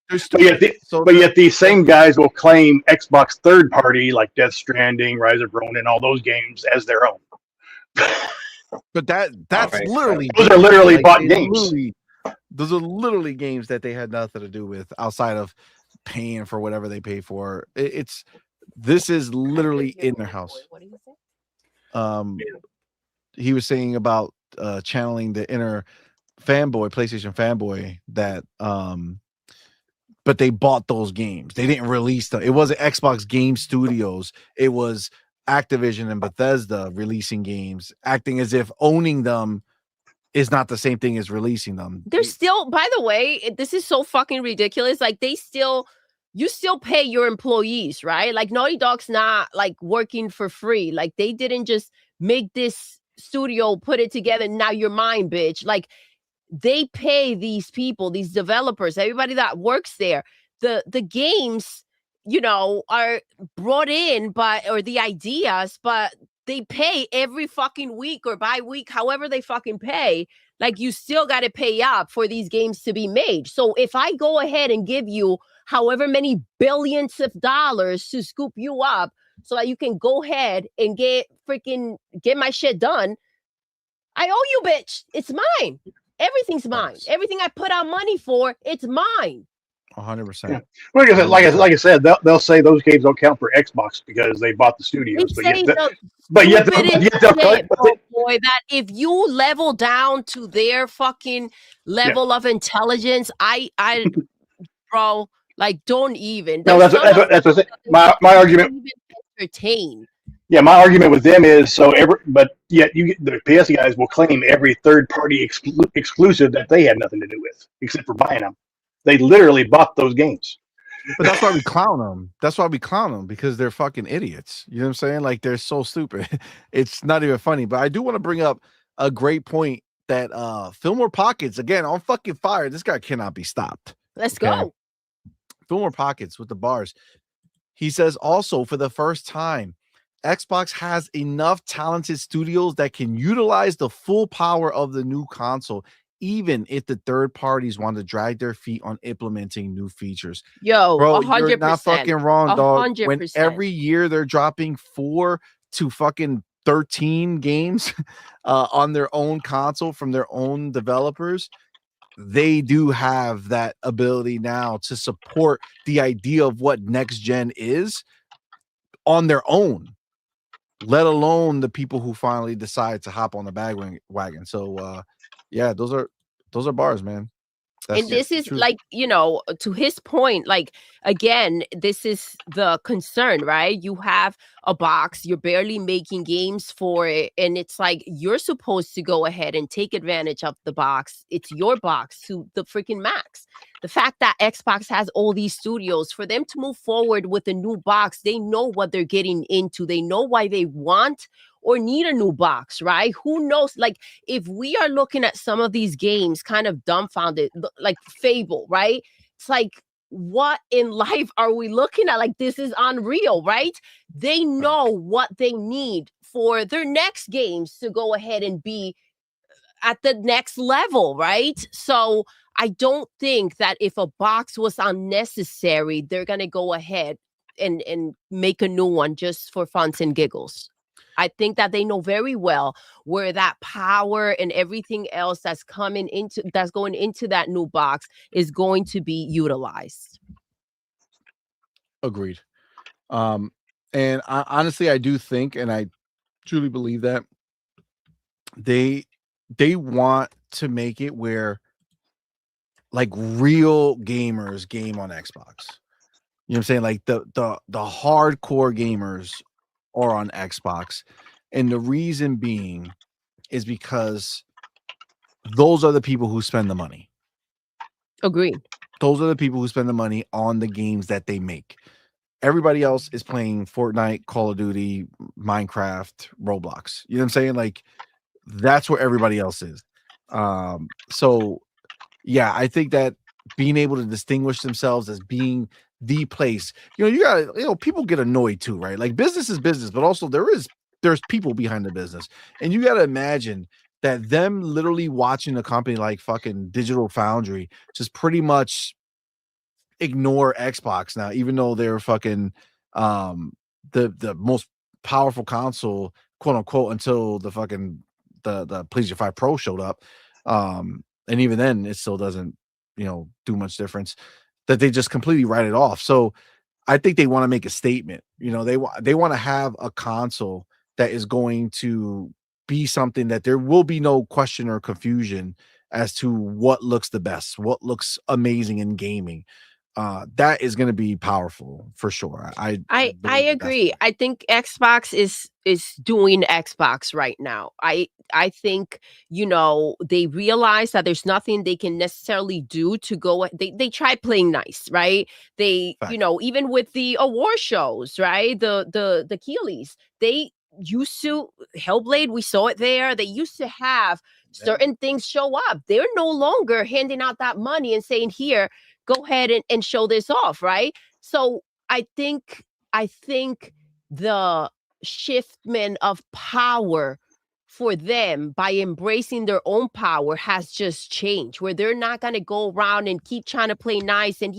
but yet these same guys will claim Xbox third party like Death Stranding, Rise of Ronin, all those games as their own. But that's literally those are literally bought games. Those are literally games that they had nothing to do with outside of paying for whatever they pay for. This is literally in their house. What do you say? He was saying about channeling the inner PlayStation fanboy that but they bought those games. They didn't release them. It wasn't Xbox Game Studios. It was Activision and Bethesda releasing games, acting as if owning them is not the same thing as releasing them. They're still, by the way, this is so fucking ridiculous. Like you still pay your employees, right? Like Naughty Dog's not like working for free. Like they didn't just make this studio, put it together. Now you're mine, bitch. Like they pay these people, these developers, everybody that works there. The games, are brought in or the ideas, but they pay every fucking week or by week, however they fucking pay. Like you still got to pay up for these games to be made. So if I go ahead and give you however many billions of dollars to scoop you up so that you can go ahead and get my shit done, I owe you, bitch. It's mine. Everything's mine. Everything I put out money for, it's mine. 100%. Yeah. Like I said, they'll say those games don't count for Xbox because they bought the studios. But yet they'll boy, that if you level down to their fucking level of intelligence, I bro, like don't even. No, that's what my argument. Entertain. Yeah, my argument with them is but yet the PS guys will claim every third party exclusive that they had nothing to do with, except for buying them. They literally bought those games. But that's why we clown them. That's why we clown them, because they're fucking idiots. You know what I'm saying? Like they're so stupid. It's not even funny. But I do want to bring up a great point that Fillmore Pockets, again, on fucking fire. This guy cannot be stopped. Let's go. Fillmore Pockets with the bars. He says also, for the first time, Xbox has enough talented studios that can utilize the full power of the new console, even if the third parties want to drag their feet on implementing new features. Yo, bro, 100%. You're not fucking wrong, dog. 100%. When every year they're dropping 4 to fucking 13 games on their own console from their own developers, they do have that ability now to support the idea of what next gen is on their own, let alone the people who finally decide to hop on the wagon. So yeah, those are bars, man. And this is true. Like, to his point, like, again, this is the concern, right? You have a box, you're barely making games for it. And it's like, you're supposed to go ahead and take advantage of the box. It's your box to the freaking max. The fact that Xbox has all these studios, for them to move forward with a new box, they know what they're getting into. They know why they want or need a new box, right? Who knows? Like, if we are looking at some of these games kind of dumbfounded, like Fable, right? It's like, what in life are we looking at? Like, this is unreal, right? They know what they need for their next games to go ahead and be at the next level, right? So I don't think that if a box was unnecessary, they're going to go ahead and make a new one just for funs and giggles. I think that they know very well where that power and everything else that's going into that new box is going to be utilized. Agreed. And honestly, I do think, and I truly believe that they want to make it where like real gamers game on Xbox. You know what I'm saying? Like the hardcore gamers are on Xbox. And the reason being is because those are the people who spend the money. Agreed. Those are the people who spend the money on the games that they make. Everybody else is playing Fortnite, Call of Duty, Minecraft, Roblox. You know what I'm saying? Like that's where everybody else is. So yeah, I think that being able to distinguish themselves as being the place. You got people get annoyed too, right? Like business is business, but also there's people behind the business, and you got to imagine that them literally watching a company like fucking Digital Foundry just pretty much ignore Xbox now, even though they're fucking the most powerful console, quote unquote, until the fucking the PlayStation 5 Pro showed up. And even then it still doesn't, do much difference, that they just completely write it off. So I think they want to make a statement. They want to have a console that is going to be something that there will be no question or confusion as to what looks the best, what looks amazing in gaming. That is going to be powerful for sure. I agree. I think Xbox is doing Xbox right now. I think they realize that there's nothing they can necessarily do to go. They try playing nice, right? They Fact. Even with the award shows, right? The Keeleys, they used to Hellblade. We saw it there. They used to have certain things show up. They're no longer handing out that money and saying, here, go ahead and show this off, right? So I think the shiftment of power for them by embracing their own power has just changed, where they're not going to go around and keep trying to play nice and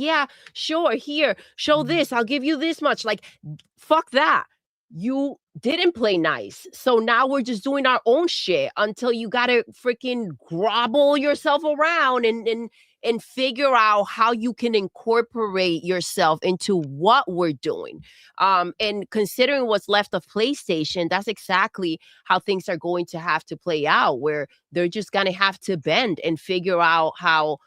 sure, here, show this, I'll give you this much. Like, fuck that. You didn't play nice. So now we're just doing our own shit until you got to freaking grovel yourself around and figure out how you can incorporate yourself into what we're doing. And considering what's left of PlayStation, that's exactly how things are going to have to play out, where they're just going to have to bend and figure out how,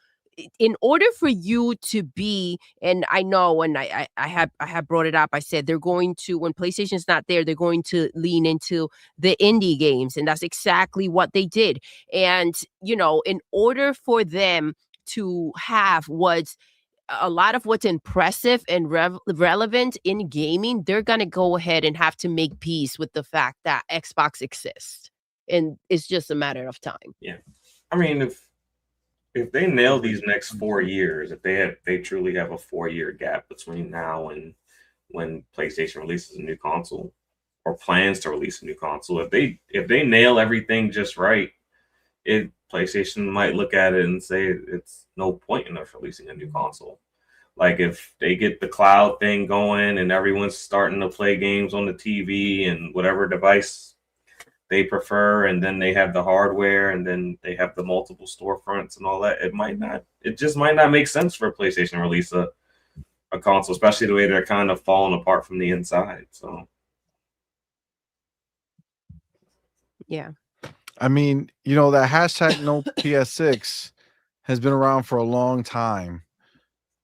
in order for you to be, and I know, and I have brought it up, I said they're going to, when PlayStation's not there, they're going to lean into the indie games, and that's exactly what they did. And, in order for them to have a lot of what's impressive and relevant in gaming, they're going to go ahead and have to make peace with the fact that Xbox exists. And it's just a matter of time. Yeah. I mean, if they nail these next 4 years, if they truly have a 4-year gap between now and when PlayStation releases a new console or plans to release a new console, if they nail everything just right, PlayStation might look at it and say it's no point in us releasing a new console. Like if they get the cloud thing going and everyone's starting to play games on the TV and whatever device they prefer, and then they have the hardware, and then they have the multiple storefronts and all that, it just might not make sense for PlayStation to release a console, especially the way they're kind of falling apart from the inside. So yeah. I mean, that hashtag no PS6 has been around for a long time,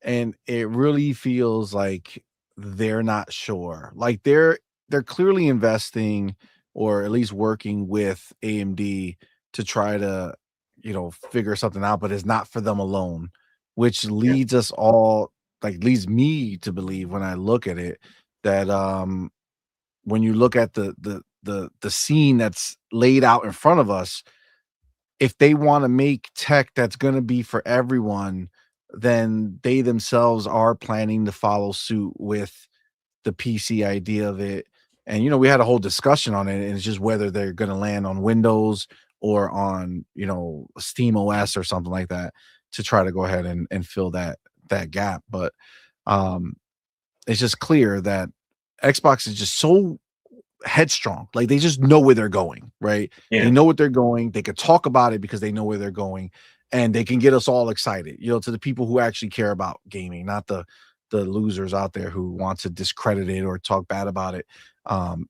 and it really feels like they're not sure. Like they're clearly investing, or at least working with AMD to try to, figure something out, but it's not for them alone, which leads us all, leads me to believe, when I look at it, that when you look at the scene that's laid out in front of us, if they want to make tech that's going to be for everyone, then they themselves are planning to follow suit with the PC idea of it. And, we had a whole discussion on it, and it's just whether they're going to land on Windows or on, Steam OS or something like that, to try to go ahead and fill that gap. But it's just clear that Xbox is just so headstrong. Like they just know where they're going, right? Yeah. They know what they're going. They could talk about it because they know where they're going, and they can get us all excited, to the people who actually care about gaming, not the losers out there who want to discredit it or talk bad about it.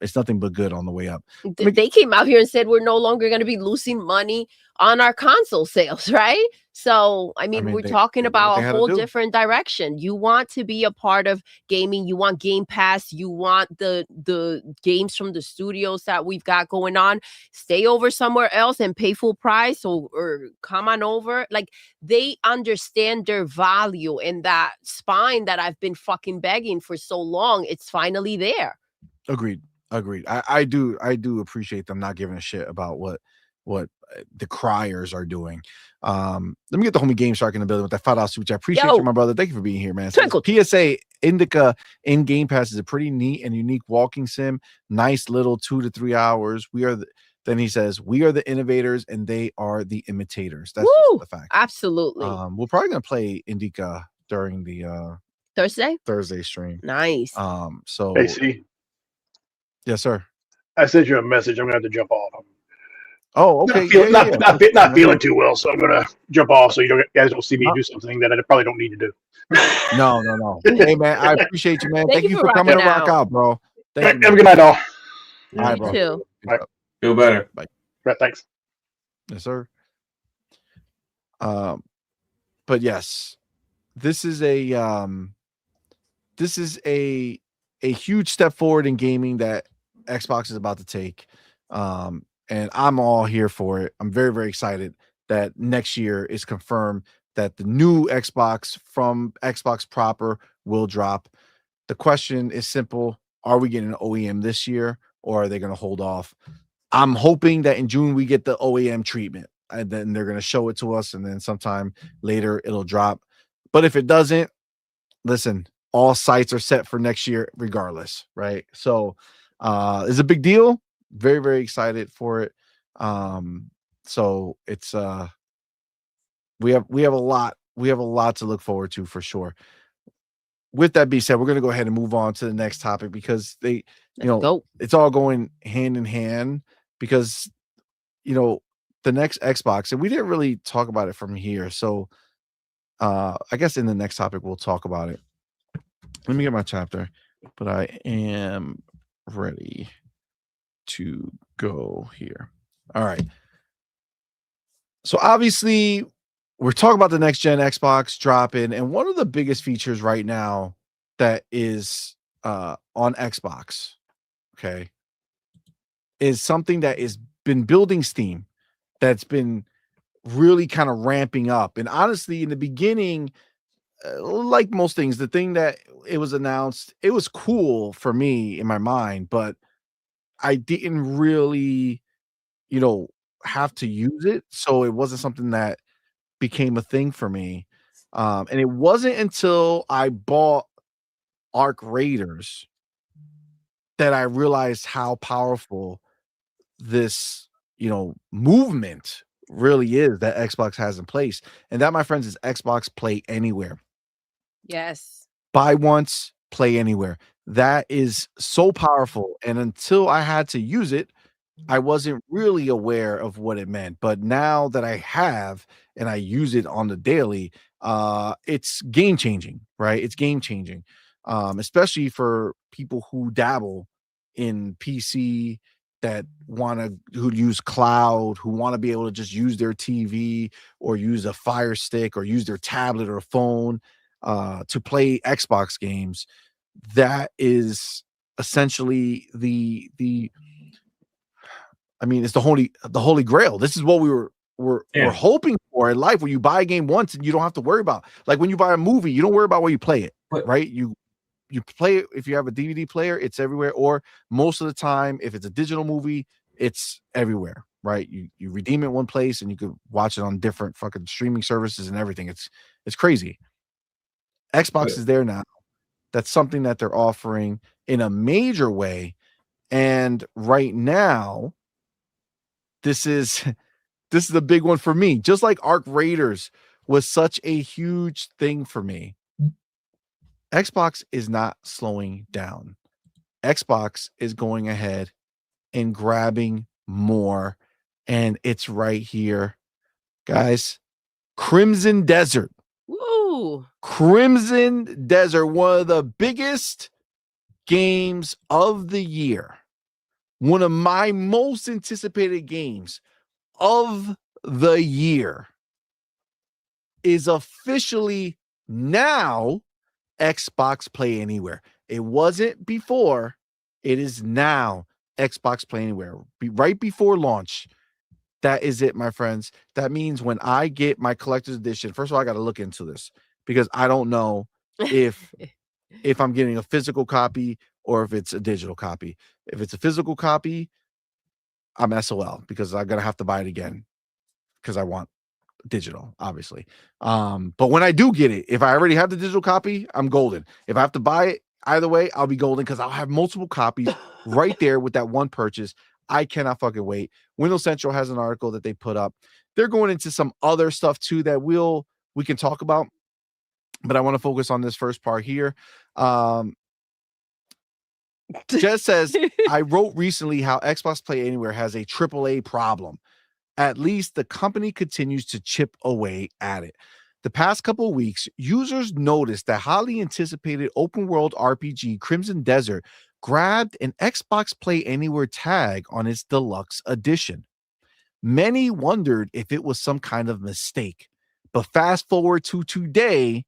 It's nothing but good on the way up. They came out here and said we're no longer going to be losing money on our console sales, right? So, I mean we're talking about a whole different direction. You want to be a part of gaming. You want Game Pass. You want the games from the studios that we've got going on. Stay over somewhere else and pay full price, or come on over. Like, they understand their value, and that spine that I've been fucking begging for so long, it's finally there. Agreed. I do appreciate them not giving a shit about what the criers are doing. Let me get the homie Game Shark in the building with that $5 super chat. I appreciate Yo. you, my brother. Thank you for being here, man. Twinkle. PSA Indica in Game Pass is a pretty neat and unique walking sim. Nice little 2 to 3 hours. Then he says, we are the innovators and they are the imitators. That's just the fact. Absolutely. We're probably gonna play Indica during the Thursday stream. Nice. So Hey, see, yes, sir. I sent you a message. I'm gonna have to jump off. Oh, okay. Not feeling too well, so I'm gonna jump off so you guys don't see me do something that I probably don't need to do. No. Hey, man, I appreciate you, man. Thank you for coming to rock out, bro. Have a good night, all. All right, bro. Too. Feel better. Bye. Right, thanks. Yes, sir. But yes, this is a huge step forward in gaming that Xbox is about to take. And I'm all here for it. I'm very, very excited that next year is confirmed that the new Xbox from Xbox proper will drop. The question is simple. Are we getting an OEM this year or are they going to hold off? I'm hoping that in June we get the OEM treatment and then they're going to show it to us and then sometime later it'll drop. But if it doesn't, listen, all sites are set for next year regardless, right? So it's a big deal. Very, very excited for it. So it's we have a lot to look forward to for sure. With that being said, we're going to go ahead and move on to the next topic because it's all going hand in hand because the next Xbox, and we didn't really talk about it from here. So I guess in the next topic we'll talk about it. Let me get my chapter, but I am ready to go here. All right. So obviously we're talking about the next gen Xbox dropping, and one of the biggest features right now that is on Xbox, okay, is something that is been building steam, that's been really kind of ramping up. And honestly, in the beginning, like most things, the thing that it was announced, it was cool for me in my mind, but I didn't really, have to use it. So it wasn't something that became a thing for me. And it wasn't until I bought Arc Raiders that I realized how powerful this, movement really is that Xbox has in place. And that, my friends, is Xbox Play Anywhere. Yes. Buy once, play anywhere. That is so powerful. And until I had to use it, I wasn't really aware of what it meant. But now that I have and I use it on the daily, it's game changing, right? It's game changing, especially for people who dabble in PC, who use cloud, who want to be able to just use their TV or use a Fire Stick or use their tablet or phone to play Xbox games. That is essentially it's the holy grail. This is what we're hoping for in life, where you buy a game once and you don't have to worry about, like when you buy a movie, you don't worry about where you play it, right? You play it. If you have a DVD player, it's everywhere, or most of the time, if it's a digital movie, it's everywhere, right? You redeem it one place and you could watch it on different fucking streaming services and everything. It's crazy. Xbox is there now. That's something that they're offering in a major way. And right now, this is a big one for me. Just like Arc Raiders was such a huge thing for me, Xbox is not slowing down. Xbox is going ahead and grabbing more, and it's right here, guys. Crimson Desert. Woo! Crimson Desert, one of the biggest games of the year. One of my most anticipated games of the year is officially now Xbox Play Anywhere. It wasn't before. It is now Xbox Play Anywhere. Right before launch. That is it, my friends. That means when I get my collector's edition, first of all, I got to look into this because I don't know if I'm getting a physical copy or if it's a digital copy. If it's a physical copy, I'm SOL because I'm gonna have to buy it again because I want digital, obviously. But when I do get it, if I already have the digital copy, I'm golden. If I have to buy it, either way, I'll be golden because I'll have multiple copies right there with that one purchase. I cannot fucking wait. Windows Central has an article that they put up. They're going into some other stuff too that we can talk about, but I want to focus on this first part here. Jez says, I wrote recently how Xbox Play Anywhere has a AAA problem. At least the company continues to chip away at it. The past couple of weeks, users noticed that highly anticipated open world RPG Crimson Desert grabbed an Xbox Play Anywhere tag on its deluxe edition. Many wondered if it was some kind of mistake, but fast forward to today,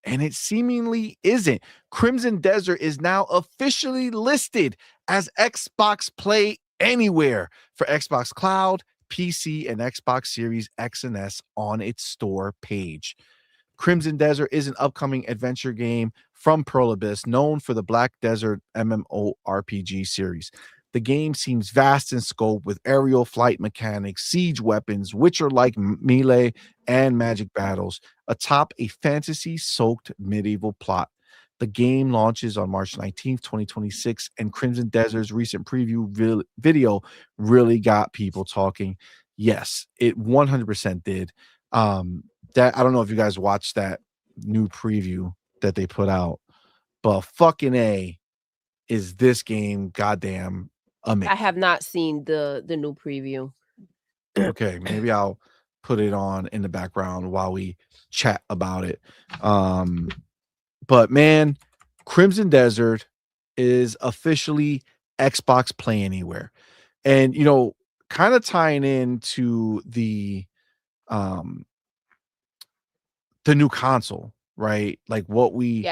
and it seemingly isn't. Crimson Desert is now officially listed as Xbox Play Anywhere for Xbox Cloud, PC, and Xbox Series X and S on its store page. Crimson Desert is an upcoming adventure game from Pearl Abyss, known for the Black Desert MMORPG series. The game seems vast in scope with aerial flight mechanics, siege weapons, Witcher-like melee, and magic battles, atop a fantasy-soaked medieval plot. The game launches on March 19th, 2026, and Crimson Desert's recent preview video really got people talking. Yes, it 100% did. That I don't know if you guys watched that new preview that they put out, but fucking A, is this game goddamn amazing. I have not seen the new preview. Okay, maybe I'll put it on in the background while we chat about it. But man, Crimson Desert is officially Xbox Play Anywhere. And you know, kind of tying into the new console, right? Like what we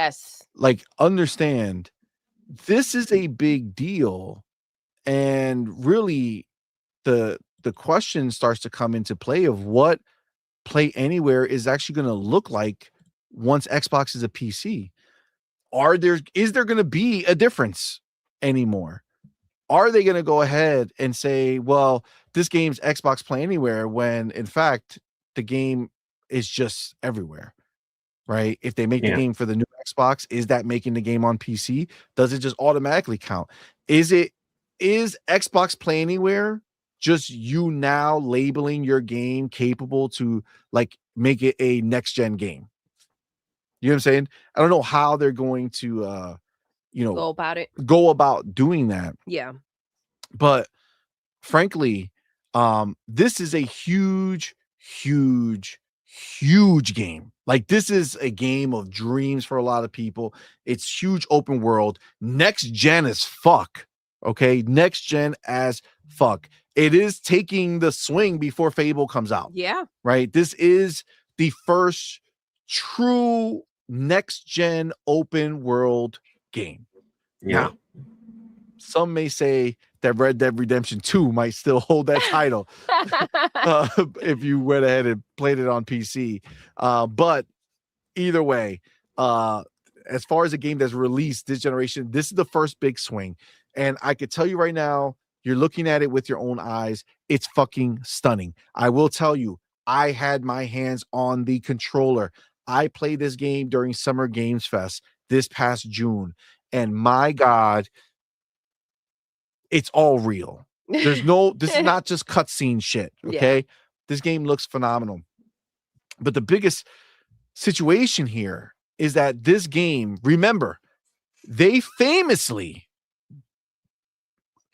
like understand, this is a big deal. And really the question starts to come into play of what Play Anywhere is actually going to look like once Xbox is a PC. Is there going to be a difference anymore? Are they going to go ahead and say, well, this game's Xbox Play Anywhere, when in fact the game is just everywhere, right? If they make the game for the new Xbox, is that making the game on PC? Does it just automatically count? Is Xbox Play Anywhere just you now labeling your game capable to like make it a next gen game? You know what I'm saying? I don't know how they're going to go about doing that. Yeah. But frankly, this is a huge game. Like this is a game of dreams for a lot of people. It's huge open world, next gen as fuck. Okay, next gen as fuck. It is taking the swing before Fable comes out. Yeah. Right. This is the first true next gen open world game. Yeah. Now, some may say that Red Dead Redemption 2 might still hold that title if you went ahead and played it on PC. But either way, as far as a game that's released this generation, this is the first big swing. And I could tell you right now, you're looking at it with your own eyes. It's fucking stunning. I will tell you, I had my hands on the controller. I played this game during Summer Games Fest this past June. And my God, it's all real. This is not just cutscene shit. Okay. Yeah. This game looks phenomenal. But the biggest situation here is that this game, remember, they famously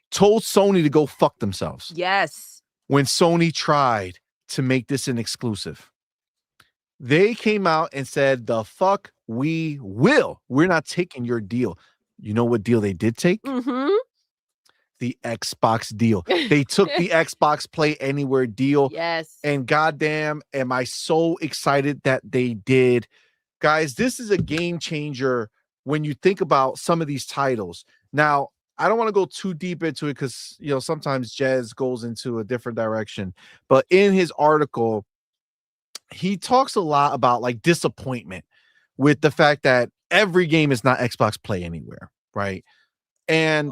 told Sony to go fuck themselves. Yes. When Sony tried to make this an exclusive, they came out and said, the fuck we will. We're not taking your deal. You know what deal they did take? Mm-hmm. The Xbox deal. They took the Xbox Play Anywhere deal. Yes. And goddamn, am I so excited that they did. Guys, this is a game changer when you think about some of these titles. Now, I don't want to go too deep into it because, you know, sometimes Jez goes into a different direction. But in his article, he talks a lot about like disappointment with the fact that every game is not Xbox Play Anywhere, right? And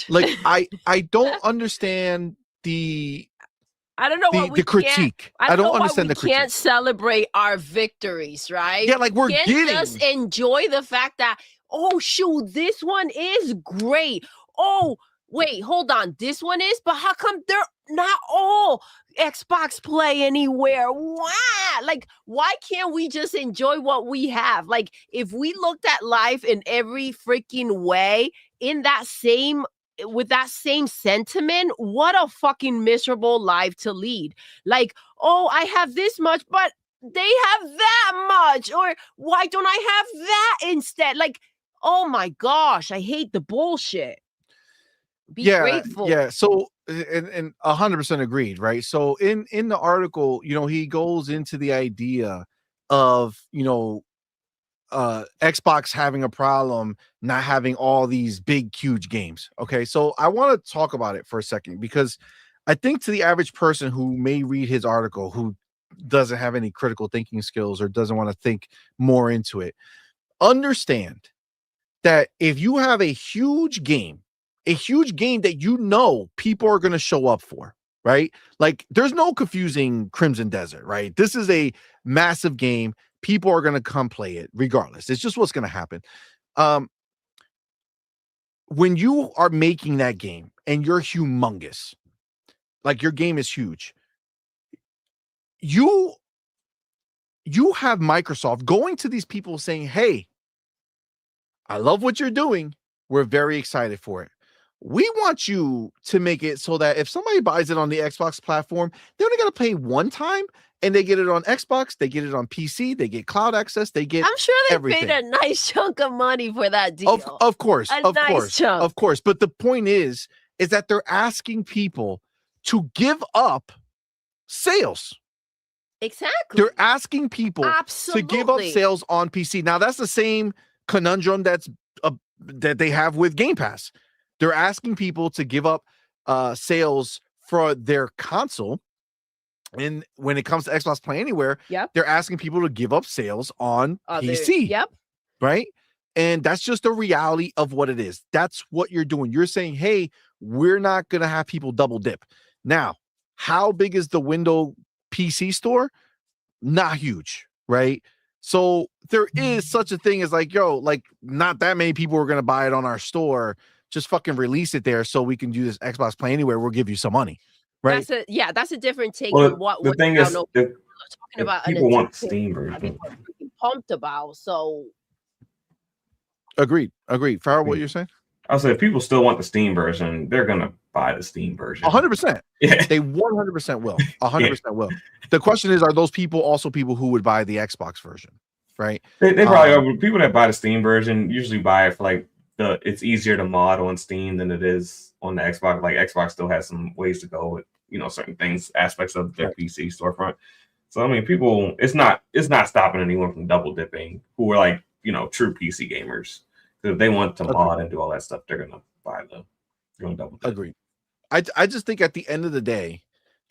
like I don't understand I don't know what we the critique. I don't know understand why the we can't critique. celebrate our victories, right? Yeah, like we're can't getting. just enjoy the fact that, oh shoot, this one is great. Oh wait, hold on, this one is, but how come they're not all Xbox Play Anywhere? Why? Like, why can't we just enjoy what we have? Like, if we looked at life in every freaking way, in that same with that same sentiment, what a fucking miserable life to lead. Like, oh, I have this much, but they have that much, or why don't I have that instead? Like, oh my gosh, I hate the bullshit. Be grateful. Yeah. So and 100% agreed, right? So in the article, he goes into the idea of, Xbox having a problem not having all these big, huge games. Okay. So I want to talk about it for a second, because I think to the average person who may read his article, who doesn't have any critical thinking skills or doesn't want to think more into it, understand that if you have a huge game that people are going to show up for, right? Like, there's no confusing Crimson Desert, right? This is a massive game. People are going to come play it regardless. It's just what's going to happen. When you are making that game and you're humongous, like your game is huge, you have Microsoft going to these people saying, hey, I love what you're doing. We're very excited for it. We want you to make it so that if somebody buys it on the Xbox platform, they're only going to pay one time, and they get it on Xbox, they get it on PC, they get cloud access, they get I'm sure they everything. paid a nice chunk of money for that deal. Of course. Chunk. Of course. But the point is that they're asking people to give up sales. Exactly. They're asking people to give up sales on PC. Now, that's the same conundrum that they have with Game Pass. They're asking people to give up sales for their console. And when it comes to Xbox Play Anywhere, they're asking people to give up sales on PC. Yep. Right? And that's just the reality of what it is. That's what you're doing. You're saying, hey, we're not going to have people double dip. Now, how big is the window PC store? Not huge, right? So there is such a thing as like, not that many people are going to buy it on our store. Just fucking release it there so we can do this Xbox Play Anywhere. We'll give you some money. Right. That's a different take well, than what the thing is, talking about. People want Steam version. People are freaking pumped about. So agreed. Farrell, what you're saying? I'll say if people still want the Steam version, they're gonna buy the Steam version. 100%. Yeah. They 100% will. 100% will. The question is, are those people also people who would buy the Xbox version? Right. They probably are. People that buy the Steam version usually buy it for like it's easier to mod on Steam than it is on the Xbox. Like Xbox still has some ways to go with certain things, aspects of their PC storefront. So I mean, people, it's not stopping anyone from double dipping who are like true PC gamers. If they want to mod and do all that stuff, they're gonna buy they're gonna double dip. Agreed. I just think at the end of the day,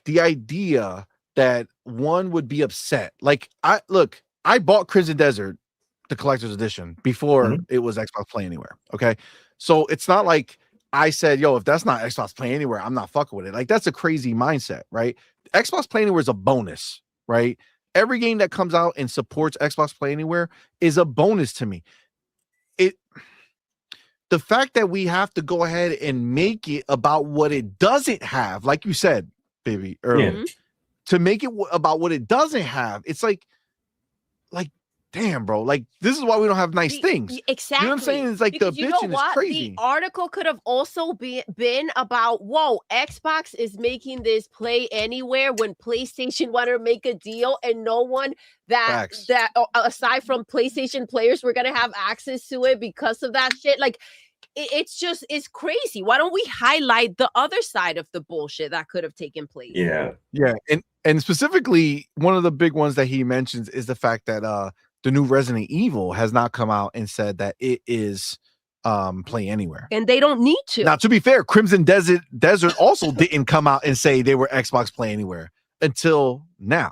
the idea that one would be upset, like I bought Crimson Desert, the collector's edition, before it was Xbox Play Anywhere. Okay. So it's not like I said, if that's not Xbox Play Anywhere, I'm not fucking with it. Like, that's a crazy mindset, right? Xbox Play Anywhere is a bonus, right? Every game that comes out and supports Xbox Play Anywhere is a bonus to me. The fact that we have to go ahead and make it about what it doesn't have, like you said, baby, earlier, to make it about what it doesn't have, it's like, damn, bro, like this is why we don't have nice things. Exactly. You know what I'm saying? It's like because the bitching is crazy. The article could have also been about, Xbox is making this Play Anywhere when PlayStation wanted to make a deal, and no one that aside from PlayStation players were gonna have access to it because of that shit. Like, it's crazy. Why don't we highlight the other side of the bullshit that could have taken place? Yeah. And specifically, one of the big ones that he mentions is the fact that the new Resident Evil has not come out and said that it is Play Anywhere. And they don't need to. Now, to be fair, Crimson Desert also didn't come out and say they were Xbox Play Anywhere until now,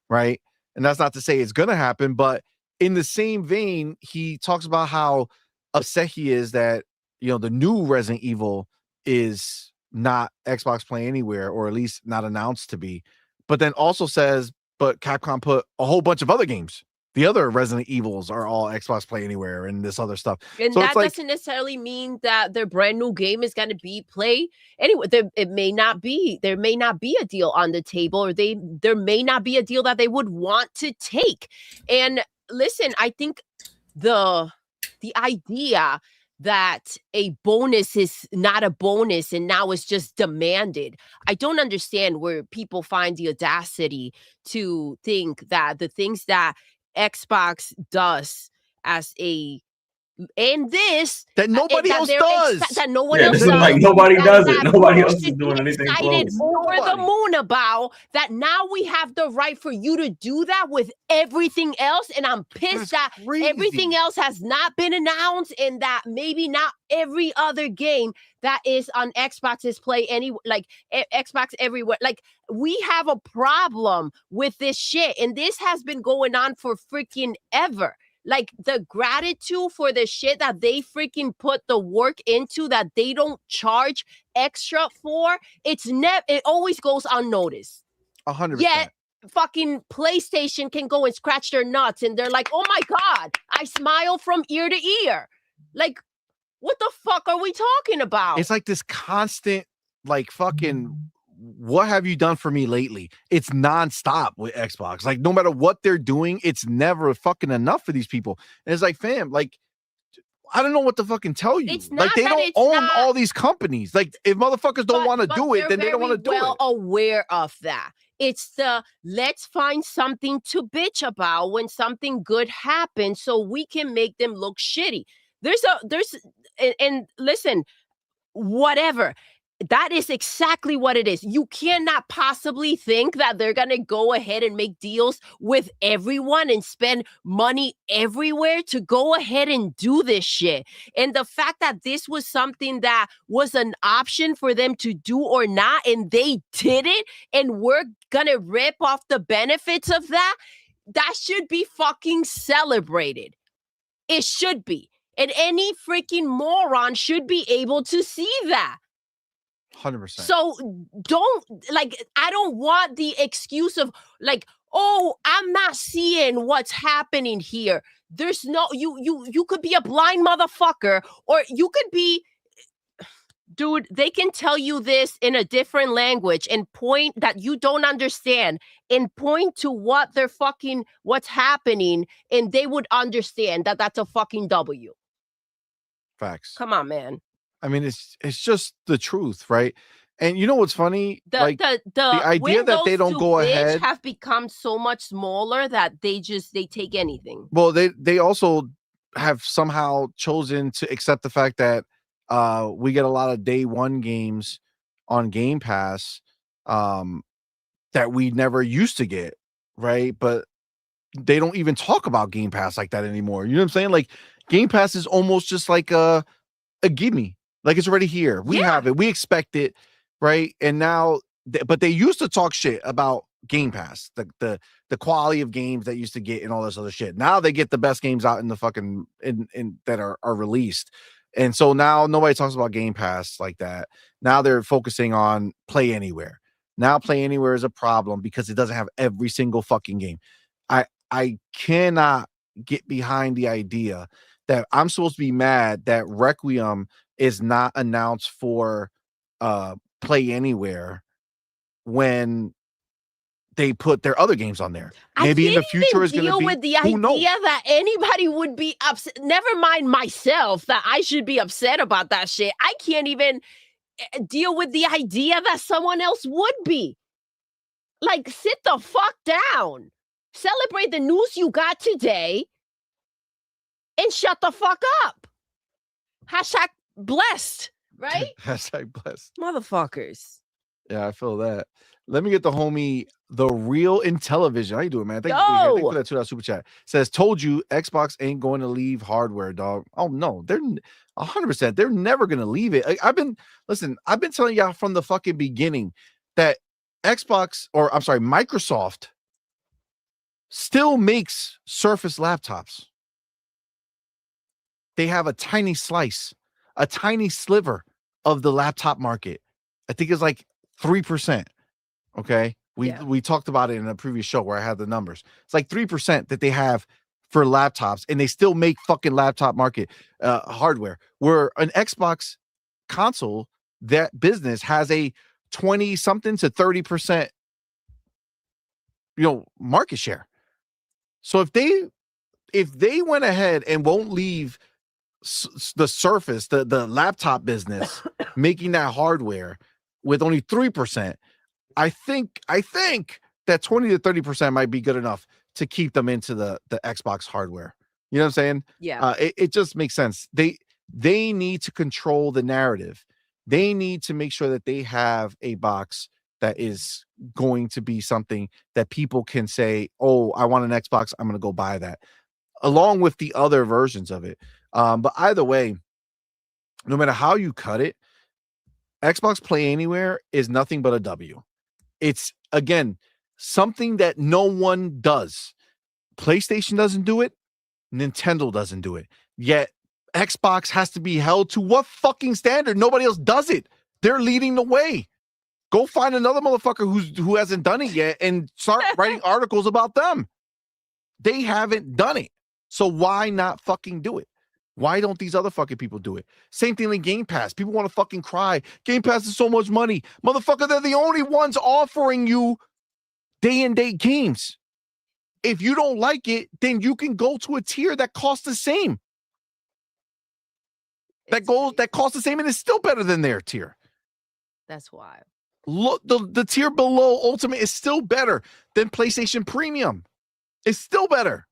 right? And that's not to say it's going to happen, but in the same vein, he talks about how upset he is that, the new Resident Evil is not Xbox Play Anywhere, or at least not announced to be, but then also says, but Capcom put a whole bunch of other games. The other Resident Evils are all Xbox Play Anywhere and this other stuff. And So that it's like, doesn't necessarily mean that their brand new game is going to be play anyway. It may not be. There may not be a deal on the table, or there may not be a deal that they would want to take. And listen, I think the idea that a bonus is not a bonus and now it's just demanded. I don't understand where people find the audacity to think that the things that Xbox does as a and this that nobody else does. that no one Yeah, else this is does. like nobody does it. Nobody people else is should be doing anything excited close. over the Nobody. moon about that. Now we have the right for you to do that with everything else, and I'm pissed That's that crazy. everything else has not been announced, and that maybe not every other game that is on Xbox's Play Xbox everywhere. Like, we have a problem with this shit, and this has been going on for freaking ever. Like, the gratitude for the shit that they freaking put the work into that they don't charge extra for, it always goes unnoticed. 100%. Yet fucking PlayStation can go and scratch their nuts and they're like, oh my God, I smile from ear to ear. Like, what the fuck are we talking about? It's like this constant, like, fucking, what have you done for me lately? It's nonstop with Xbox. Like, no matter what they're doing, it's never fucking enough for these people. And it's like, fam, like, I don't know what to fucking tell you. It's Like, not they that don't it's own not- all these companies. Like, if motherfuckers don't want to But do it, they're then they don't want to do very well it. aware of that. It's the let's find something to bitch about when something good happens so we can make them look shitty. And listen, whatever. That is exactly what it is. You cannot possibly think that they're going to go ahead and make deals with everyone and spend money everywhere to go ahead and do this shit. And the fact that this was something that was an option for them to do or not, and they did it, and we're going to rip off the benefits of that, that should be fucking celebrated. It should be. And any freaking moron should be able to see that. 100%. So I don't want the excuse of like, oh, I'm not seeing what's happening here. There's no, you could be a blind motherfucker, or you could be, dude, they can tell you this in a different language and point that you don't understand and point to what's happening, and they would understand that that's a fucking W. Facts. Come on, man. I mean, it's just the truth, right? And you know what's funny? The idea that they don't go ahead have become so much smaller that they take anything. Well, they also have somehow chosen to accept the fact that we get a lot of day one games on Game Pass that we never used to get, right? But they don't even talk about Game Pass like that anymore. You know what I'm saying? Like, Game Pass is almost just like a gimme. Like, it's already here. We have it. We expect it, right? And now, but they used to talk shit about Game Pass, the quality of games that used to get and all this other shit. Now they get the best games out in the fucking in that are released. And so now nobody talks about Game Pass like that. Now they're focusing on Play Anywhere. Now Play Anywhere is a problem because it doesn't have every single fucking game. I cannot get behind the idea that I'm supposed to be mad that Requiem is not announced for Play Anywhere when they put their other games on there. Maybe in the future is going to be with the idea that anybody would be upset. Never mind myself that I should be upset about that shit. I can't even deal with the idea that someone else would be. Like, sit the fuck down. Celebrate the news you got today and shut the fuck up. Hashtag blessed, right? Hashtag blessed. Motherfuckers. Yeah, I feel that. Let me get the homie, The Real in Television. How you doing, man? Thank you for that $2 super chat. Says, told you Xbox ain't going to leave hardware, dog. Oh, no. They're 100%. They're never going to leave it. I've been telling y'all from the fucking beginning that Microsoft still makes Surface laptops. They have a tiny slice, a tiny sliver of the laptop market. I think it's like 3%. Okay. We talked about it in a previous show where I had the numbers. It's like 3% that they have for laptops, and they still make fucking laptop market hardware. Where an Xbox console, that business has a 20 something to 30%, market share. So if they went ahead and won't leave the Surface, the laptop business, making that hardware with only 3%, I think that 20 to 30% might be good enough to keep them into the Xbox hardware. You know what I'm saying? Yeah. It just makes sense. They need to control the narrative. They need to make sure that they have a box that is going to be something that people can say, oh, I want an Xbox, I'm going to go buy that, along with the other versions of it. But either way, no matter how you cut it, Xbox Play Anywhere is nothing but a W. It's, again, something that no one does. PlayStation doesn't do it. Nintendo doesn't do it. Yet Xbox has to be held to what fucking standard? Nobody else does it. They're leading the way. Go find another motherfucker who hasn't done it yet and start writing articles about them. They haven't done it. So why not fucking do it? Why don't these other fucking people do it? Same thing like Game Pass. People want to fucking cry. Game Pass is so much money. Motherfucker, they're the only ones offering you day and date games. If you don't like it, then you can go to a tier that costs the same. That costs the same and is still better than their tier. That's wild. Look, the tier below Ultimate is still better than PlayStation Premium. It's still better.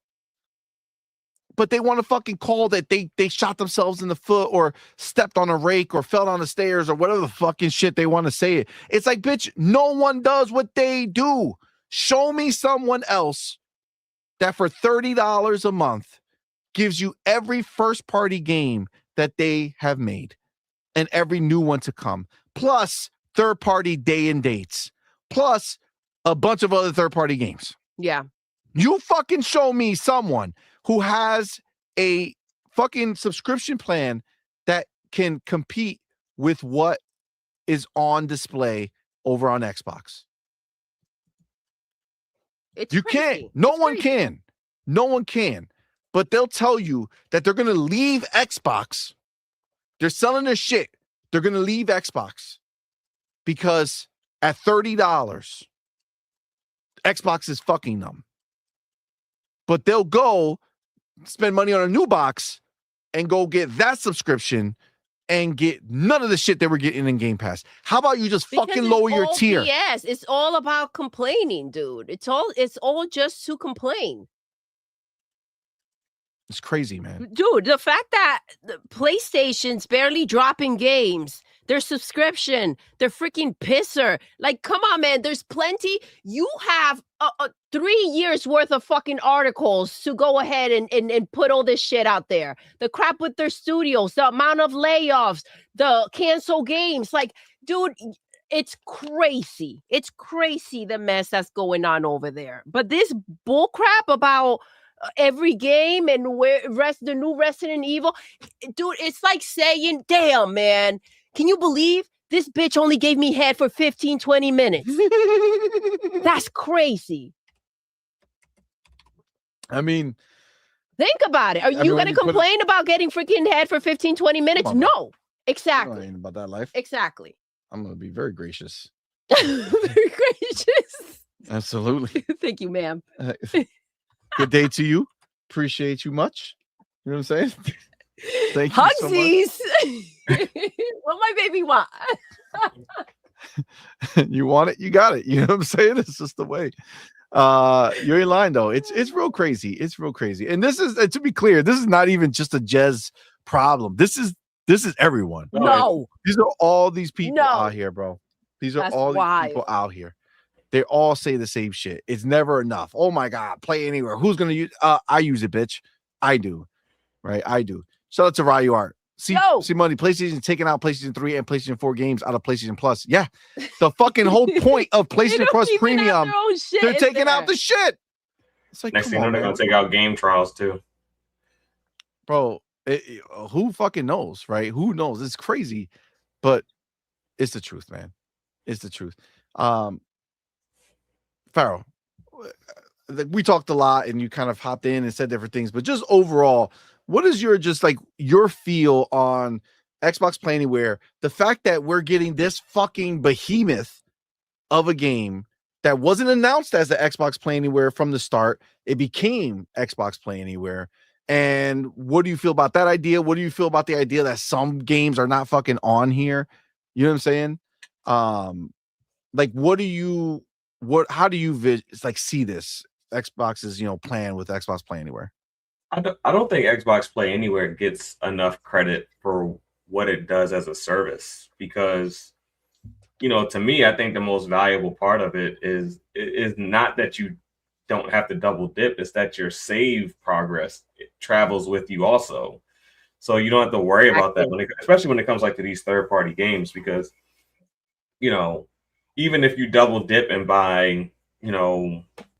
But they want to fucking call that they shot themselves in the foot or stepped on a rake or fell down the stairs or whatever the fucking shit they want to say it. It's like, bitch, no one does what they do. Show me someone else that for $30 a month gives you every first-party game that they have made and every new one to come, plus third-party day and dates, plus a bunch of other third-party games. Yeah. You fucking show me someone who has a fucking subscription plan that can compete with what is on display over on Xbox. You can't. No one can. No one can. But they'll tell you that they're going to leave Xbox. They're selling their shit. They're going to leave Xbox because at $30, Xbox is fucking them. But they'll go spend money on a new box and go get that subscription and get none of the shit they were getting in Game Pass. How about you just fucking lower your tier? Yes, it's all about complaining, dude. It's all just to complain. It's crazy, man. Dude, the fact that the PlayStation's barely dropping games, their subscription, their freaking pisser. Like, come on, man. There's plenty. You have 3 years worth of fucking articles to go ahead and put all this shit out there. The crap with their studios, the amount of layoffs, the cancel games. Like, dude, it's crazy. It's crazy the mess that's going on over there. But this bullcrap about every game and the new Resident Evil, dude, it's like saying, damn, man, can you believe this bitch only gave me head for 15, 20 minutes? That's crazy. I mean, think about it. Are you going to complain about getting freaking head for 15, 20 minutes? On, no, exactly. Ain't about that life. Exactly. I'm going to be very gracious. Very gracious. Absolutely. Thank you, ma'am. Good day to you. Appreciate you much. You know what I'm saying? Thank you Hugsies. so much. What my baby want? You want it, you got it. You know what I'm saying? It's just the way. You're in line though. It's real crazy. It's real crazy. And this is, to be clear, this is not even just a Jez problem. This is everyone. No. These are all these people out here, bro. These are all these people out here. They all say the same shit. It's never enough. Oh my God, Play Anywhere. Who's gonna use? I use it, bitch. I do, right? I do. Shout out to Ryu Art. CMoney. PlayStation taking out PlayStation 3 and PlayStation 4 games out of PlayStation Plus. Yeah, the fucking whole point of PlayStation Plus Premium. They're taking out the shit. It's like, next thing you know, they're gonna take out game trials too, bro. Who fucking knows, right? Who knows? It's crazy, but it's the truth, man. Is the truth. Farrell, we talked a lot and you kind of hopped in and said different things, but just overall, what is your your feel on Xbox Play Anywhere? The fact that we're getting this fucking behemoth of a game that wasn't announced as the Xbox Play Anywhere from the start. It became Xbox Play Anywhere. And what do you feel about that idea? What do you feel about the idea that some games are not fucking on here? You know what I'm saying? Like, how do you see this Xbox's, plan with Xbox Play Anywhere? I don't think Xbox Play Anywhere gets enough credit for what it does as a service because, to me, I think the most valuable part of it is not that you don't have to double dip, it's that your save progress travels with you also. So you don't have to worry about that, especially when it comes to these third-party games, because, even if you double dip and buy,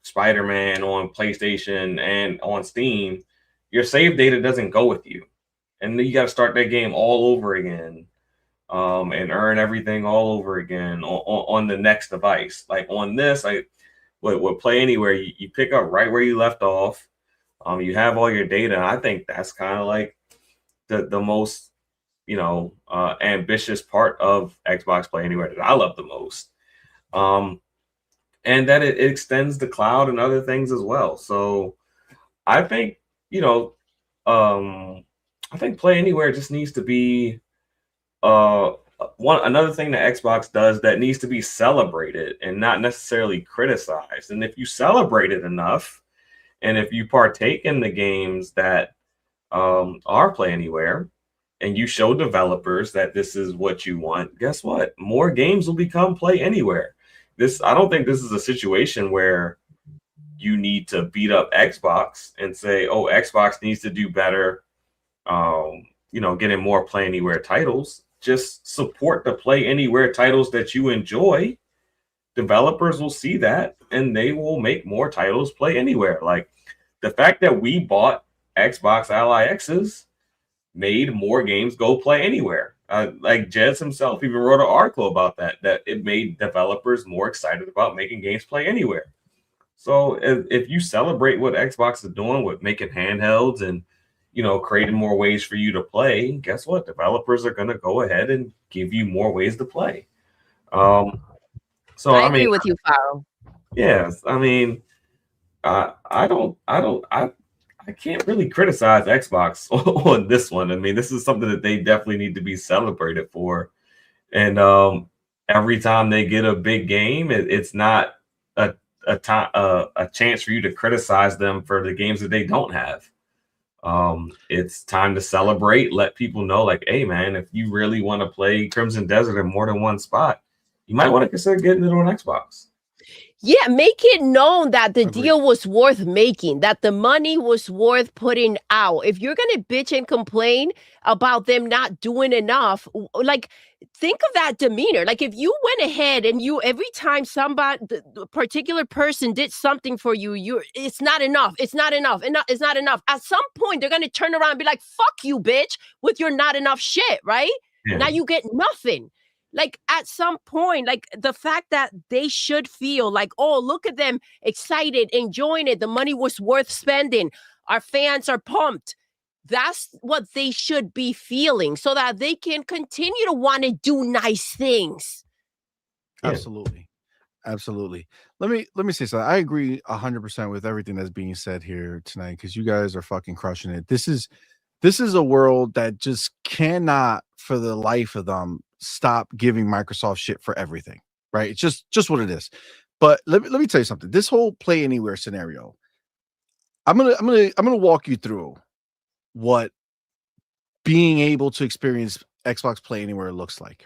Spider-Man on PlayStation and on Steam, your save data doesn't go with you. And then you got to start that game all over again and earn everything all over again on the next device. Like on this, with Play Anywhere, you pick up right where you left off. You have all your data. I think that's kind of like the most, ambitious part of Xbox Play Anywhere that I love the most. And that it extends the cloud and other things as well. So I think, I think Play Anywhere just needs to be another thing that Xbox does that needs to be celebrated and not necessarily criticized. And if you celebrate it enough, and if you partake in the games that are Play Anywhere, and you show developers that this is what you want, guess what? More games will become Play Anywhere. I don't think this is a situation where you need to beat up Xbox and say, oh, Xbox needs to do better, getting more Play Anywhere titles. Just support the Play Anywhere titles that you enjoy. Developers will see that and they will make more titles Play Anywhere. Like the fact that we bought Xbox Ally X's made more games go Play Anywhere. Like Jez himself even wrote an article about that it made developers more excited about making games Play Anywhere. So if you celebrate what Xbox is doing with making handhelds and, creating more ways for you to play, guess what? Developers are going to go ahead and give you more ways to play. So I agree with you, Farrell. Yes. I mean, I can't really criticize Xbox on this one. I mean, this is something that they definitely need to be celebrated for. And every time they get a big game, it's not a chance for you to criticize them for the games that they don't have. It's time to celebrate, let people know, like, hey, man, if you really want to play Crimson Desert in more than one spot, you might want to consider getting it on Xbox. Yeah, make it known that the deal was worth making, that the money was worth putting out. If you're going to bitch and complain about them not doing enough, like, think of that demeanor. Like, if you went ahead and every time the particular person did something for you, it's not enough. It's not enough. It's not enough. At some point, they're going to turn around and be like, fuck you, bitch, with your not enough shit, right? Yeah. Now you get nothing. Like at some point, like the fact that they should feel like, oh, look at them excited, enjoying it. The money was worth spending. Our fans are pumped. That's what they should be feeling so that they can continue to want to do nice things. Absolutely. Absolutely. Let me say something. I agree 100% with everything that's being said here tonight because you guys are fucking crushing it. This is a world that just cannot, for the life of them, stop giving Microsoft shit for everything, right? It's just what it is. But let me tell you something. This whole Play Anywhere scenario, I'm gonna walk you through what being able to experience Xbox Play Anywhere looks like.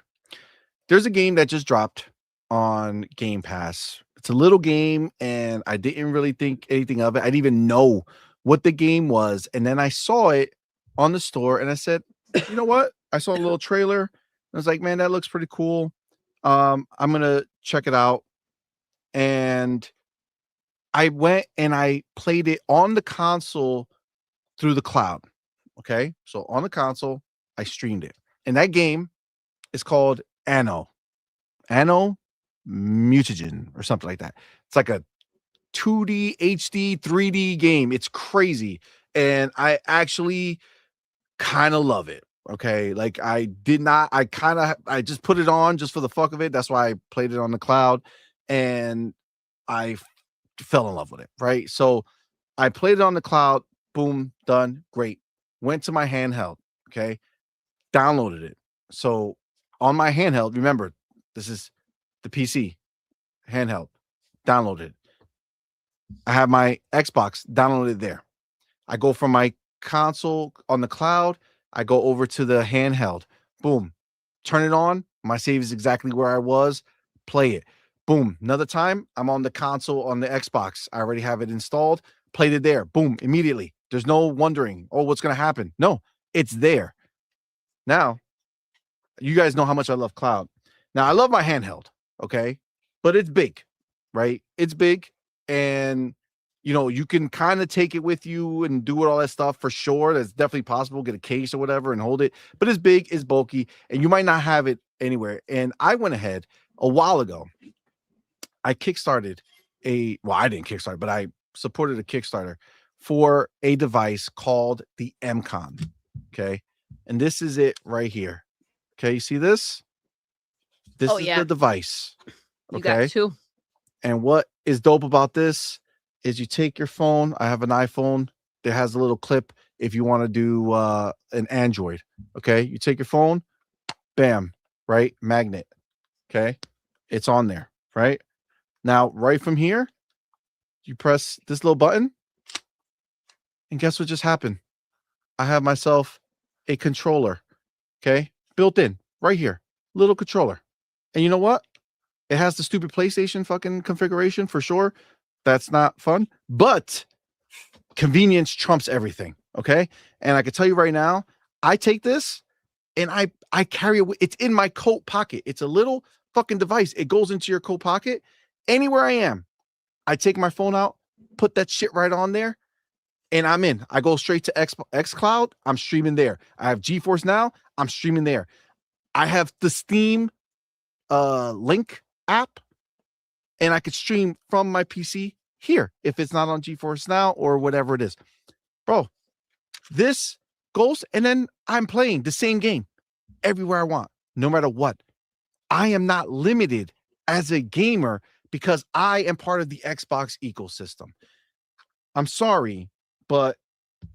There's a game that just dropped on Game Pass. It's a little game, and I didn't really think anything of it. I didn't even know what the game was, and then I saw it on the store, and I said, you know what? I saw a little trailer. I was like, man, that looks pretty cool. I'm going to check it out. And I went and I played it on the console through the cloud. Okay. So on the console, I streamed it. And that game is called Anno. Anno Mutagen or something like that. It's like a 2D, HD, 3D game. It's crazy. And I actually kind of love it. Okay. Like I just put it on just for the fuck of it. That's why I played it on the cloud and I fell in love with it. Right. So I played it on the cloud. Boom, done. Great. Went to my handheld. Okay. Downloaded it. So on my handheld, remember, this is the PC handheld. Downloaded it. I have my Xbox downloaded there. I go from my console on the cloud. I go over to the handheld. Boom. Turn it on. My save is exactly where I was. Play it. Boom. Another time, I'm on the console on the Xbox. I already have it installed. Played it there. Boom. Immediately. There's no wondering, oh, what's going to happen? No, it's there. Now, you guys know how much I love cloud. Now, I love my handheld. Okay. But it's big, right? It's big. And you can kind of take it with you and do all that stuff for sure. That's definitely possible. Get a case or whatever and hold it. But it's big, it's bulky, and you might not have it anywhere. And I went ahead a while ago. I kickstarted I didn't kickstart, but I supported a Kickstarter for a device called the MCon. Okay. And this is it right here. Okay. You see this? This is the device. You got two. And what is dope about this is you take your phone. I have an iPhone that has a little clip if you want to do an Android. Okay. You take your phone, bam, right? Magnet. Okay. It's on there, right? Now, right from here, you press this little button. And guess what just happened? I have myself a controller. Okay. Built in right here. Little controller. And you know what? It has the stupid PlayStation fucking configuration for sure. That's not fun, but convenience trumps everything. Okay. And I can tell you right now, I take this and I carry it. It's in my coat pocket. It's a little fucking device. It goes into your coat pocket anywhere I am. I take my phone out, put that shit right on there, and I'm in. I go straight to xCloud. I'm streaming there. I have GeForce Now. I'm streaming there. I have the Steam Link app, and I could stream from my PC here if it's not on GeForce Now or whatever it is. Bro, this goes, and then I'm playing the same game everywhere I want, no matter what. I am not limited as a gamer because I am part of the Xbox ecosystem. I'm sorry, but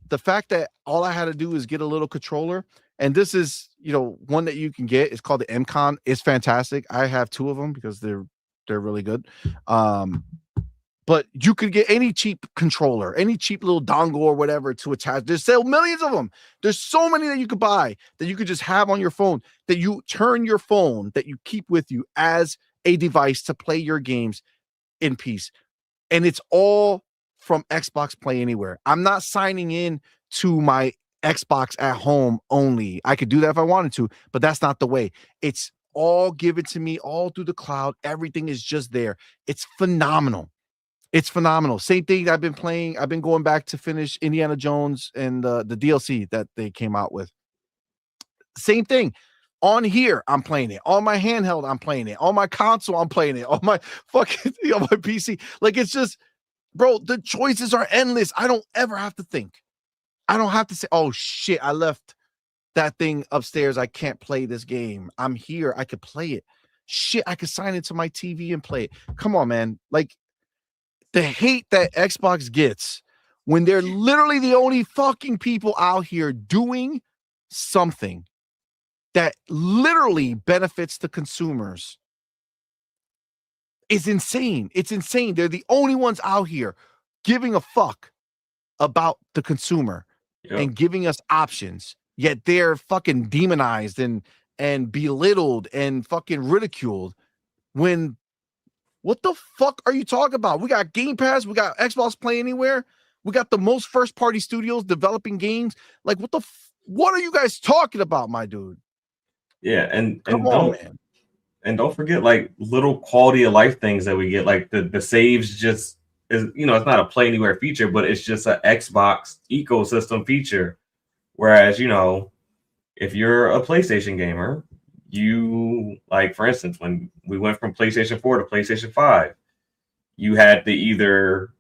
the fact that all I had to do is get a little controller, and this is, one that you can get. It's called the MCon. It's fantastic. I have two of them because they're really good. But you could get any cheap controller, any cheap little dongle or whatever to attach. There's still millions of them. There's so many that you could buy that you could just have on your phone, that you turn your phone, that you keep with you as a device to play your games in peace. And it's all from Xbox Play Anywhere. I'm not signing in to my Xbox at home only. I could do that if I wanted to, but that's not the way. It's all given to me all through the cloud. Everything is just there. It's phenomenal. It's phenomenal. Same thing I've been playing. I've been going back to finish Indiana Jones and the DLC that they came out with. Same thing. On here, I'm playing it. On my handheld, I'm playing it. On my console, I'm playing it. On my fucking on my PC. Like, it's just, bro, the choices are endless. I don't ever have to think. I don't have to say, oh shit, I left that thing upstairs. I can't play this game. I'm here. I could play it. Shit, I could sign into my TV and play it. Come on, man. Like, the hate that Xbox gets when they're literally the only fucking people out here doing something that literally benefits the consumers is insane. It's insane. They're the only ones out here giving a fuck about the consumer and giving us options, yet they're fucking demonized and belittled and fucking ridiculed. When, what the fuck are you talking about? We got Game Pass, we got Xbox Play Anywhere, we got the most first party studios developing games. Like, what are you guys talking about, my dude? Yeah, and don't forget, like, little quality of life things that we get, like the saves just is, it's not a Play Anywhere feature, but it's just an Xbox ecosystem feature. Whereas, if you're a PlayStation gamer, you, like, for instance, when we went from PlayStation 4 to PlayStation 5, you had to either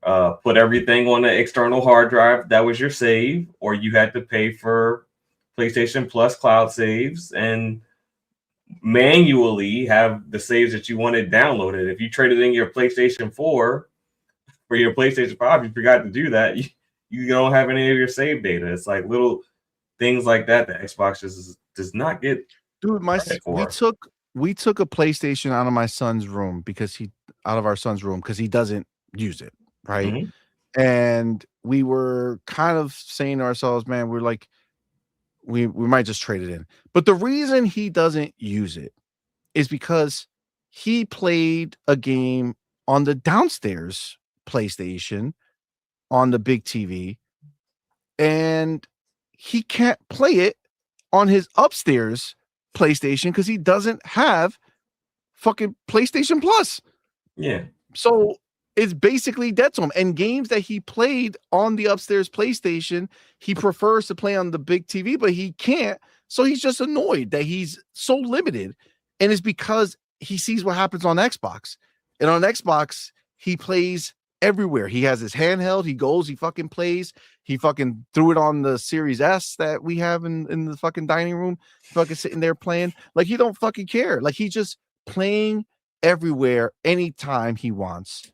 put everything on the external hard drive that was your save, or you had to pay for PlayStation Plus cloud saves and manually have the saves that you wanted downloaded. If you traded in your PlayStation 4 for your PlayStation 5, you forgot to do that, you don't have any of your save data. It's like little things like that Xbox just does not get. Dude, we took a PlayStation out of my son's room because out of our son's room because he doesn't use it, right? Mm-hmm. And we were kind of saying to ourselves, man, we're like, we might just trade it in. But the reason he doesn't use it is because he played a game on the downstairs PlayStation on the big TV, and he can't play it on his upstairs PlayStation because he doesn't have fucking PlayStation Plus. Yeah. So it's basically dead to him. And games that he played on the upstairs PlayStation, he prefers to play on the big TV, but he can't. So he's just annoyed that he's so limited. And it's because he sees what happens on Xbox. And on Xbox, he plays everywhere. He has his handheld. He goes, he fucking plays. He fucking threw it on the Series S that we have in the fucking dining room, fucking sitting there playing. Like, he don't fucking care. Like, he's just playing everywhere, anytime he wants.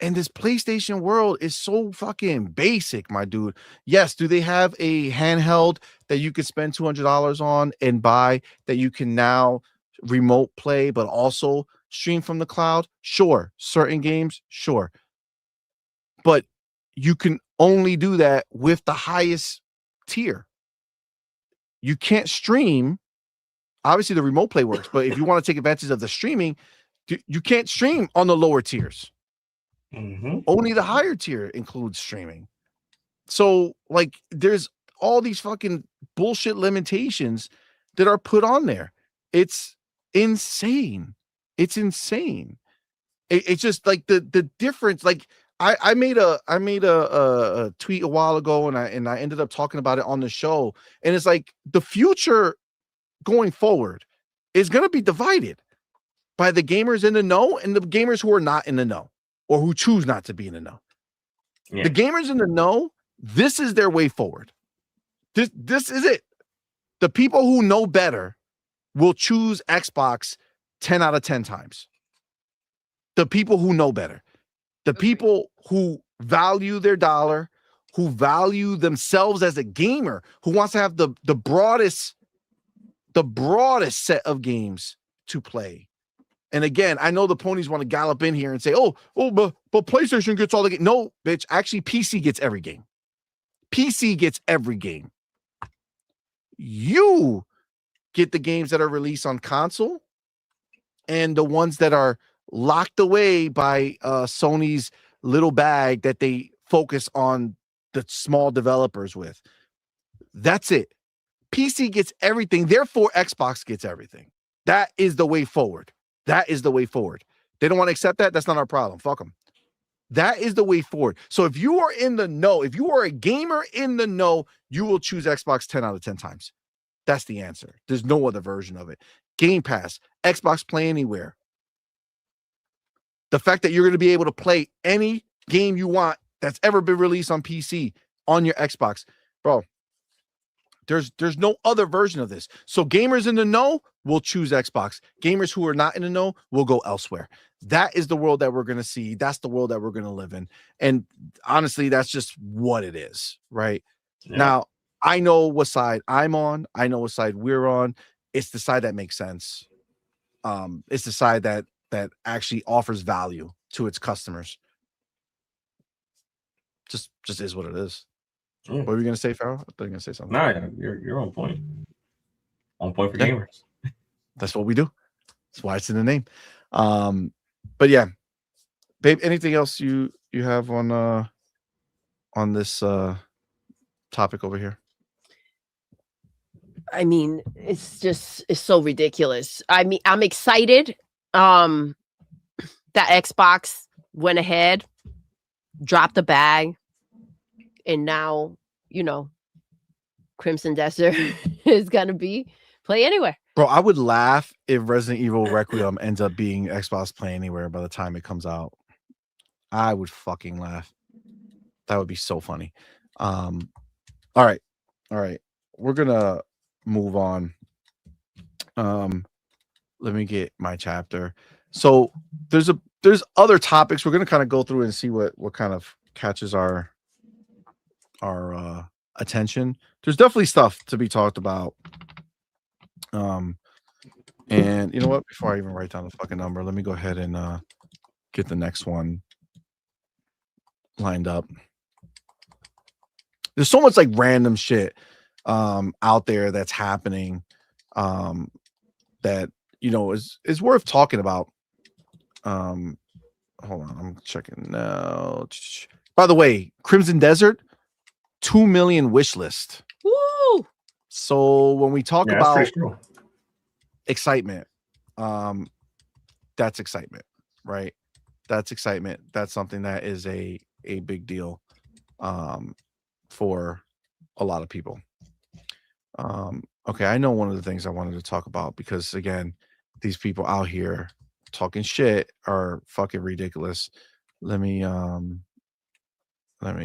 And this PlayStation world is so fucking basic, my dude. Yes, do they have a handheld that you could spend $200 on and buy that you can now remote play, but also stream from the cloud? Sure. Certain games, sure. But you can only do that with the highest tier. You can't stream. Obviously, the remote play works, but if you want to take advantage of the streaming, you can't stream on the lower tiers. Mm-hmm. Only the higher tier includes streaming. So, like, there's all these fucking bullshit limitations that are put on there. It's insane. It's insane. It's just like the difference. Like, I made a tweet a while ago, and I ended up talking about it on the show. And it's like the future going forward is going to be divided by the gamers in the know and the gamers who are not in the know, or who choose not to be in the know. Yeah. The gamers in the know, this is their way forward. This is it. The people who know better will choose Xbox 10 out of 10 times. The people who know better. The people who value their dollar, who value themselves as a gamer, who wants to have the broadest set of games to play. And again, I know the ponies want to gallop in here and say, but PlayStation gets all the games. No, bitch. Actually, PC gets every game. PC gets every game. You get the games that are released on console and the ones that are locked away by Sony's little bag that they focus on the small developers with. That's it. PC gets everything. Therefore, Xbox gets everything. That is the way forward. That is the way forward. They don't want to accept that. That's not our problem. Fuck them. That is the way forward. So if you are in the know, if you are a gamer in the know, you will choose Xbox 10 out of 10 times. That's the answer. There's no other version of it. Game Pass, Xbox Play Anywhere. The fact that you're going to be able to play any game you want that's ever been released on PC on your Xbox. Bro, there's no other version of this. So gamers in the know will choose Xbox. Gamers who are not in the know will go elsewhere. That is the world that we're going to see. That's the world that we're going to live in. And honestly, that's just what it is, right? Yeah. Now, I know what side I'm on. I know what side we're on. It's the side that makes sense. It's the side that actually offers value to its customers. Just is what it is. What were you going to say, Farrell? I thought you were going to say something. No, you're on point. On point for gamers. That's what we do. That's why it's in the name. But yeah, babe, anything else you have on this topic over here? I mean, it's so ridiculous. I mean, I'm excited that Xbox went ahead, dropped the bag, and now, Crimson Desert is gonna be Play Anywhere. Bro, I would laugh if Resident Evil Requiem ends up being Xbox Play Anywhere by the time it comes out. I would fucking laugh. That would be so funny. All right. We're gonna move on. Let me get my chapter. So there's other topics we're gonna kind of go through and see what kind of catches our attention. There's definitely stuff to be talked about. And you know what? Before I even write down the fucking number, let me go ahead and get the next one lined up. There's so much like random shit out there that's happening that is worth talking about. Hold on, I'm checking now. By the way, Crimson Desert, 2 million wish list. Woo! So when we talk Yeah, about that's pretty cool. excitement, that's excitement, right? That's excitement. That's something that is a big deal for a lot of people. Okay, I know one of the things I wanted to talk about, because again, these people out here talking shit are fucking ridiculous. Let me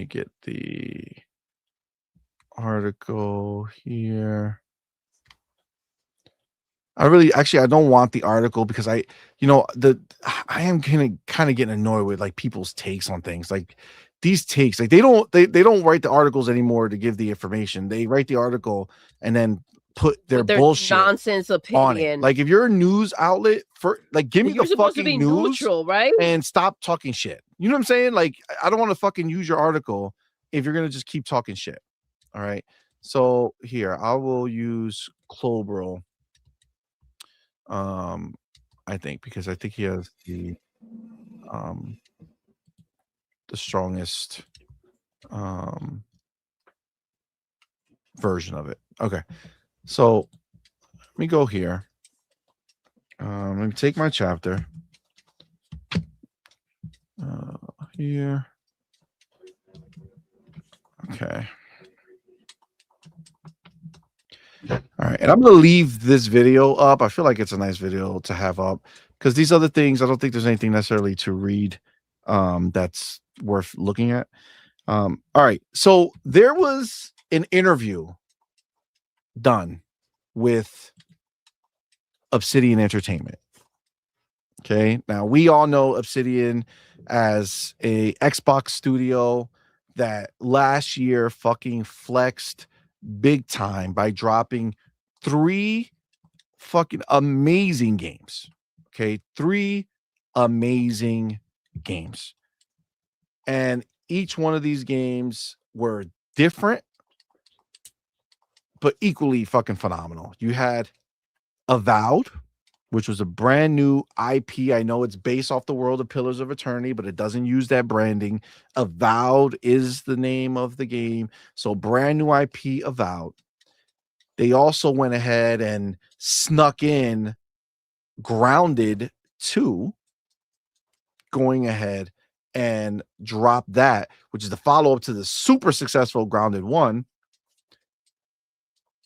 get the article here. I don't want the article, because I am kind of getting annoyed with like people's takes on things. Like these takes, like they don't write the articles anymore to give the information. They write the article and then put their bullshit nonsense on it. opinion. Like if you're a news outlet, give me You're the supposed to fucking be news neutral, right? and stop talking shit. You know what I'm saying? Like I don't want to fucking use your article if you're gonna just keep talking shit. All right. So here I will use Clobro. I think, because I think he has the strongest version of it. Okay, so let me go here. Let me take my chapter here. Okay. All right, and I'm gonna leave this video up. I feel like it's a nice video to have up, because these other things, I don't think there's anything necessarily to read that's worth looking at. All right, so there was an interview done with Obsidian Entertainment. Okay, now we all know Obsidian as a Xbox studio that last year fucking flexed big time by dropping 3 fucking amazing games. Okay, 3 amazing games. And each one of these games were different, but equally fucking phenomenal. You had Avowed, which was a brand new IP. I know it's based off the world of Pillars of Eternity, but it doesn't use that branding. Avowed is the name of the game. So brand new IP, Avowed. They also went ahead and snuck in Grounded 2, going ahead and dropped that, which is the follow-up to the super successful Grounded 1.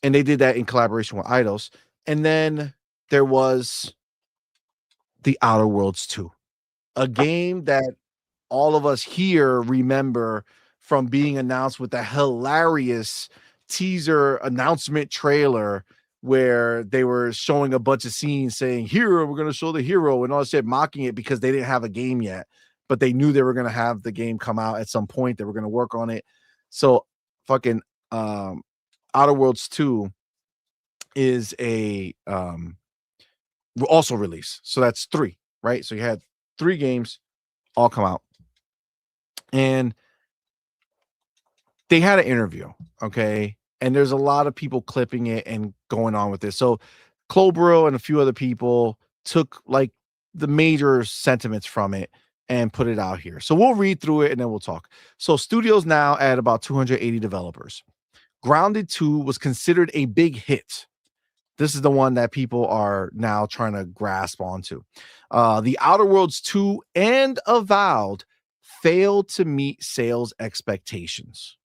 And they did that in collaboration with Eidos. And then there was The Outer Worlds 2, a game that all of us here remember from being announced with the hilarious teaser announcement trailer where they were showing a bunch of scenes saying, "Hero, we're going to show the hero," and all that shit, mocking it because they didn't have a game yet, but they knew they were going to have the game come out at some point. They were going to work on it. So fucking Outer Worlds 2 is a also released. So that's 3, right? So you had 3 games all come out. And they had an interview, okay? And there's a lot of people clipping it and going on with this. So Clobro and a few other people took like the major sentiments from it and put it out here. So we'll read through it and then we'll talk. So studios now at about 280 developers. Grounded 2 was considered a big hit. This is the one that people are now trying to grasp onto. The Outer Worlds 2 and Avowed failed to meet sales expectations.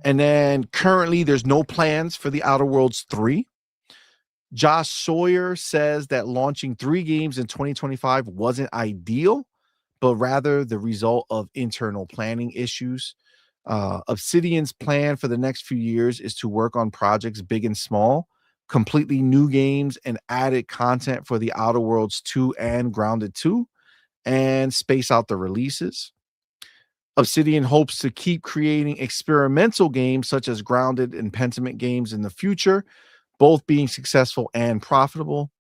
And then currently there's no plans for the Outer Worlds 3. Josh Sawyer says that launching 3 games in 2025 wasn't ideal, but rather the result of internal planning issues. Obsidian's plan for the next few years is to work on projects big and small, completely new games and added content for the Outer Worlds 2 and Grounded 2, and space out the releases. Obsidian hopes to keep creating experimental games such as Grounded and Pentiment games in the future, both being successful and profitable.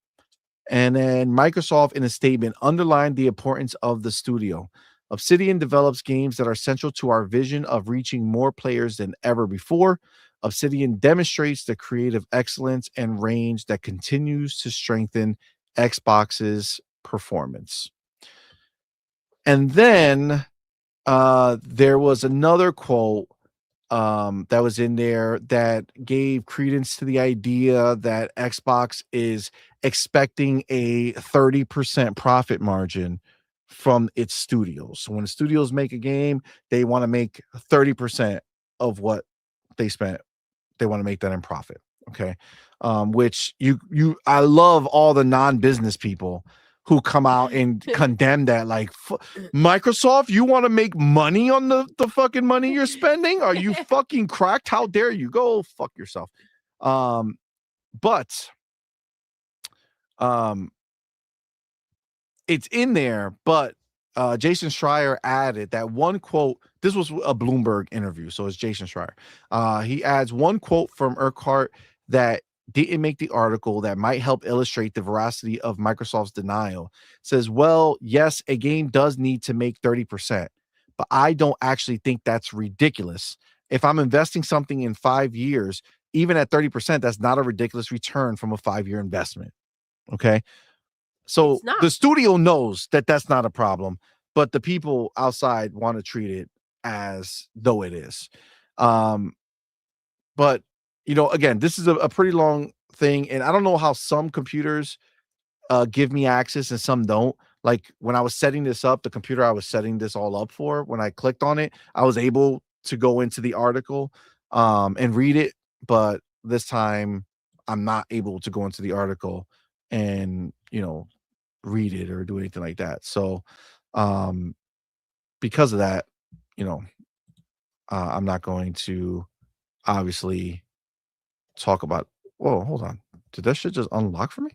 And then Microsoft, in a statement, underlined the importance of the studio. Obsidian develops games that are central to our vision of reaching more players than ever before. Obsidian demonstrates the creative excellence and range that continues to strengthen Xbox's performance. And then there was another quote that was in there that gave credence to the idea that Xbox is expecting a 30% profit margin from its studios. So when the studios make a game, they want to make 30% of what they spent. They want to make that in profit. Okay. Which I love all the non-business people who come out and condemn that, like, Microsoft, you want to make money on the fucking money you're spending? Are you fucking cracked? How dare you? Go fuck yourself. But it's in there, but Jason Schreier added that one quote. This was a Bloomberg interview, so it's Jason Schreier. He adds one quote from Urquhart that didn't make the article that might help illustrate the veracity of Microsoft's denial. It says, well, yes, a game does need to make 30%, but I don't actually think that's ridiculous. If I'm investing something in 5 years, even at 30%, that's not a ridiculous return from a 5-year investment. Okay. So the studio knows that that's not a problem, but the people outside want to treat it as though it is. But again, this is a pretty long thing, and I don't know how some computers give me access and some don't. Like when I was setting this up, the computer I was setting this all up for, when I clicked on it, I was able to go into the article and read it, but this time I'm not able to go into the article and read it or do anything like that. So because of that, I'm not going to obviously talk about. Whoa, hold on. Did that shit just unlock for me?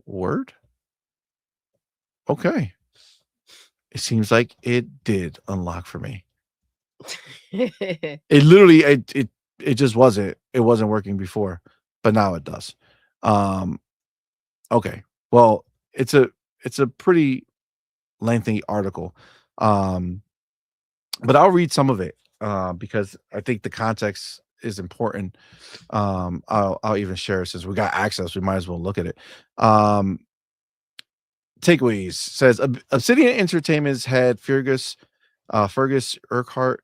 Word? Okay. It seems like it did unlock for me. It literally it just wasn't working before, but now it does. Okay. Well, it's a pretty lengthy article. But I'll read some of it because I think the context is important. I'll even share it since we got access. We might as well look at it. Takeaways says Obsidian Entertainment's head Fergus Urquhart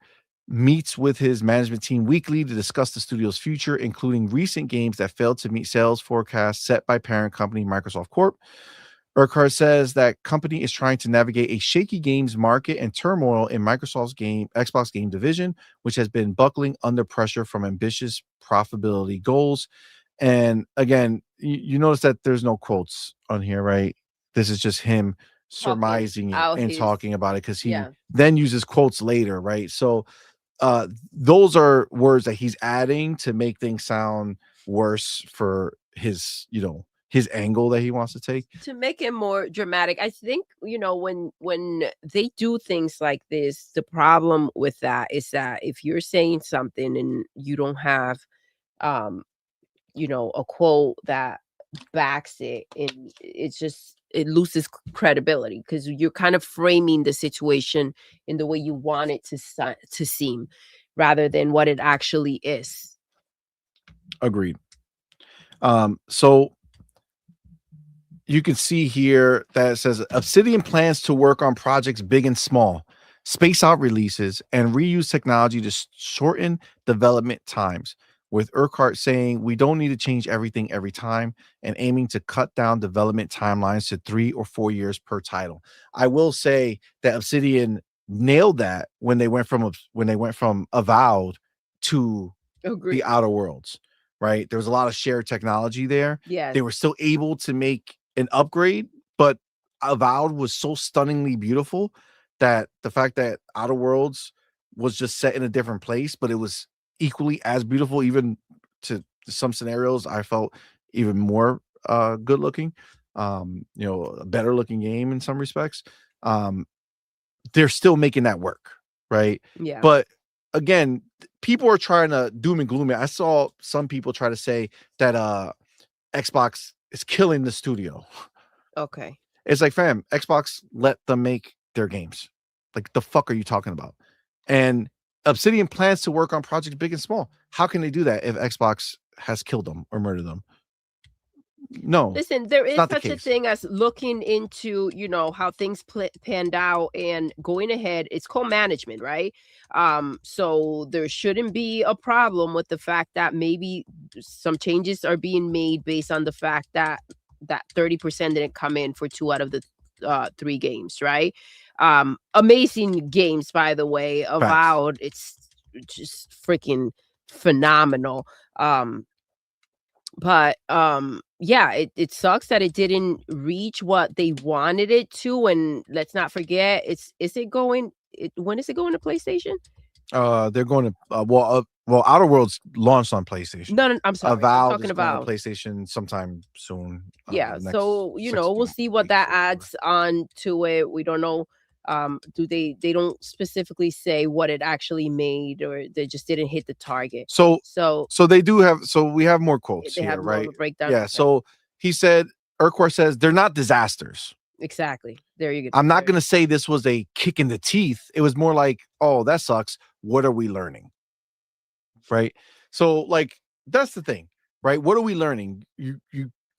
meets with his management team weekly to discuss the studio's future, including recent games that failed to meet sales forecasts set by parent company Microsoft Corp. Urquhart says that company is trying to navigate a shaky games market and turmoil in Microsoft's Xbox game division, which has been buckling under pressure from ambitious profitability goals. And again, you notice that there's no quotes on here, right? This is just him surmising it and talking about it because he then uses quotes later, right? So those are words that he's adding to make things sound worse for his angle that he wants to take, to make it more dramatic. I think when they do things like this, the problem with that is that if you're saying something and you don't have a quote that backs it, and it loses credibility because you're kind of framing the situation in the way you want it to seem rather than what it actually is. Agreed. So you can see here that it says Obsidian plans to work on projects big and small, space out releases, and reuse technology to shorten development times, with Urquhart saying we don't need to change everything every time and aiming to cut down development timelines to 3 or 4 years per title. I will say that Obsidian nailed that when they went from Avowed to the Outer Worlds. right? There was a lot of shared technology there. Yes. They were still able to make an upgrade, but Avowed was so stunningly beautiful that the fact that Outer Worlds was just set in a different place, but it was equally as beautiful, even to some scenarios, I felt even more good looking. A better looking game in some respects. They're still making that work, right? Yeah. But again, people are trying to doom and gloom it. I saw some people try to say that Xbox is killing the studio. Okay. It's like, fam, Xbox let them make their games. Like, the fuck are you talking about? And Obsidian plans to work on projects big and small. How can they do that if Xbox has killed them or murdered them? No. Listen, there is not the such a case. thing as looking into, how things panned out and going ahead. It's called management, right? So there shouldn't be a problem with the fact that maybe some changes are being made based on the fact that 30% didn't come in for 2 out of the 3 games, right? Amazing games, by the way. Avowed, it's just freaking phenomenal. But yeah, it sucks that it didn't reach what they wanted it to. And let's not forget, when is it going to PlayStation? They're going to Outer Worlds launched on PlayStation. No, I'm sorry. I'm Avowed talking is going about to PlayStation sometime soon. yeah. the next So 6 we'll see what weeks that or whatever. adds on to it. We don't know. They don't specifically say what it actually made, or they just didn't hit the target. So they do have. So we have more quotes they here, have more of right? a breakdown. Yeah. Okay. So he said, Urquhart says they're not disasters. Exactly. There you go. I'm not going to say this was a kick in the teeth. It was more like, oh, that sucks. What are we learning? Right. So, like, that's the thing, right? What are we learning? You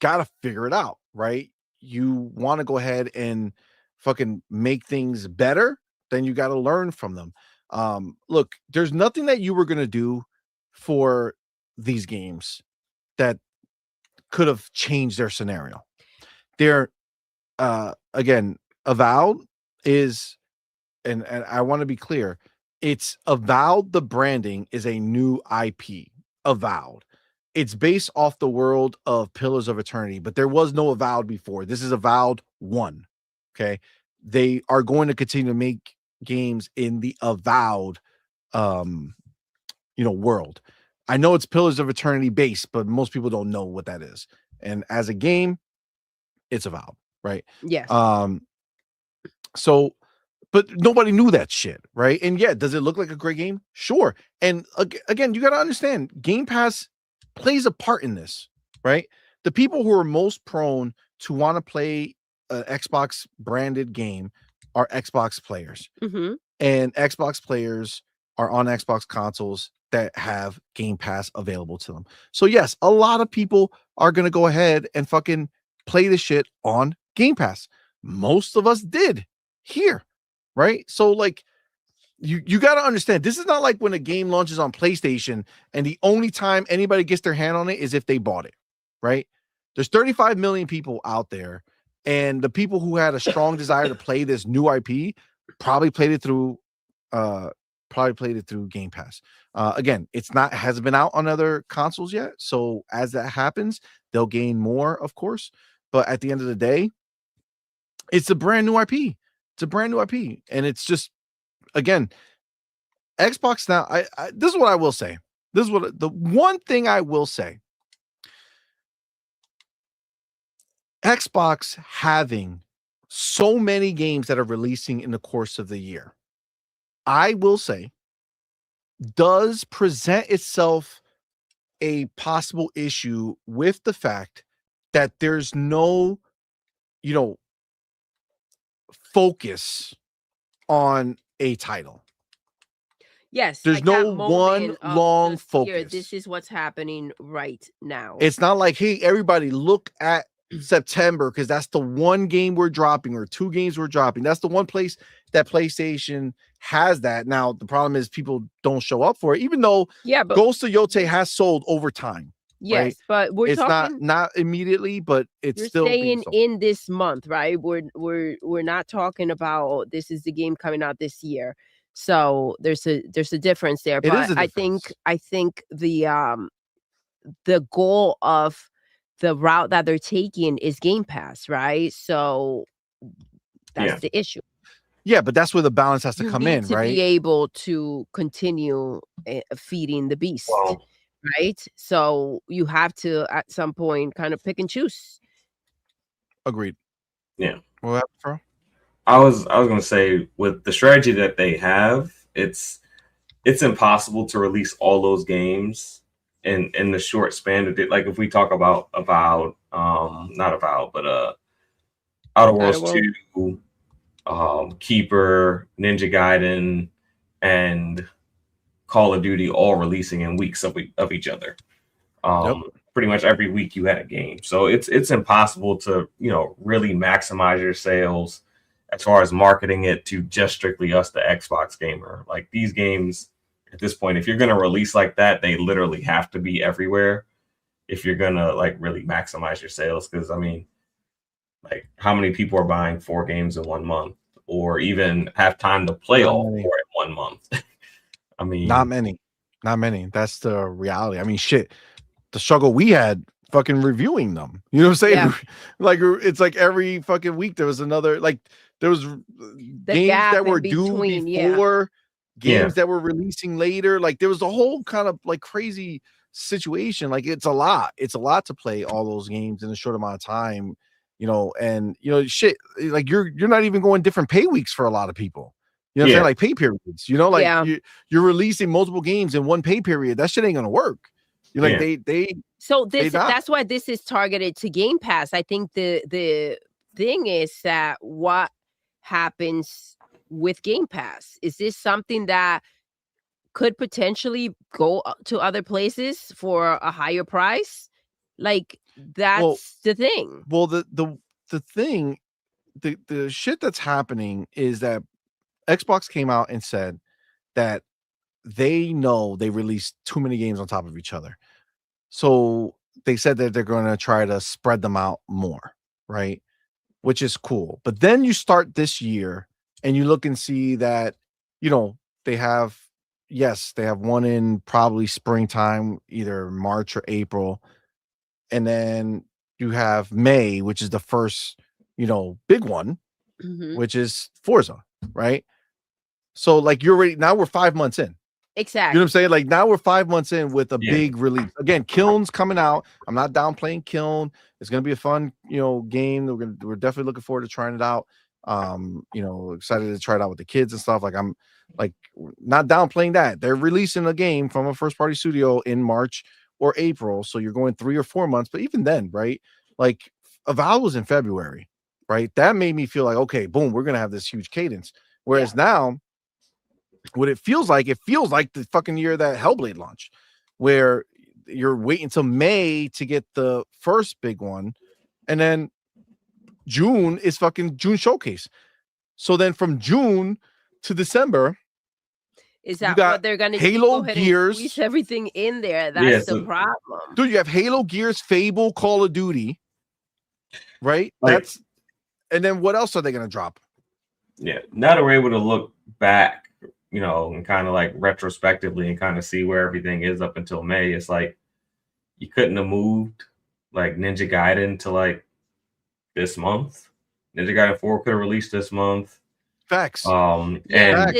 got to figure it out, right? You want to go ahead and fucking make things better, then you got to learn from them. Look, there's nothing that you were going to do for these games that could have changed their scenario. They're again, Avowed is, and I want to be clear, it's Avowed, the branding is a new IP. Avowed. It's based off the world of Pillars of Eternity, but there was no Avowed before. This is Avowed 1. Okay. They are going to continue to make games in the Avowed world. I know it's Pillars of Eternity based, but most people don't know what that is. And as a game, it's Avowed, right? Yes. So, but nobody knew that shit, right? And yeah, does it look like a great game? Sure. And again, you got to understand, Game Pass plays a part in this, right? The people who are most prone to want to play an Xbox branded game are Xbox players. Mm-hmm. And Xbox players are on Xbox consoles that have Game Pass available to them. So yes, a lot of people are going to go ahead and fucking play the shit on Game Pass. Most of us did here, right? So like, you got to understand, this is not like when a game launches on PlayStation and the only time anybody gets their hand on it is if they bought it, right? There's 35 million people out there, and the people who had a strong desire to play this new IP probably played it through Game Pass. Again, hasn't been out on other consoles yet, so as that happens, they'll gain more, of course. But at the end of the day, it's a brand new IP. It's a brand new IP, and it's just, again, Xbox now. This is what I will say. This is what the one thing I will say. Xbox having so many games that are releasing in the course of the year, I will say, does present itself a possible issue with the fact that there's no, focus on a title. Yes, There's like no that one moment of long just, here, focus. this is what's happening right now. It's not like, hey, everybody, look at September, because that's the one game we're dropping, or 2 games we're dropping. That's the one place that PlayStation has that. Now, the problem is people don't show up for it, even though but Ghost of Yote has sold over time. yes, right? but we're It's talking not immediately, but it's you're still being staying sold. in this month, right? We're not talking about this is the game coming out this year. So there's a difference there. It is But a I difference. think the the goal of the route that they're taking is Game Pass, right? So that's the issue. Yeah, but that's where the balance has to You come need in, to right? be able to continue feeding the beast, Well, right? So you have to at some point kind of pick and choose. Agreed. Yeah. What happened, bro? I was gonna say with the strategy that they have, it's impossible to release all those games in the short span of it. Like if we talk about Avowed, not Avowed, but Outer Worlds Outer Worlds. 2, Keeper, Ninja Gaiden, and Call of Duty all releasing in weeks of each other. Pretty much every week you had a game. So it's impossible to, really maximize your sales as far as marketing it to just strictly us, the Xbox gamer. Like these games at this point, if you're going to release like that, they literally have to be everywhere if you're going to like really maximize your sales. Because I mean, like how many people are buying 4 games in 1 month or even have time to play all 4 in 1 month? I mean, not many. That's the reality. I mean, shit, the struggle we had fucking reviewing them. You know what I'm saying? Yeah. Like it's like every fucking week there was another, like there was games that were due before, games that were releasing later. Like there was a whole kind of like crazy situation. Like it's a lot to play all those games in a short amount of time, and shit, like you're not even going different pay weeks for a lot of people. You know what I'm saying? Like pay periods, like you're releasing multiple games in one pay period. That shit ain't gonna work. You're like that's why this is targeted to Game Pass. I think the thing is that what happens with Game Pass, is this something that could potentially go to other places for a higher price? Like that's the thing. Well, the thing, the shit that's happening is that Xbox came out and said that they know they released too many games on top of each other. So they said that they're going to try to spread them out more, right? Which is cool. But then you start this year and you look and see that, they have one in probably springtime, either March or April. And then you have May, which is the first, big one, which is Forza, right? So like now we're 5 months in. Exactly. You know what I'm saying? Like now we're 5 months in with a big release. Again, Kiln's coming out. I'm not downplaying Kiln. It's gonna be a fun, game. We're definitely looking forward to trying it out. Excited to try it out with the kids and stuff. Like I'm like not downplaying that. They're releasing a game from a first party studio in March or April. So you're going 3 or 4 months, but even then, right? Like Avowed was in February, right? That made me feel like, okay, boom, we're gonna have this huge cadence. Whereas now, what it feels like the fucking year that Hellblade launched, where you're waiting until May to get the first big one, and then June is fucking June Showcase. So then from June to December, is that what they're gonna Halo, Gears, squeeze everything in there? That's the problem, dude. You have Halo, Gears, Fable, Call of Duty, right? And then what else are they gonna drop? Yeah, now that we're able to look back, and kind of like retrospectively and kind of see where everything is up until May, it's like you couldn't have moved like Ninja Gaiden to like this month. Ninja Gaiden 4 could have released this month. Facts. And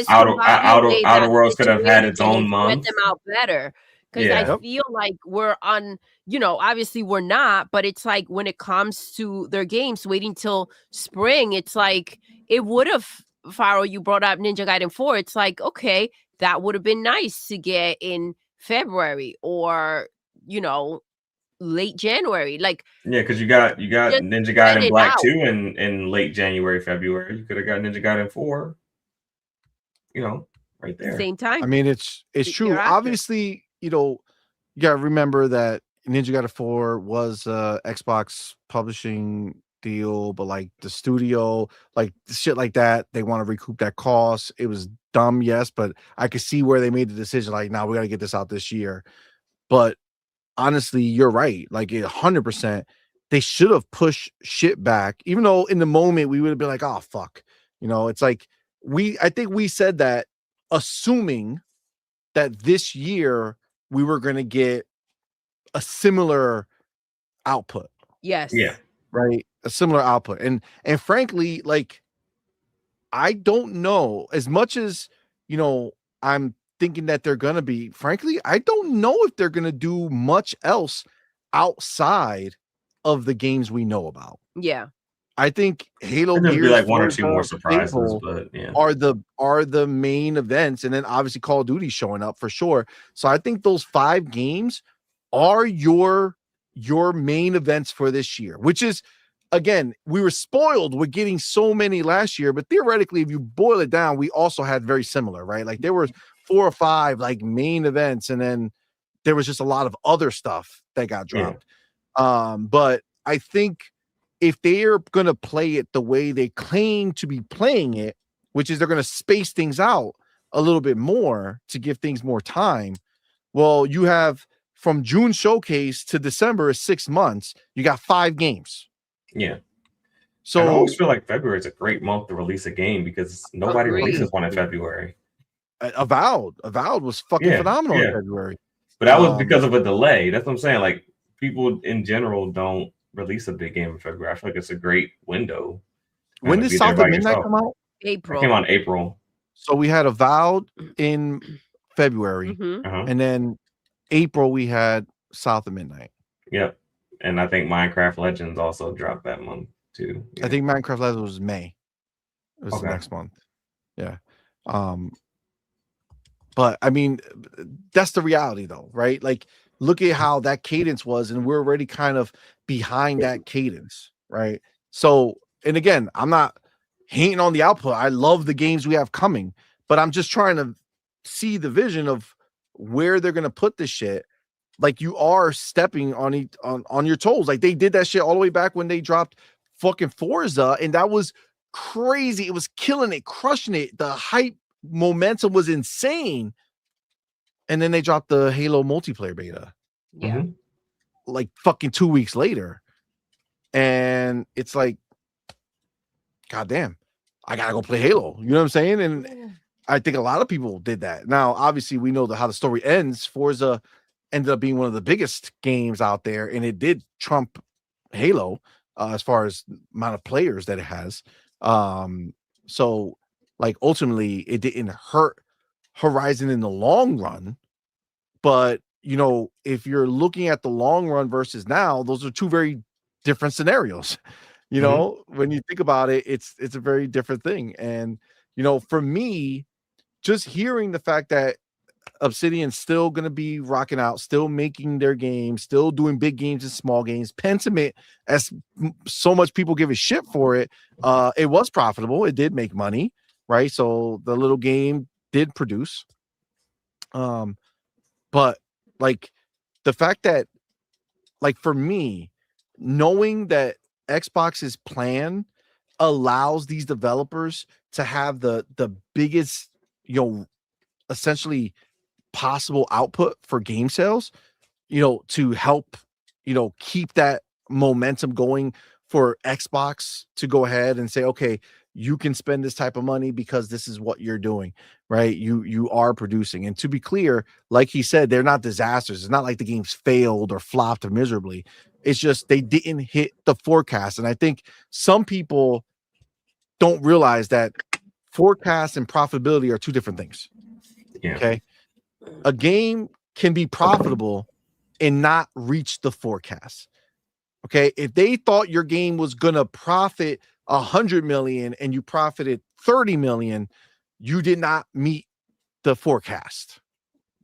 Outer Worlds could have had its own month. Spread them out better. Because I feel like we're on, obviously we're not, but it's like when it comes to their games, waiting till spring, it's like it would have, Faro, you brought up Ninja Gaiden 4. It's like, okay, that would have been nice to get in February or, late January. Like, yeah, because you got Ninja Gaiden Black 2 in late January, February. You could have got Ninja Gaiden 4, right there. Same time. I mean, it's true. Obviously, you gotta remember that Ninja Gaiden 4 was Xbox publishing deal, but like the studio, like shit like that, they want to recoup that cost. It was dumb, yes, but I could see where they made the decision, like, now we got to get this out this year. But honestly, you're right. Like 100%, they should have pushed shit back, even though in the moment we would have been like, oh fuck. It's like I think we said that assuming that this year we were going to get a similar output, Yes. Yeah. right? A similar output. And frankly, like, I don't know, as much as, I'm thinking that they're going to be, frankly, I don't know if they're going to do much else outside of the games we know about. Yeah. I think Halo, There's gonna be Gears, like one or Forza, two more surprises, Fable but yeah. are the main events, and then obviously Call of Duty showing up for sure. So I think those 5 games are your main events for this year, which is, again, we were spoiled with getting so many last year, but theoretically, if you boil it down, we also had very similar, right? Like there was 4 or 5 like main events, and then there was just a lot of other stuff that got Yeah. dropped. But I think if they're going to play it the way they claim to be playing it, which is they're going to space things out a little bit more to give things more time. Well, you have from June showcase to December is 6 months. You got 5 games. Yeah. So I always feel like February is a great month to release a game because nobody Agreed. releases one in February. Avowed was fucking phenomenal in February. But that was because of a delay. That's what I'm saying. Like, people in general don't release a big game in February. I feel like it's a great window. When did South of Midnight come out? April. It came out in April. So we had Avowed in February, and then April we had South of Midnight. Yep. And I think Minecraft Legends also dropped that month too. Yeah. I think Minecraft Legends was May. It was the next month. Yeah. But I mean, that's the reality though, right? Like, look at how that cadence was, and we're already kind of behind that cadence, right? So, and again, I'm not hating on the output. I love the games we have coming, but I'm just trying to see the vision of where they're gonna put this shit. Like, you are stepping on your toes. Like, they did that shit all the way back when they dropped fucking Forza, and that was crazy. It was killing it, crushing it. The hype momentum was insane. And then they dropped the Halo multiplayer beta. Yeah. Like fucking 2 weeks later. And it's like, goddamn, I gotta go play Halo. You know what I'm saying? And I think a lot of people did that. Now, obviously, we know how the story ends. Forza ended up being one of the biggest games out there, and it did trump Halo as far as amount of players that it has. So, like, ultimately, it didn't hurt Horizon in the long run. But, if you're looking at the long run versus now, those are 2 very different scenarios. When you think about it, it's a very different thing. And, for me, just hearing the fact that Obsidian's still going to be rocking out, still making their games, still doing big games and small games. Pentiment, as so much people give a shit for it, it was profitable. It did make money, right? So the little game did produce. But like the fact that, like, for me, knowing that Xbox's plan allows these developers to have the biggest, essentially possible output for game sales, to help, keep that momentum going for Xbox to go ahead and say, okay, you can spend this type of money because this is what you're doing, right? You are producing. And to be clear, like he said, they're not disasters. It's not like the games failed or flopped miserably. It's just they didn't hit the forecast. And I think some people don't realize that forecast and profitability are 2 different things. Yeah. Okay. A game can be profitable and not reach the forecast. Okay. If they thought your game was going to profit 100 million and you profited 30 million, you did not meet the forecast.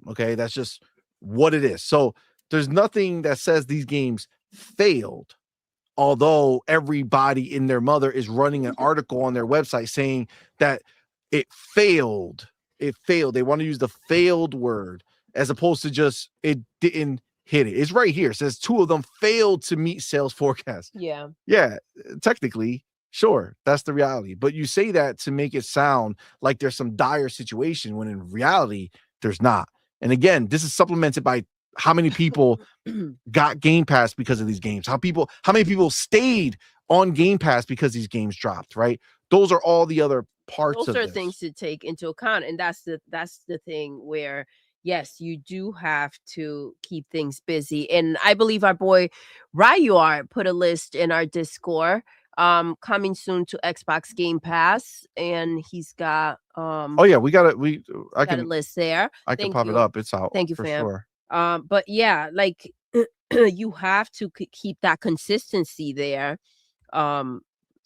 Okay. That's just what it is. So there's nothing that says these games failed, although everybody in their mother is running an article on their website saying that it failed. It failed. They want to use the failed word as opposed to just it didn't hit it. It's right here. It says 2 of them failed to meet sales forecasts. Yeah. Yeah, technically, sure, that's the reality. But you say that to make it sound like there's some dire situation when in reality, there's not. And again, this is supplemented by how many people got Game Pass because of these games. How many people stayed on Game Pass because these games dropped, right? Those are all the other parts Those of are this. things to take into account. And that's the thing where, yes, you do have to keep things busy. And I believe our boy Ryuar put a list in our Discord coming soon to Xbox Game Pass, and he's got Oh yeah, we got it. I got a can list there. I can Thank pop it you. up. It's out. Thank you, for fam. sure. But yeah, like you have to keep that consistency there. Um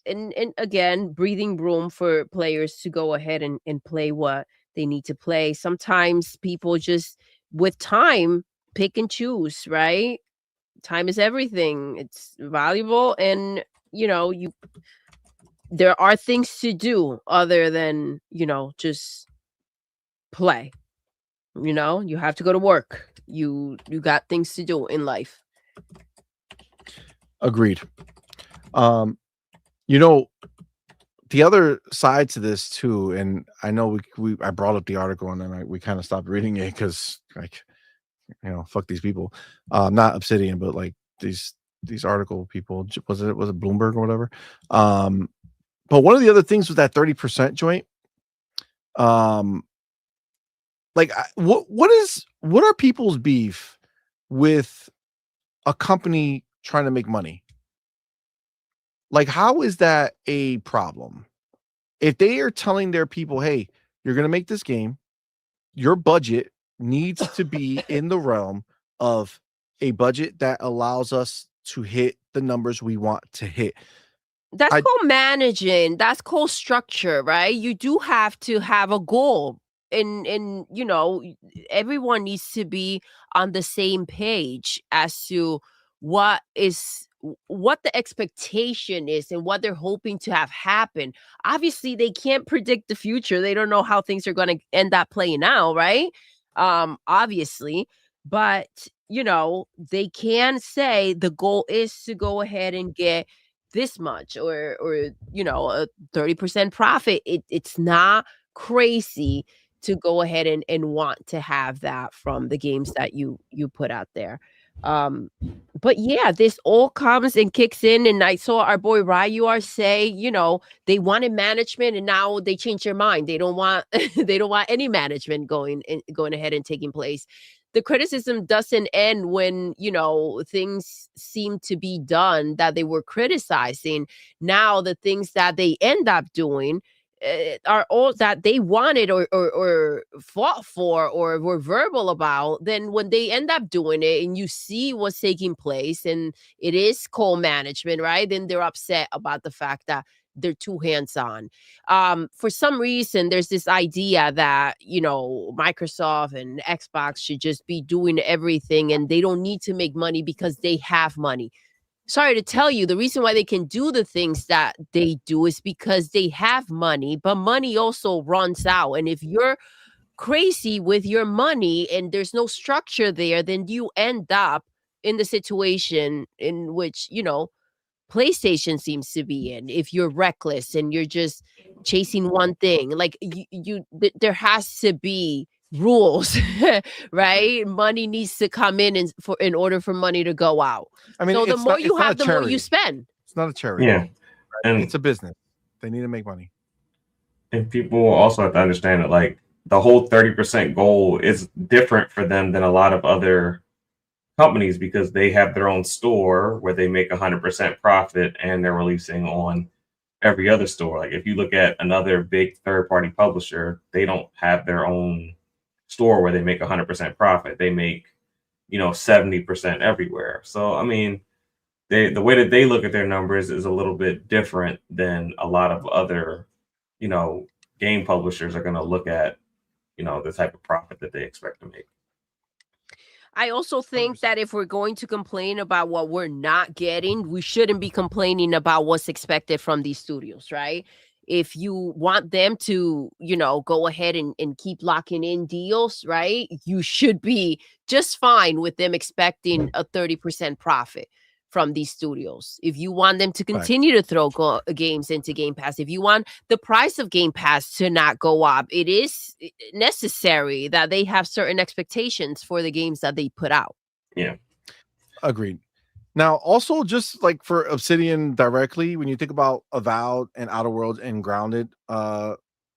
and again, breathing room for players to go ahead and play what they need to play. Sometimes people just with time pick and choose, right? Time is everything. It's valuable, and you there are things to do other than just play. You have to go to work. You got things to do in life. Agreed. You know, the other side to this too, and I know I brought up the article and then we kind of stopped reading it because fuck these people. Not Obsidian, but like these article people. Was it Bloomberg or whatever? But one of the other things with that 30% joint, like what are people's beef with a company trying to make money? Like, how is that a problem? If they are telling their people, hey, you're going to make this game, your budget needs to be in the realm of a budget that allows us to hit the numbers we want to hit. That's called managing. That's called structure, right? You do have to have a goal. And everyone needs to be on the same page as to what the expectation is and what they're hoping to have happen. Obviously, they can't predict the future. They don't know how things are going to end up playing out, right? Obviously, but they can say the goal is to go ahead and get this much or a 30% profit. It's not crazy to go ahead and want to have that from the games that you put out there. But yeah, this all comes and kicks in, and I saw our boy Ryuar say, they wanted management and now they changed their mind. They don't want they don't want any management going ahead and taking place. The criticism doesn't end when things seem to be done that they were criticizing. Now the things that they end up doing are all that they wanted or fought for or were verbal about. Then when they end up doing it and you see what's taking place and it is co-management, right? Then they're upset about the fact that they're too hands-on. For some reason, there's this idea that, Microsoft and Xbox should just be doing everything and they don't need to make money because they have money. Sorry to tell you, the reason why they can do the things that they do is because they have money, but money also runs out. And if you're crazy with your money and there's no structure there, then you end up in the situation in which, PlayStation seems to be in. If you're reckless and you're just chasing one thing, like there has to be rules, right? Money needs to come in order for money to go out. I mean, So the more you have, the more you charity. spend. It's not a charity. Yeah. And it's a business. They need to make money. And people also have to understand that, like, the whole 30% goal is different for them than a lot of other companies because they have their own store where they make 100% profit and they're releasing on every other store. Like, if you look at another big third-party publisher, they don't have their own store where they make 100% profit. They make 70% everywhere. So I mean, the way that they look at their numbers is a little bit different than a lot of other game publishers are going to look at the type of profit that they expect to make. I also think that if we're going to complain about what we're not getting, we shouldn't be complaining about what's expected from these studios, right? If you want them to, go ahead and keep locking in deals, right? You should be just fine with them expecting a 30% profit from these studios. If you want them to continue to throw games into Game Pass, if you want the price of Game Pass to not go up, it is necessary that they have certain expectations for the games that they put out. Yeah. Agreed. Now, also, just like for Obsidian directly, when you think about Avowed and Outer Worlds and Grounded,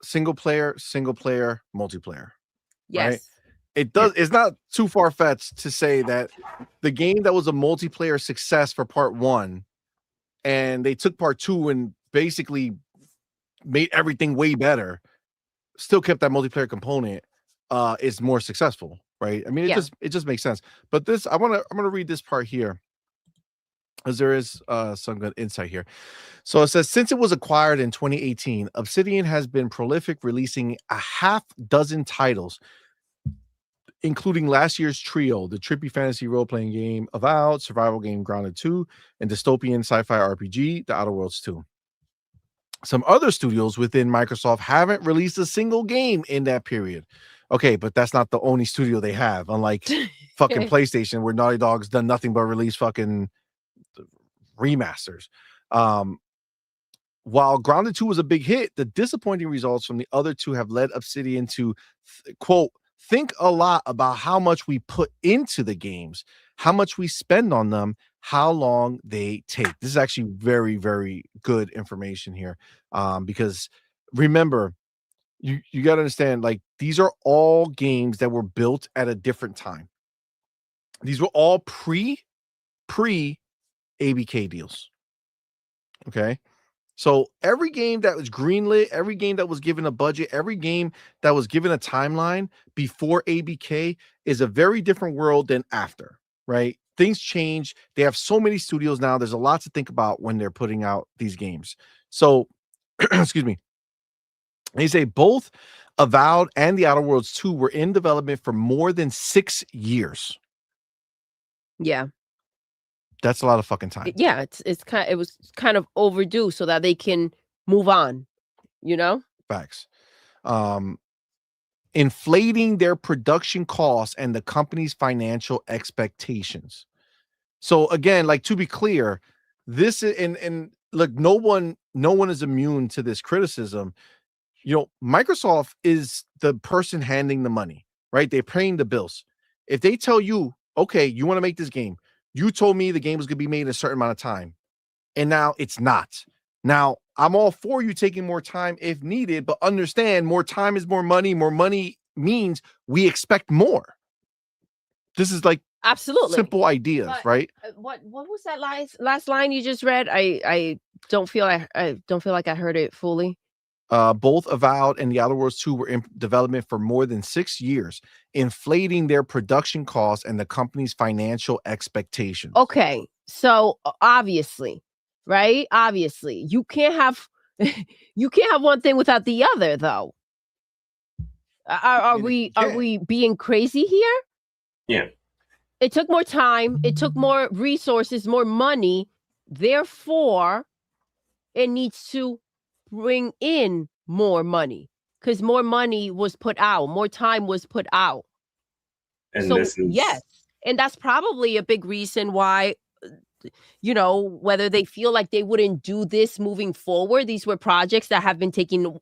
single player, multiplayer. Yes. Right? it does. It's not too far fetched to say that the game that was a multiplayer success for part 1, and they took part 2 and basically made everything way better, still kept that multiplayer component, is more successful, right? I mean, it just makes sense. But this, I'm gonna read this part here, as there is some good insight here. So it says, since it was acquired in 2018, Obsidian has been prolific, releasing a half dozen titles, including last year's Trio, the trippy fantasy role-playing game Avowed, survival game Grounded 2, and dystopian sci-fi RPG, The Outer Worlds 2. Some other studios within Microsoft haven't released a single game in that period. Okay, but that's not the only studio they have, unlike fucking PlayStation, where Naughty Dog's done nothing but release fucking remasters. While Grounded 2 was a big hit, the disappointing results from the other two have led Obsidian to, quote, think a lot about how much we put into the games, how much we spend on them, how long they take. This is actually very, very good information here. Because remember, you got to understand, like, these are all games that were built at a different time. These were all pre ABK deals. Okay. So every game that was greenlit, every game that was given a budget, every game that was given a timeline before ABK is a very different world than after, right? Things change. They have so many studios now. There's a lot to think about when they're putting out these games. So, excuse me. They say both Avowed and The Outer Worlds 2 were in development for more than 6 years. Yeah. That's a lot of fucking time. Yeah, it was kind of overdue so that they can move on, you know? Facts. Inflating their production costs and the company's financial expectations. So again, like, to be clear, this is, and look, no one is immune to this criticism. You know, Microsoft is the person handing the money, right? They're paying the bills. If they tell you, okay, you want to make this game, you told me the game was going to be made in a certain amount of time, and now it's not. Now, I'm all for you taking more time if needed, but understand, more time is more money. More money means we expect more. This is like absolutely simple ideas, but, right? What was that last line you just read? I don't feel like I heard it fully. Both Avowed and The Outer Worlds 2 were in development for more than 6 years, inflating their production costs and the company's financial expectations. Okay, so obviously, right? Obviously, you can't have one thing without the other, though. Are we being crazy here? Yeah. It took more time. It took more resources, more money. Therefore, it needs to bring in more money because more money was put out, more time was put out. And so this is... yes, and that's probably a big reason why, you know, whether they feel like they wouldn't do this moving forward. These were projects that have been taking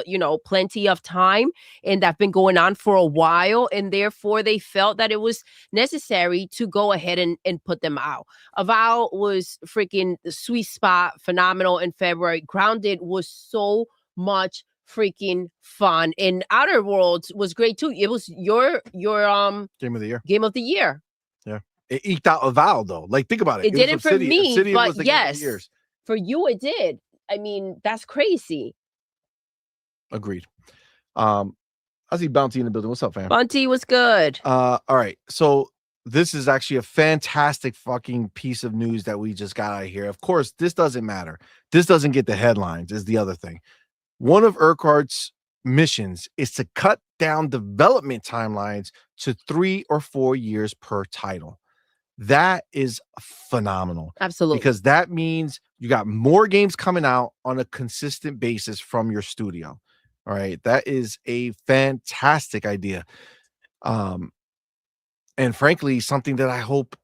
you know, plenty of time and that have been going on for a while, and therefore they felt that it was necessary to go ahead and put them out. Avowed was freaking the sweet spot, phenomenal in February. Grounded was so much freaking fun, and Outer Worlds was great too. It was your game of the year. Game of the year. Yeah, it eked out Avowed though. Like, think about it. It didn't for me, Obsidian but was the yes, game of the years. For you it did. I mean, that's crazy. Agreed. I see Bounty in the building. What's up, fam? Bounty was good. All right. So this is actually a fantastic fucking piece of news that we just got out of here. Of course, this doesn't matter. This doesn't get the headlines, is the other thing. One of Urquhart's missions is to cut down development timelines to 3 or 4 years per title. That is phenomenal. Absolutely. Because that means you got more games coming out on a consistent basis from your studio. All right. That is a fantastic idea. And frankly, something that I hope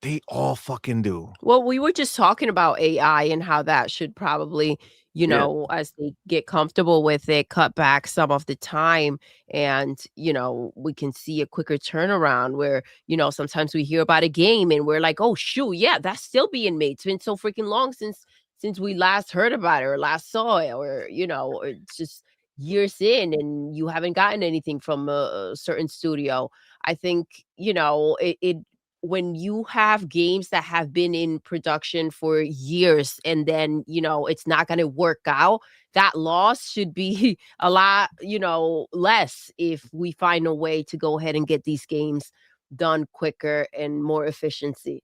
they all fucking do. Well, we were just talking about AI and how that should probably, you know, as they get comfortable with it, cut back some of the time. And, you know, we can see a quicker turnaround where, you know, sometimes we hear about a game and we're like, oh, shoot, yeah, that's still being made. It's been so freaking long since we last heard about it or last saw it, or, you know, or it's just years in and you haven't gotten anything from a certain studio. I think, it when you have games that have been in production for years and then, it's not going to work out, that loss should be a lot, less if we find a way to go ahead and get these games done quicker and more efficiently.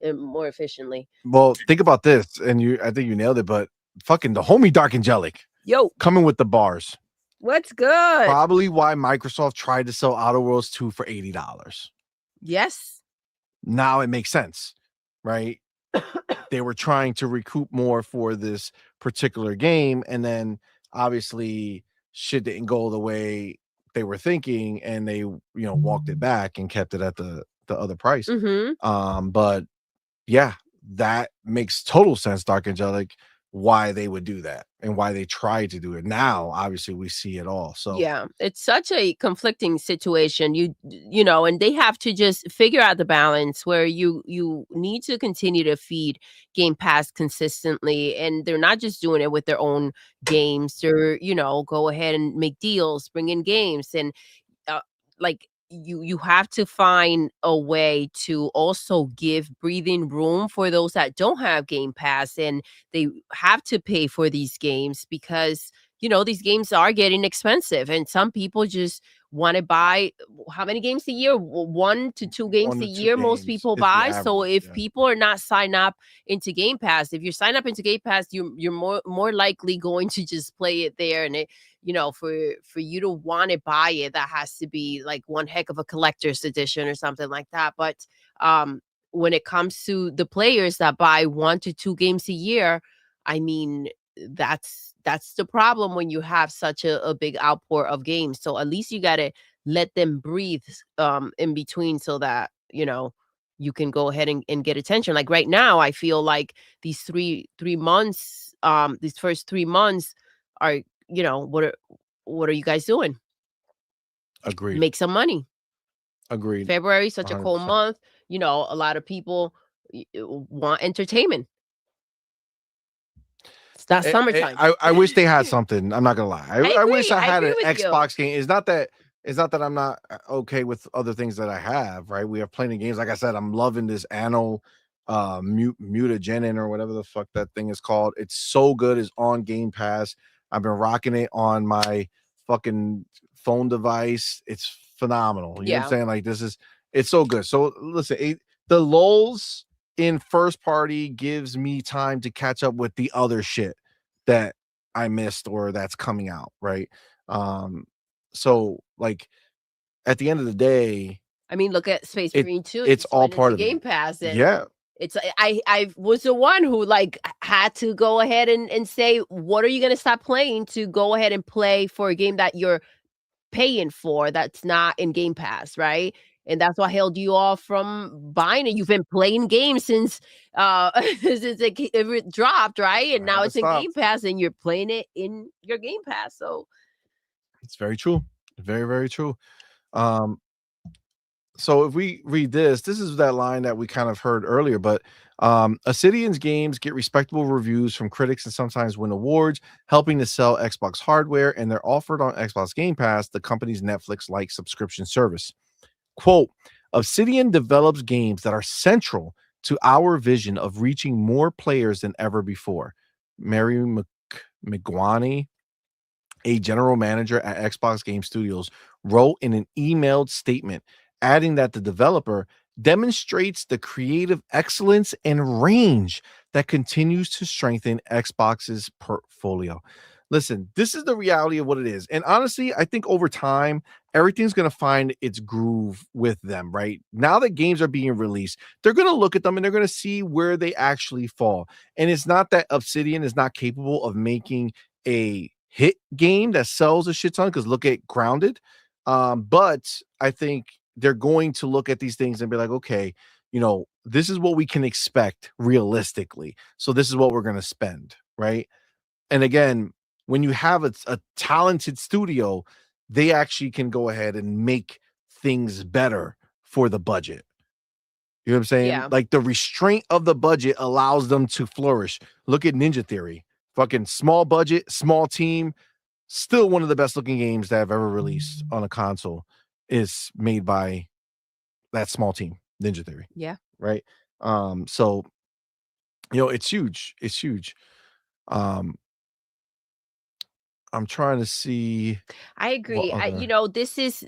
Well, think about this, and I think you nailed it, but fucking the homie Dark Angelic Yo, coming with the bars. what's good? Probably why Microsoft tried to sell Outer Worlds 2 for $80. Yes. Now it makes sense, right? They were trying to recoup more for this particular game, and then obviously shit didn't go the way they were thinking, and they walked it back and kept it at the other price. But yeah, that makes total sense, Dark Angelic, why they would do that and why they tried to do it. Now obviously we see it all. So yeah, it's such a conflicting situation. And they have to just figure out the balance where you need to continue to feed Game Pass consistently, and they're not just doing it with their own games. They're go ahead and make deals, bring in games, and like you have to find a way to also give breathing room for those that don't have Game Pass and they have to pay for these games, because these games are getting expensive, and some people just want to buy how many games a year? 1 to 2 games One a to two year most games people is the buy. So average, if yeah. people are not signed up into Game Pass, if you sign up into Game Pass, you're more likely going to just play it there, and it for you to want to buy it, that has to be like one heck of a collector's edition or something like that. But when it comes to the players that buy 1 to 2 games a year, I mean, that's the problem when you have such a big outpour of games. So at least you got to let them breathe in between, so that you can go ahead and get attention. Like right now, I feel like these three months, these first 3 months are, what are you guys doing? agreed. Make some money. Agreed. February, such a cold 100%. month. A lot of people want entertainment. It's not summertime. I wish they had something. I'm not gonna lie. I wish I had agree an with you. Xbox game. It's not that I'm not okay with other things that I have, right? We have plenty of games. Like I said, I'm loving this Anno mutagenin or whatever the fuck that thing is called. It's so good. It's on Game Pass. I've been rocking it on my fucking phone device. It's phenomenal. You know what I'm saying? Like it's so good. So listen, the lulls in first party gives me time to catch up with the other shit that I missed or that's coming out, right? So like at the end of the day, I mean, look at Space Marine 2. It's all part of Game it. Pass. And yeah. It's I was the one who had to go ahead and say, what are you going to stop playing to go ahead and play for a game that you're paying for that's not in Game Pass, right? And that's what held you off from buying it. You've been playing games since since it dropped, right? And now it's in Game Pass, and you're playing it in your Game Pass. So it's very true. Very, very true. So if we read this is that line that we kind of heard earlier, but Obsidian's games get respectable reviews from critics and sometimes win awards, helping to sell Xbox hardware, and they're offered on Xbox Game Pass, the company's Netflix-like subscription service. Quote, Obsidian develops games that are central to our vision of reaching more players than ever before. Mary McGuani, a general manager at Xbox Game Studios, wrote in an emailed statement, adding that the developer demonstrates the creative excellence and range that continues to strengthen Xbox's portfolio. Listen, this is the reality of what it is. And honestly, I think over time, everything's going to find its groove with them, right? Now that games are being released, they're going to look at them and they're going to see where they actually fall. And it's not that Obsidian is not capable of making a hit game that sells a shit ton, because look at Grounded. But I think they're going to look at these things and be like, okay, this is what we can expect realistically. So this is what we're going to spend, right? And again, when you have a talented studio, they actually can go ahead and make things better for the budget. You know what I'm saying? Yeah. Like the restraint of the budget allows them to flourish. Look at Ninja Theory. Fucking small budget, small team, still one of the best looking games that I've ever released on a console is made by that small team, Ninja Theory. Yeah. Right. So it's huge. It's huge. I'm trying to see. I agree. Other... This is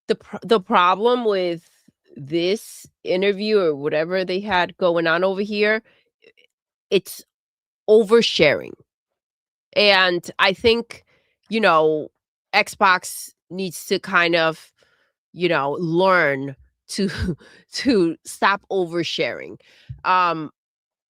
the problem with this interview or whatever they had going on over here. It's oversharing. And I think, Xbox needs to kind of, learn to to stop oversharing.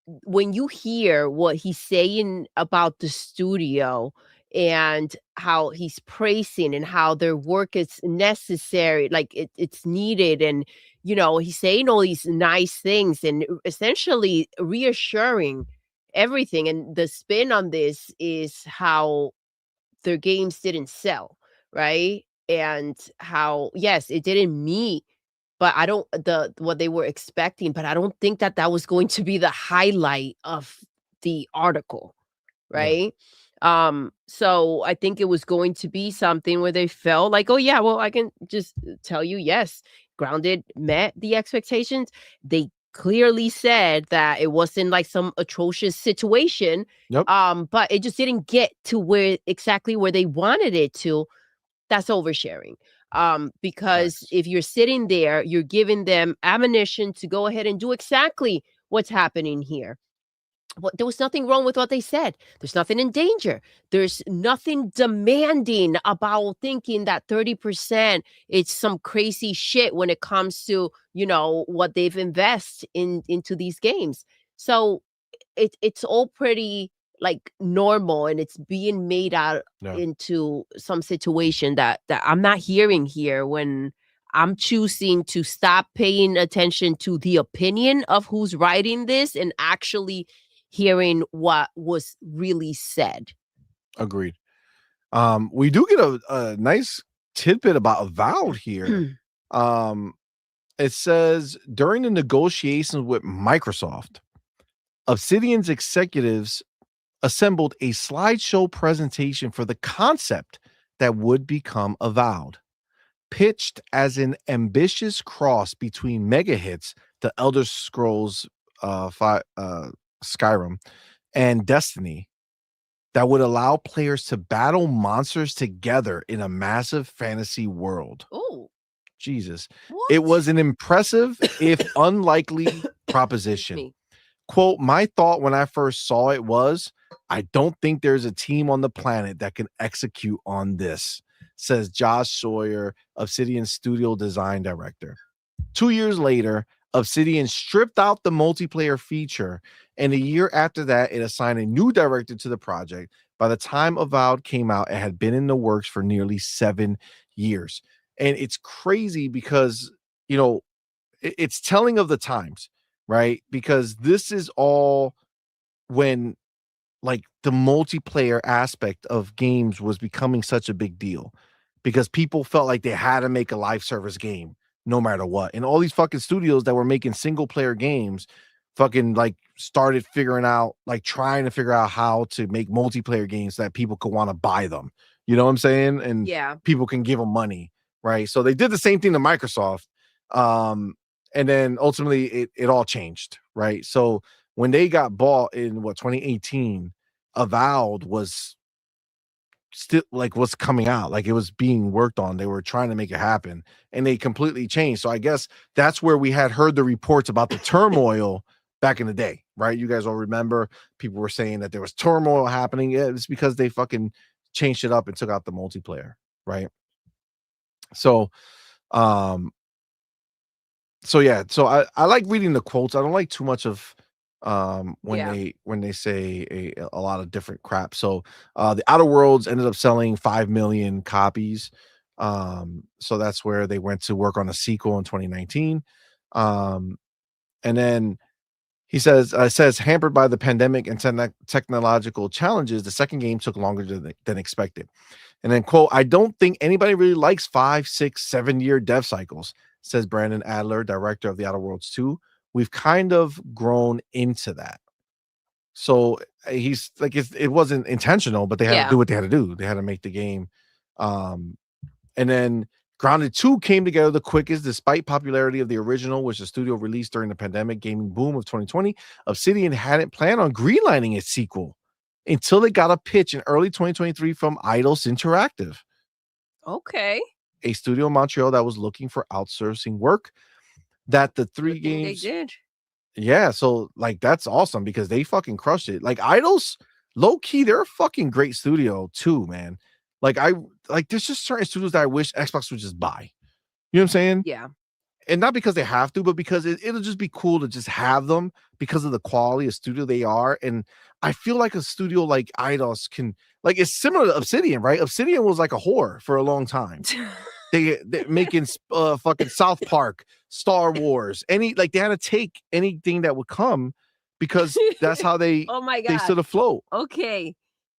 When you hear what he's saying about the studio and how he's praising and how their work is necessary, like it's needed, and he's saying all these nice things and essentially reassuring everything, and the spin on this is how their games didn't sell, right? And how, yes, it didn't meet but I don't what they were expecting, but I don't think that was going to be the highlight of the article, right? So I think it was going to be something where they felt like, oh yeah, well, I can just tell you, yes, Grounded met the expectations. They clearly said that it wasn't like some atrocious situation. Yep. But it just didn't get to exactly where they wanted it to. That's oversharing. Because if you're sitting there, you're giving them ammunition to go ahead and do exactly what's happening here. There was nothing wrong with what they said. There's nothing in danger. There's nothing demanding about thinking that 30% is some crazy shit when it comes to, what they've invested into these games. So it's all pretty like normal, and it's being made out into some situation that I'm not hearing here when I'm choosing to stop paying attention to the opinion of who's writing this and actually hearing what was really said. Agreed. We do get a nice tidbit about Avowed here. It says during the negotiations with Microsoft, Obsidian's executives assembled a slideshow presentation for the concept that would become Avowed, pitched as an ambitious cross between mega hits The Elder Scrolls Skyrim and Destiny that would allow players to battle monsters together in a massive fantasy world. Oh, Jesus. what? It was an impressive, if unlikely, proposition. Quote, my thought when I first saw it was, I don't think there's a team on the planet that can execute on this, says Josh Sawyer, Obsidian studio design director. 2 years later, Obsidian stripped out the multiplayer feature, and a year after that, it assigned a new director to the project. By the time Avowed came out, it had been in the works for nearly 7 years. And it's crazy because, it's telling of the times, right? Because this is all when like the multiplayer aspect of games was becoming such a big deal because people felt like they had to make a live service game no matter what. And all these fucking studios that were making single player games fucking like started trying to figure out how to make multiplayer games that people could want to buy them. You know what I'm saying? And people can give them money, right? So they did the same thing to Microsoft. And then ultimately it all changed, right? So when they got bought in 2018, Avowed was still like what's coming out, like it was being worked on. They were trying to make it happen, and they completely changed. So I guess that's where we had heard the reports about the turmoil back in the day, right? You guys all remember people were saying that there was turmoil happening. Yeah, it's because they fucking changed it up and took out the multiplayer, right? So, so I like reading the quotes. I don't like too much of when they say a lot of different crap. So the Outer Worlds ended up selling 5 million copies. So that's where they went to work on a sequel in 2019. And then he says hampered by the pandemic and technological challenges, the second game took longer than expected. And then quote, I don't think anybody really likes 5, 6, 7 year dev cycles, says Brandon Adler, director of The Outer Worlds 2. We've kind of grown into that. So he's like, it wasn't intentional, but they had to Yeah. do what they had to do. They had to make the game. And then Grounded 2 came together the quickest, despite popularity of the original, which the studio released during the pandemic gaming boom of 2020. Obsidian hadn't planned on greenlighting its sequel until they got a pitch in early 2023 from Eidos Interactive, Okay. a studio in Montreal that was looking for outsourcing work. That the three Good thing games, they did. yeah. So like that's awesome because they fucking crushed it. Like Eidos, low key, they're a fucking great studio too, man. Like there's just certain studios that I wish Xbox would just buy. You know what I'm saying? Yeah. And not because they have to, but because it'll just be cool to just have them because of the quality of studio they are. And I feel like a studio like Eidos can, like, it's similar to Obsidian, right? Obsidian was like a whore for a long time. They making fucking South Park, Star Wars, they had to take anything that would come because that's how they Oh my they god. stood afloat. Okay.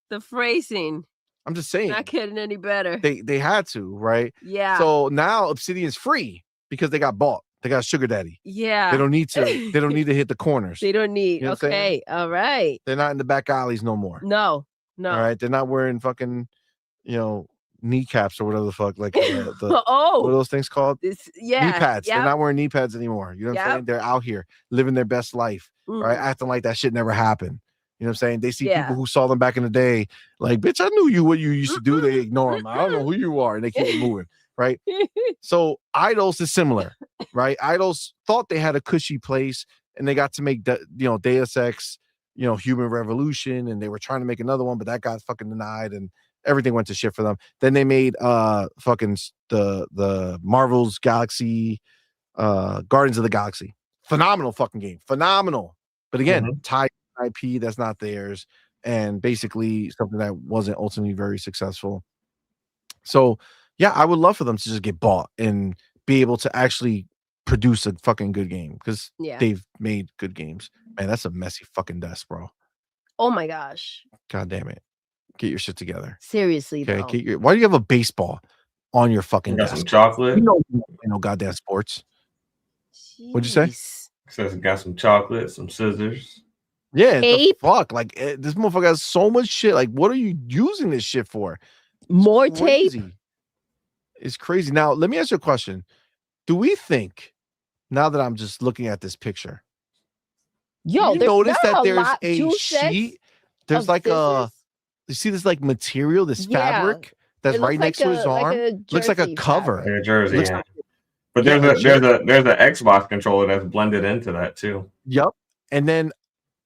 The phrasing. I'm just saying. Not getting any better. They had to, right? Yeah. So now Obsidian's free because they got bought. They got a sugar daddy. Yeah. They don't need to hit the corners. They don't need. You know what I'm saying? Okay. All right. They're not in the back alleys no more. No. All right. They're not wearing fucking, kneecaps or whatever the fuck. Like what are oh, those things called? knee Knee pads. Yep. They're not wearing knee pads anymore. You know what I'm Yep. saying? They're out here living their best life, right? Acting like that shit never happened. You know what I'm saying? They see people who saw them back in the day, like, bitch, I knew you, what you used to do. They ignore them. I don't know who you are. And they keep it moving, right? So Eidos is similar, right? Eidos thought they had a cushy place and they got to make, Deus Ex, Human Revolution, and they were trying to make another one, but that got fucking denied and everything went to shit for them. Then they made fucking the Marvel's Galaxy, Guardians of the Galaxy. Phenomenal fucking game. Phenomenal. But again, tied IP that's not theirs, and basically something that wasn't ultimately very successful. So yeah, I would love for them to just get bought and be able to actually produce a fucking good game because they've made good games. Man, that's a messy fucking desk, bro. Oh my gosh. God damn it. Get your shit together. Seriously, okay. Why do you have a baseball on your fucking got desk? some chocolate. No goddamn sports. Jeez. What'd you say? It says it got some chocolate, some scissors. Yeah, the fuck. Like this motherfucker has so much shit. Like, what are you using this shit for? More tape. It's crazy. Now, let me ask you a question. Do we think, now that I'm just looking at this picture, you notice that there's a sheet? There's like you see this like material, this fabric that's right next to his arm. Looks like a cover. Like a jersey, yeah. But there's an Xbox controller that's blended into that too. Yep. And then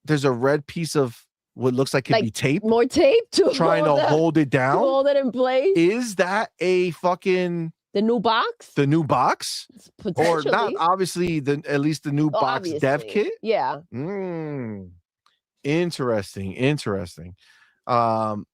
there's a red piece of what looks like could be tape. More tape to trying to hold it down. Hold it in place. Is that a fucking the new box? The new box? Or not? Obviously, at least the new box obviously. dev kit. Yeah. Interesting. All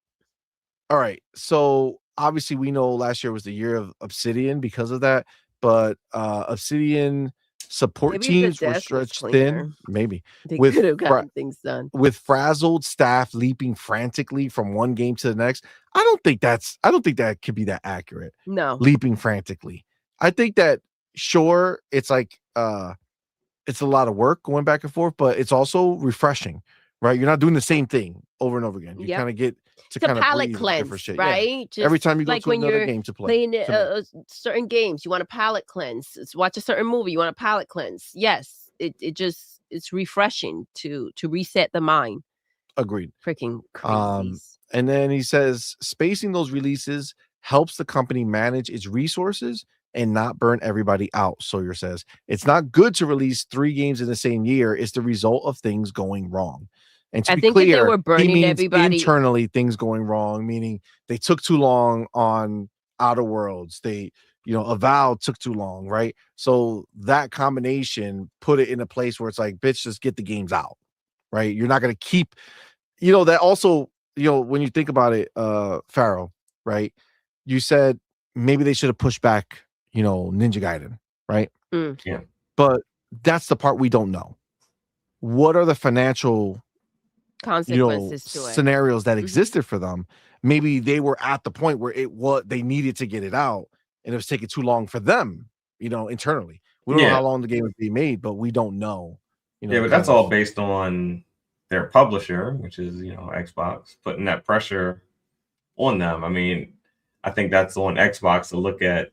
right. So obviously, we know last year was the year of Obsidian because of that, but Obsidian support teams were stretched thin. Maybe they could have gotten things done with frazzled staff leaping frantically from one game to the next. I don't think that could be that accurate. No, leaping frantically. I think that sure, it's like it's a lot of work going back and forth, but it's also refreshing, right? You're not doing the same thing over and over again. You kind of get to kind of palate cleanse, right? Yeah. Every time you go to another game to play, playing certain games, you want a palate cleanse. Watch a certain movie, you want a palate cleanse. Yes, it's refreshing to reset the mind. Agreed. Freaking crazy. And then he says spacing those releases helps the company manage its resources and not burn everybody out. Sawyer says it's not good to release 3 games in the same year. It's the result of things going wrong. And to be clear, they were burning he means everybody internally things going wrong, meaning they took too long on Outer Worlds. Avowed took too long, right? So that combination put it in a place where it's like, bitch, just get the games out, right? You're not going to keep, that also, when you think about it, Pharaoh, right? You said maybe they should have pushed back, Ninja Gaiden, right? Yeah. But that's the part we don't know. What are the financial consequences to it, scenarios that existed for them? Maybe they were at the point where they needed to get it out and it was taking too long for them, internally. We don't know how long the game was being made, but we don't know. But that's all based on their publisher, which is, Xbox, putting that pressure on them. I mean, I think that's on Xbox to look at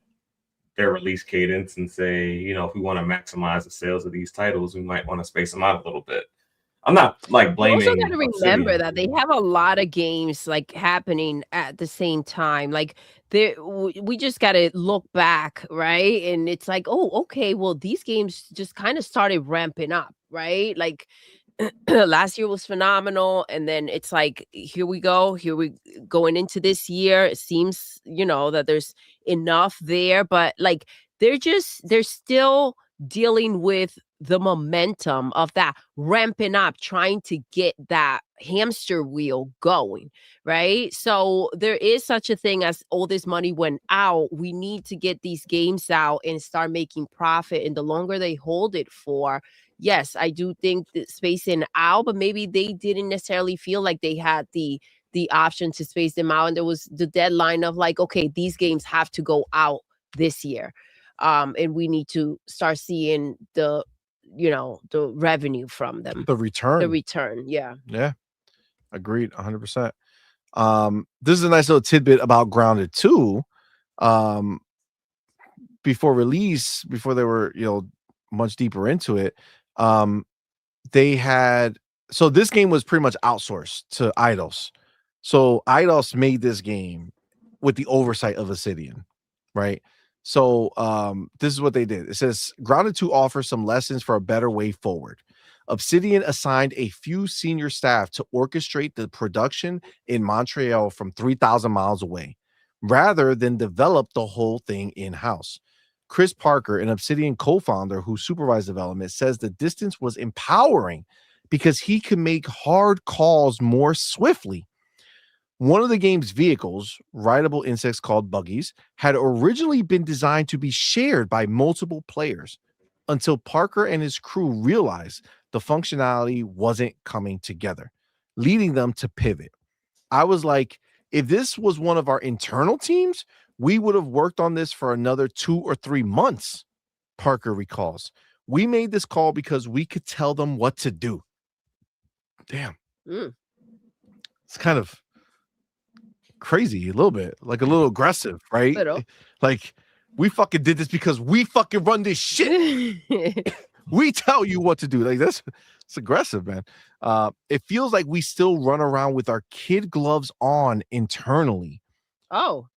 their release cadence and say, if we want to maximize the sales of these titles, we might want to space them out a little bit. I'm not like blaming. You also got to remember Obsidian. that they have a lot of games like happening at the same time. Like we just got to look back, right? And it's like, oh, okay, well, these games just kind of started ramping up, right? Like last year was phenomenal, and then it's like, here we going into this year. It seems, that there's enough there, but like they're still dealing with the momentum of that ramping up, trying to get that hamster wheel going, right? So there is such a thing as all this money went out. We need to get these games out and start making profit. And the longer they hold it for, yes, I do think that spacing out, but maybe they didn't necessarily feel like they had the option to space them out. And there was the deadline of like, okay, these games have to go out this year. And we need to start seeing the revenue from them. The return. Yeah. Yeah. Agreed. 100%. This is a nice little tidbit about Grounded 2. Before release, before they were, much deeper into it, they had, so this game was pretty much outsourced to Eidos. So Eidos made this game with the oversight of Obsidian, right? So this is what they did. It says Grounded 2 offers some lessons for a better way forward. Obsidian assigned a few senior staff to orchestrate the production in Montreal from 3,000 miles away, rather than develop the whole thing in-house. Chris Parker, an Obsidian co-founder who supervised development, says the distance was empowering because he could make hard calls more swiftly. One of the game's vehicles, rideable insects called buggies, had originally been designed to be shared by multiple players until Parker and his crew realized the functionality wasn't coming together, leading them to pivot. I was like, if this was one of our internal teams, we would have worked on this for another 2 or 3 months, Parker recalls. We made this call because we could tell them what to do. Damn. It's kind of crazy, a little bit, like a little aggressive, right? Like, we fucking did this because we fucking run this shit. We tell you what to do. Like, it's aggressive, man. It feels like we still run around with our kid gloves on internally.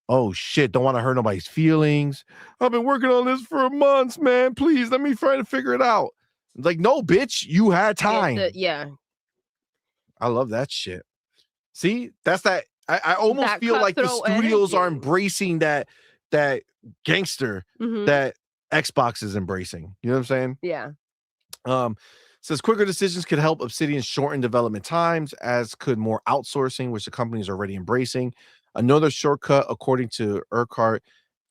Oh shit, don't want to hurt nobody's feelings. I've been working on this for months, man. Please let me try to figure it out. Like, no, bitch, you had time. Yeah. I love that shit. See, that's that. I almost that feel like the studios are embracing that gangster that Xbox is embracing. You know what I'm saying? Yeah. Says quicker decisions could help Obsidian shorten development times, as could more outsourcing, which the company is already embracing. Another shortcut, according to Urquhart,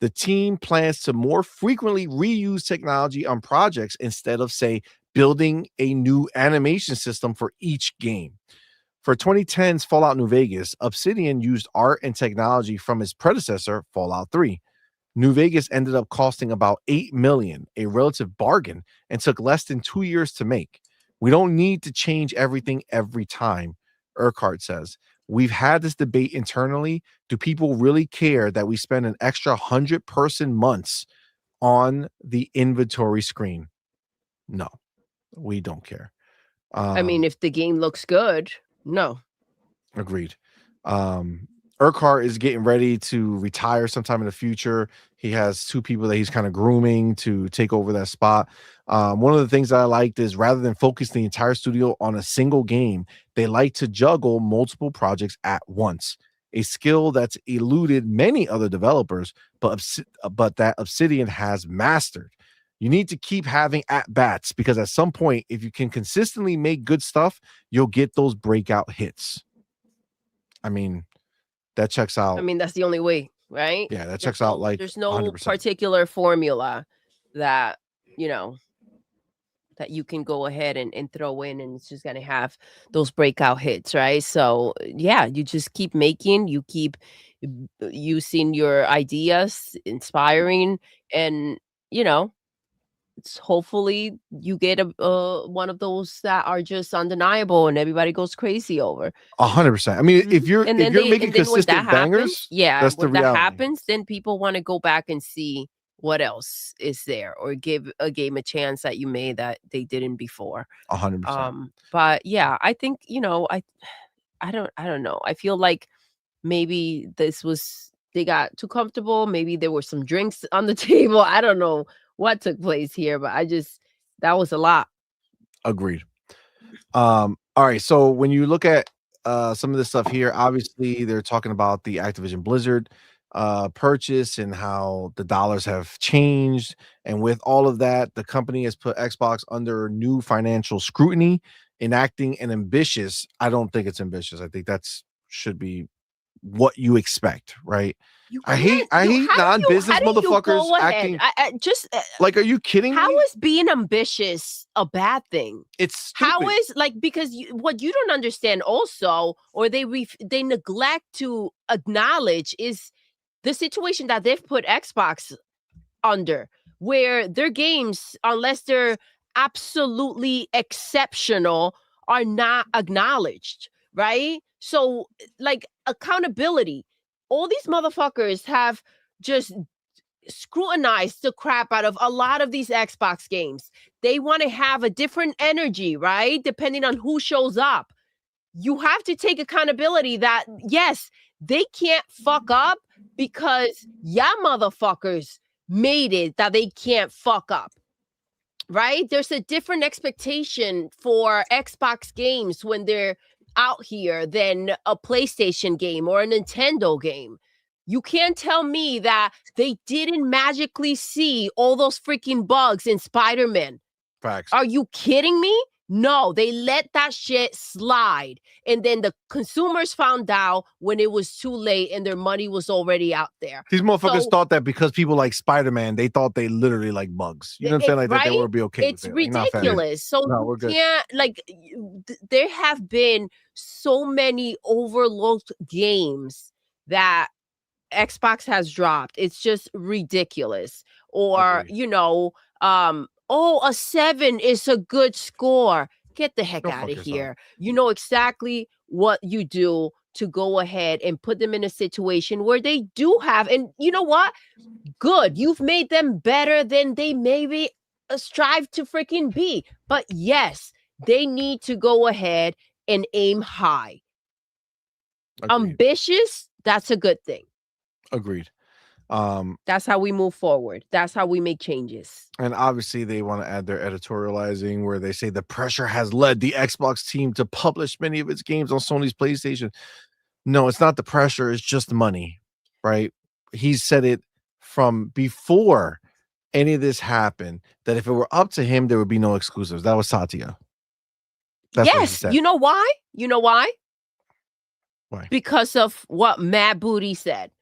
the team plans to more frequently reuse technology on projects instead of, say, building a new animation system for each game. For 2010's Fallout New Vegas, Obsidian used art and technology from its predecessor, Fallout 3. New Vegas ended up costing about $8 million, a relative bargain, and took less than 2 years to make. We don't need to change everything every time, Urquhart says. We've had this debate internally. Do people really care that we spend an extra 100-person months on the inventory screen? No, we don't care. I mean, if the game looks good, no. Agreed. Urquhart is getting ready to retire sometime in the future. He has 2 people that he's kind of grooming to take over that spot. One of the things that I liked is rather than focus the entire studio on a single game, they like to juggle multiple projects at once, a skill that's eluded many other developers, but that Obsidian has mastered. You need to keep having at-bats because at some point, if you can consistently make good stuff, you'll get those breakout hits. I mean, that checks out. I mean, that's the only way, right? Yeah, that checks out like there's no 100%. particular formula that, that you can go ahead and throw in, and it's just going to have those breakout hits, right? So, yeah, you just keep making, you keep using your ideas, inspiring, and, hopefully you get a one of those that are just undeniable and everybody goes crazy over. 100%. I mean, if you're And if then you're they making and then when that consistent happens, bangers, yeah, that's the when that reality. happens, then people want to go back and see what else is there, or give a game a chance that you made that they didn't before. 100%. But yeah, I think, I don't know. I feel like maybe they got too comfortable. Maybe there were some drinks on the table. I don't know what took place here, but that was a lot. Agreed. All right. So when you look at some of this stuff here, obviously they're talking about the Activision Blizzard purchase and how the dollars have changed. And with all of that, the company has put Xbox under new financial scrutiny, enacting an ambitious. I don't think it's ambitious. I think should be what you expect, right? I hate non-business motherfuckers acting. Like, are you kidding me? How is being ambitious a bad thing? It's stupid. How is, like, because what you don't understand also, or they neglect to acknowledge, is the situation that they've put Xbox under, where their games, unless they're absolutely exceptional, are not acknowledged, right? So, like, accountability. All these motherfuckers have just scrutinized the crap out of a lot of these Xbox games. They want to have a different energy, right? Depending on who shows up. You have to take accountability that, yes, they can't fuck up because motherfuckers made it that they can't fuck up, right? There's a different expectation for Xbox games when they're out here than a PlayStation game or a Nintendo game. You can't tell me that they didn't magically see all those freaking bugs in Spider-Man. Facts. Are you kidding me? No, they let that shit slide. And then the consumers found out when it was too late and their money was already out there. These motherfuckers thought that because people like Spider-Man, they thought they literally like bugs. You know what I'm saying? Like, right? that they would be okay It's with it. ridiculous. So we're good. There have been so many overlooked games that Xbox has dropped. It's just ridiculous. Or, a 7 is a good score. Get the heck out of here. You know exactly what you do to go ahead and put them in a situation where they do have, and you know what? Good. You've made them better than they maybe strive to freaking be. But yes, they need to go ahead and aim high. Agreed. Ambitious, that's a good thing. Agreed. That's how we move forward. That's how we make changes. And obviously they want to add their editorializing where they say the pressure has led the Xbox team to publish many of its games on Sony's PlayStation. No, it's not the pressure, it's just money, right? He said it from before any of this happened, that if it were up to him, there would be no exclusives. That was Satya. That's yes. You know why? Why? Because of what Matt Booty said.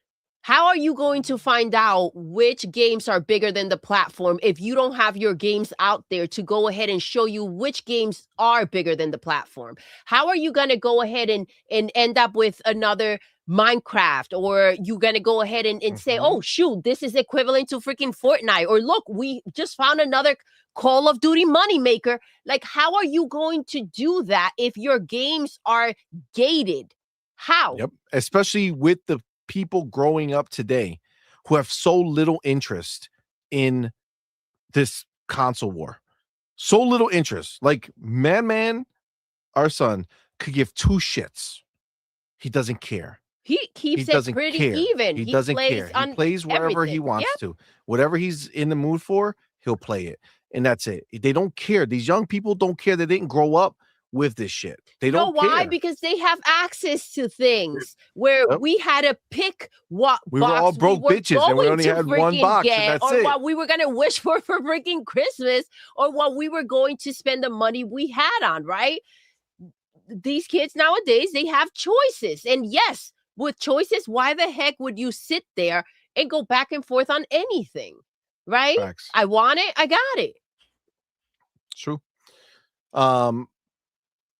How are you going to find out which games are bigger than the platform if you don't have your games out there to go ahead and show you which games are bigger than the platform? How are you going to go ahead and end up with another Minecraft, or you going to go ahead and say, oh, shoot, this is equivalent to freaking Fortnite, or look, we just found another Call of Duty moneymaker? Like, how are you going to do that if your games are gated? How? Yep. Especially with the people growing up today who have so little interest in this console war. So little interest. Like, man, our son could give two shits. He doesn't care. He keeps it pretty even. He doesn't care. He plays wherever he wants to. Whatever he's in the mood for, he'll play it. And that's it. They don't care. These young people don't care. They didn't grow up with this shit. They don't care. Why? Because they have access to things where we had to pick what we box were all broke bitches and we only had one box, and that's or it. what we were gonna wish for freaking Christmas, or what we were going to spend the money we had on, right? These kids nowadays, they have choices. And yes, with choices, why the heck would you sit there and go back and forth on anything? Right? Facts. I want it, I got it. True.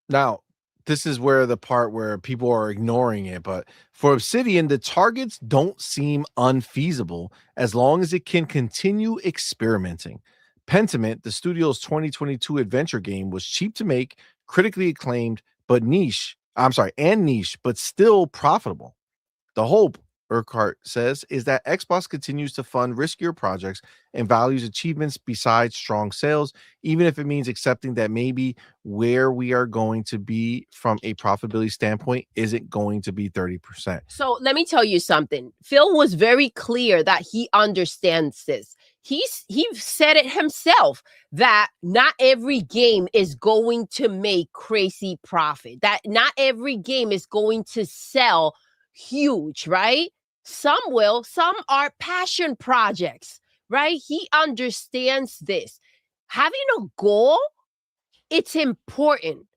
Now, this is where the part where people are ignoring it, but for Obsidian, the targets don't seem unfeasible as long as it can continue experimenting. Pentiment, the studio's 2022 adventure game, was cheap to make, critically acclaimed, but niche. And niche, but still profitable. The hope, Urquhart says, is that Xbox continues to fund riskier projects and values achievements besides strong sales, even if it means accepting that maybe where we are going to be from a profitability standpoint isn't going to be 30%. So let me tell you something. Phil was very clear that he understands this. He said it himself that not every game is going to make crazy profit, that not every game is going to sell huge, right? Some will, some are passion projects, right? He understands this. Having a goal, it's important.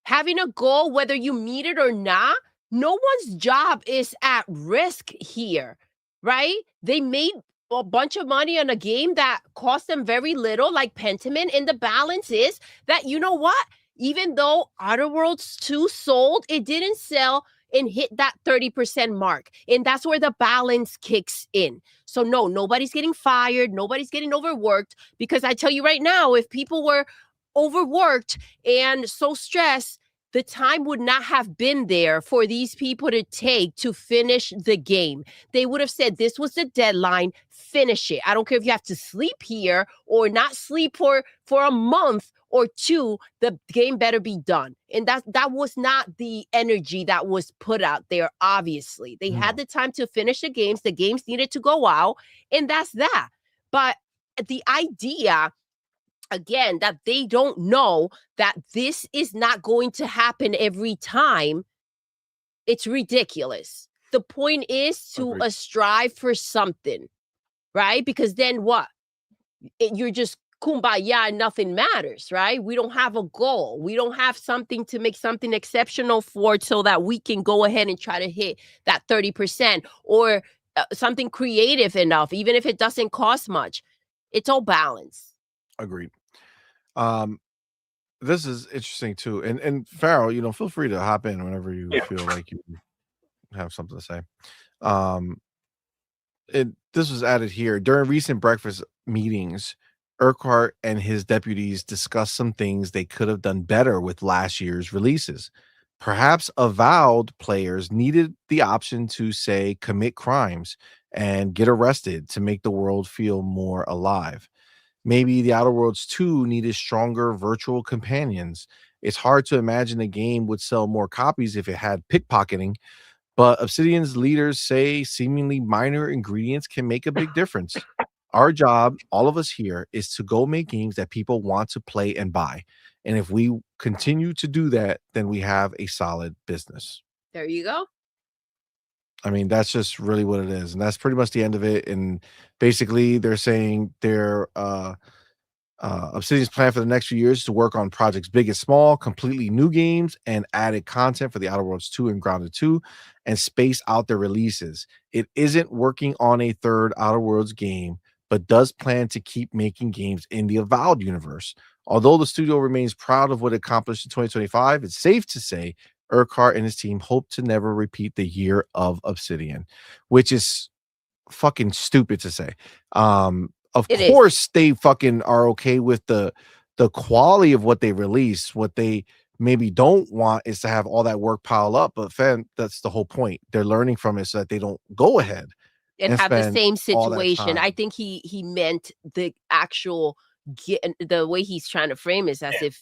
Having a goal, whether you meet it or not, no one's job is at risk here, right? They made a bunch of money on a game that cost them very little, like Pentiment, and the balance is that, you know what? Even though Outer Worlds 2 sold, it didn't sell and hit that 30% mark. And that's where the balance kicks in. So no, nobody's getting fired. Nobody's getting overworked, because I tell you right now, if people were overworked and so stressed, the time would not have been there for these people to take to finish the game. They would have said, this was the deadline, finish it. I don't care if you have to sleep here or not sleep for a month or two, the game better be done. And that was not the energy that was put out there, obviously. They had the time to finish the games needed to go out, and that's that. But the idea, again, that they don't know that this is not going to happen every time, it's ridiculous. The point is to strive for something, right? Because then what? You're just kumbaya and nothing matters, right? We don't have a goal. We don't have something to make something exceptional for, so that we can go ahead and try to hit that 30% or something creative enough, even if it doesn't cost much. It's all balance. Agreed. This is interesting too. And Farrell, feel free to hop in whenever you feel like you have something to say. This was added here. During recent breakfast meetings, Urquhart and his deputies discussed some things they could have done better with last year's releases. Perhaps Avowed players needed the option to, say, commit crimes and get arrested to make the world feel more alive. Maybe the Outer Worlds 2 needed stronger virtual companions. It's hard to imagine a game would sell more copies if it had pickpocketing, but Obsidian's leaders say seemingly minor ingredients can make a big difference. Our job, all of us here, is to go make games that people want to play and buy. And if we continue to do that, then we have a solid business. There you go. I mean, that's just really what it is. And that's pretty much the end of it. And basically, they're saying their Obsidian's plan for the next few years is to work on projects big and small, completely new games, and added content for the Outer Worlds 2 and Grounded 2, and space out their releases. It isn't working on a third Outer Worlds game, but does plan to keep making games in the Avowed universe. Although the studio remains proud of what it accomplished in 2025, it's safe to say Urquhart and his team hope to never repeat the year of Obsidian, which is fucking stupid to say. Of course, they fucking are okay with the quality of what they release. What they maybe don't want is to have all that work pile up. But that's the whole point. They're learning from it so that they don't go ahead and have the same situation. I think he meant the actual the way he's trying to frame is as if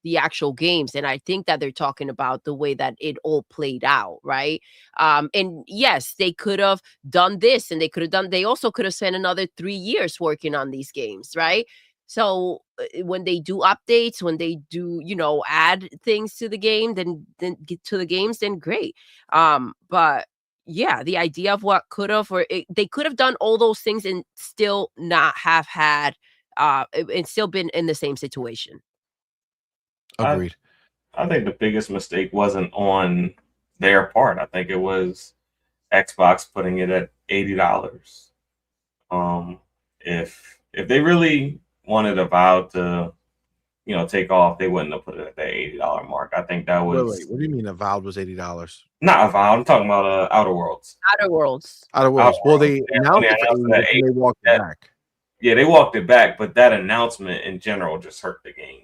the actual games, and I think that they're talking about the way that it all played out, right? And yes, they could have done this, and they also could have spent another 3 years working on these games, right? So when they do updates, when they do add things to the game, then get to the games, then great. But yeah, the idea of what could have, they could have done all those things and still not have had and still been in the same situation. Agreed. I think the biggest mistake wasn't on their part. I think it was Xbox putting it at $80. If they really wanted Avowed to take off, they wouldn't have put it at the $80 mark. I think that was. Wait, what do you mean Avowed was $80? Not Avowed. I'm talking about Outer Worlds. Outer Worlds. Well, they announced it, and they walked it back. Yeah, they walked it back, but that announcement in general just hurt the game.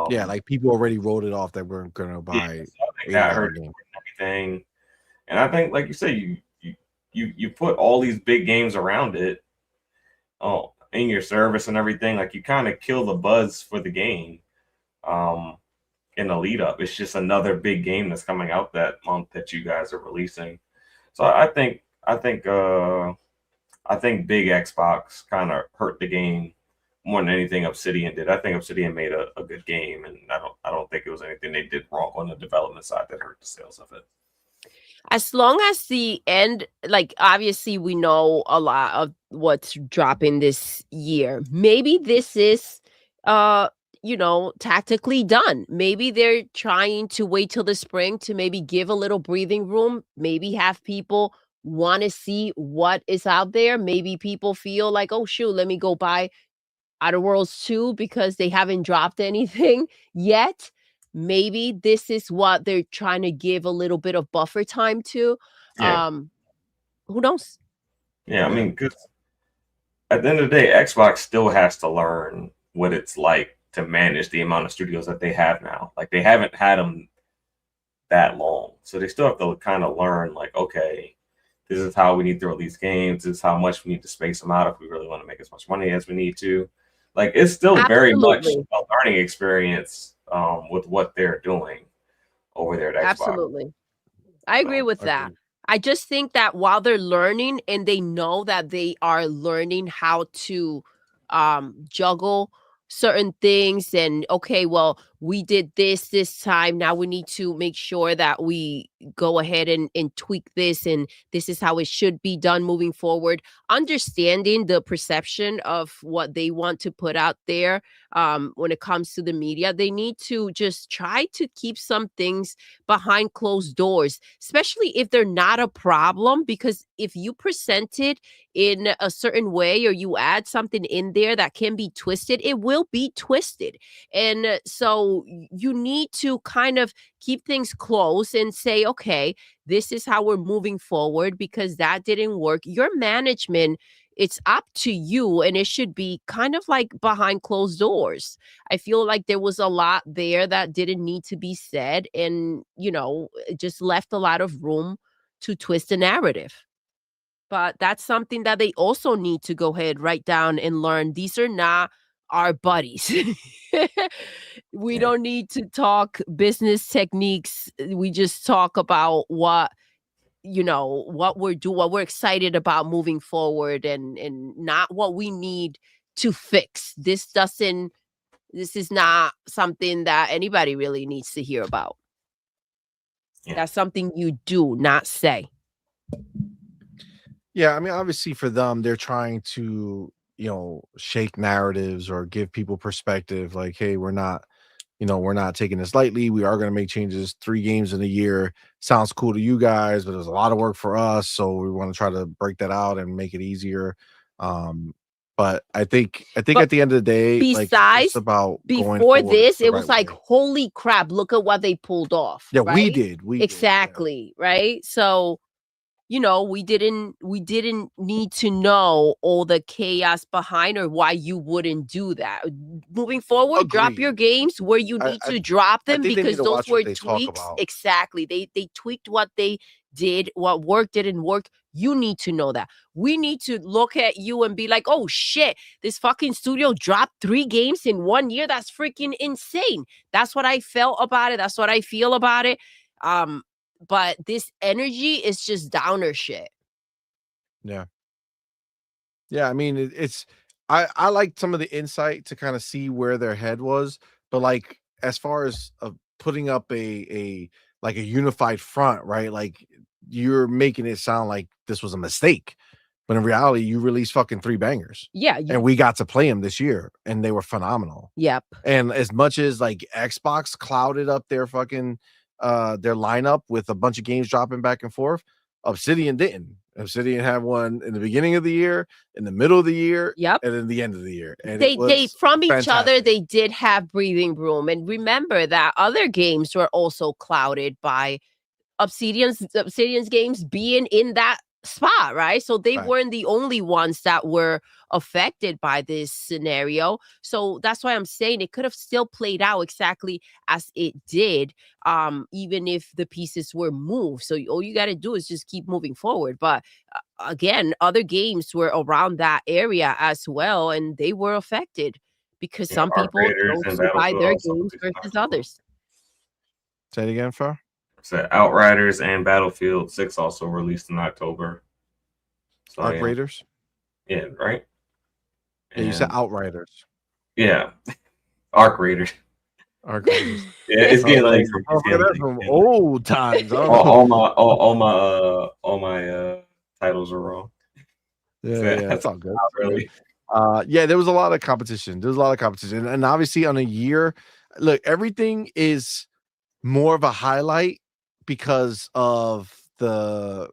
Yeah, like people already wrote it off that we're gonna buy so I think that hurt game. everything. And I think, like you say, you put all these big games around it, in your service and everything. Like you kind of kill the buzz for the game, in the lead up. It's just another big game that's coming out that month that you guys are releasing. So I think big Xbox kind of hurt the game more than anything Obsidian did. I think Obsidian made a good game, and I don't think it was anything they did wrong on the development side that hurt the sales of it. As long as the end, like obviously we know a lot of what's dropping this year. Maybe this is tactically done. Maybe they're trying to wait till the spring to maybe give a little breathing room, maybe have people want to see what is out there. Maybe people feel like, oh shoot, let me go buy Outer Worlds 2 because they haven't dropped anything yet. Maybe this is what they're trying to give a little bit of buffer time to. Yeah. Who knows? Yeah, I mean, because at the end of the day, Xbox still has to learn what it's like to manage the amount of studios that they have now. Like they haven't had them that long, so they still have to kind of learn. Like, okay, this is how we need to release games. This is how much we need to space them out if we really want to make as much money as we need to. Like it's still very much a learning experience with what they're doing over there at Xbox. Absolutely. I agree with that. I just think that while they're learning and they know that they are learning how to juggle certain things and okay, well, we did this time. Now we need to make sure that we go ahead and tweak this, and this is how it should be done moving forward. Understanding the perception of what they want to put out there when it comes to the media, they need to just try to keep some things behind closed doors, especially if they're not a problem, because if you present it in a certain way or you add something in there that can be twisted, it will be twisted. And so you need to kind of keep things close and say, okay, this is how we're moving forward because that didn't work. Your management, it's up to you, and it should be kind of like behind closed doors. I feel like there was a lot there that didn't need to be said, and it just left a lot of room to twist the narrative. But that's something that they also need to go ahead, write down and learn. These are not our buddies. We don't need to talk business techniques. We just talk about what we're doing, what we're excited about moving forward, and not what we need to fix. This is not something that anybody really needs to hear about. That's something you do not say. Yeah, I mean, obviously for them, they're trying to, shake narratives or give people perspective. Like, hey, we're not taking this lightly. We are going to make changes. 3 games in a year sounds cool to you guys, but there's a lot of work for us. So we want to try to break that out and make it easier. But I think at the end of the day, besides, it's about before this, it was like, holy crap, look at what they pulled off. Yeah, right? we did. Exactly. Yeah. Right. So, we didn't need to know all the chaos behind or why you wouldn't do that. Moving forward, drop your games where you need to drop them because those were tweaks. Exactly. They tweaked what they did, what worked, didn't work. You need to know that. We need to look at you and be like, oh shit, this fucking studio dropped 3 games in 1 year. That's freaking insane. That's what I felt about it. That's what I feel about it. But this energy is just downer shit. Yeah. Yeah, I mean, I like some of the insight to kind of see where their head was, but like as far as putting up a unified front, right? Like you're making it sound like this was a mistake, but in reality, you released fucking 3 bangers. Yeah, and we got to play them this year, and they were phenomenal. Yep. And as much as like Xbox clouded up their fucking their lineup with a bunch of games dropping back and forth, Obsidian didn't. Obsidian had one in the beginning of the year, in the middle of the year, yep, and in the end of the year. And they from each other, they did have breathing room. And remember that other games were also clouded by Obsidian's games being in that spot, right? So they Right. weren't the only ones that were affected by this scenario. So that's why I'm saying it could have still played out exactly as it did, even if the pieces were moved. So all you got to do is just keep moving forward. But again, other games were around that area as well, and they were affected because Yeah, some Arc people Raiders chose and to buy Battlefield their also games released in versus October. others. Say it again, Far. So Outriders and Battlefield 6 also released in October. So Arc Raiders. Yeah, right. Yeah, you said And Outriders. yeah, Arc Raiders. Arc Raiders. Yeah, it's getting late for me. Oh, It's getting that's late. from It's getting late. old times. I don't know. All my titles are wrong. Yeah, So, yeah, that's all good. not really. Yeah, there was a lot of competition. There was a lot of competition, and obviously on a year, look, everything is more of a highlight because of the,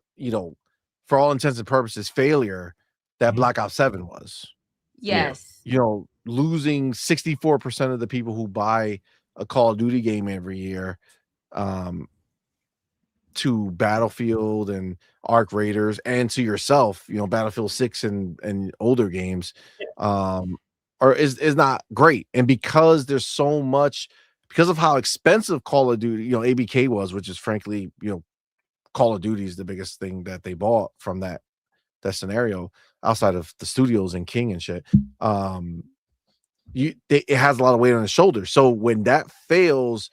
for all intents and purposes, failure that Mhm. Black Ops 7 was. Yes. Losing 64% of the people who buy a Call of Duty game every year, to Battlefield and Arc Raiders, and to yourself, Battlefield 6 and older games, or is not great. And because there's so much, because of how expensive Call of Duty, ABK was, which is frankly, Call of Duty is the biggest thing that they bought from that scenario outside of the studios and King and shit. It has a lot of weight on the shoulders. So when that fails,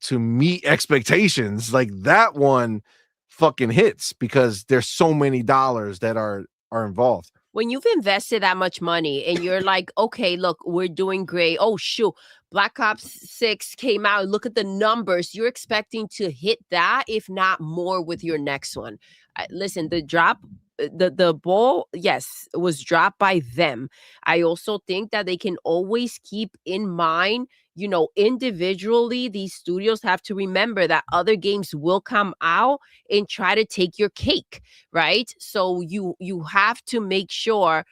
to meet expectations, like that one fucking hits because there's so many dollars that are involved. When you've invested that much money and you're like, okay, look, we're doing great. Oh, shoot. Black Ops 6 came out. Look at the numbers. You're expecting to hit that, if not more, with your next one. Listen, the ball, yes, was dropped by them. I also think that they can always keep in mind, individually, these studios have to remember that other games will come out and try to take your cake, right? So you have to make sure,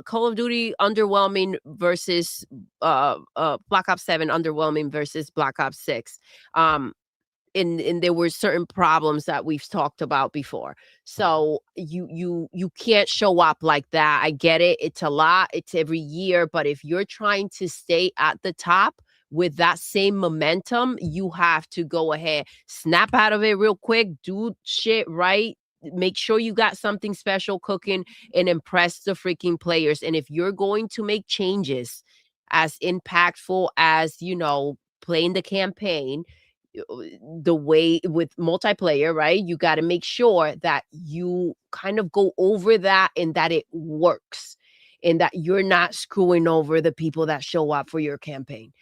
Call of Duty underwhelming versus Black Ops 7 underwhelming versus Black Ops 6. And there were certain problems that we've talked about before. So you can't show up like that. I get it. It's a lot. It's every year. But if you're trying to stay at the top with that same momentum, you have to go ahead, snap out of it real quick, do shit right. Make sure you got something special cooking and impress the freaking players. And if you're going to make changes as impactful as, playing the campaign, the way with multiplayer, right? You got to make sure that you kind of go over that and that it works and that you're not screwing over the people that show up for your campaign.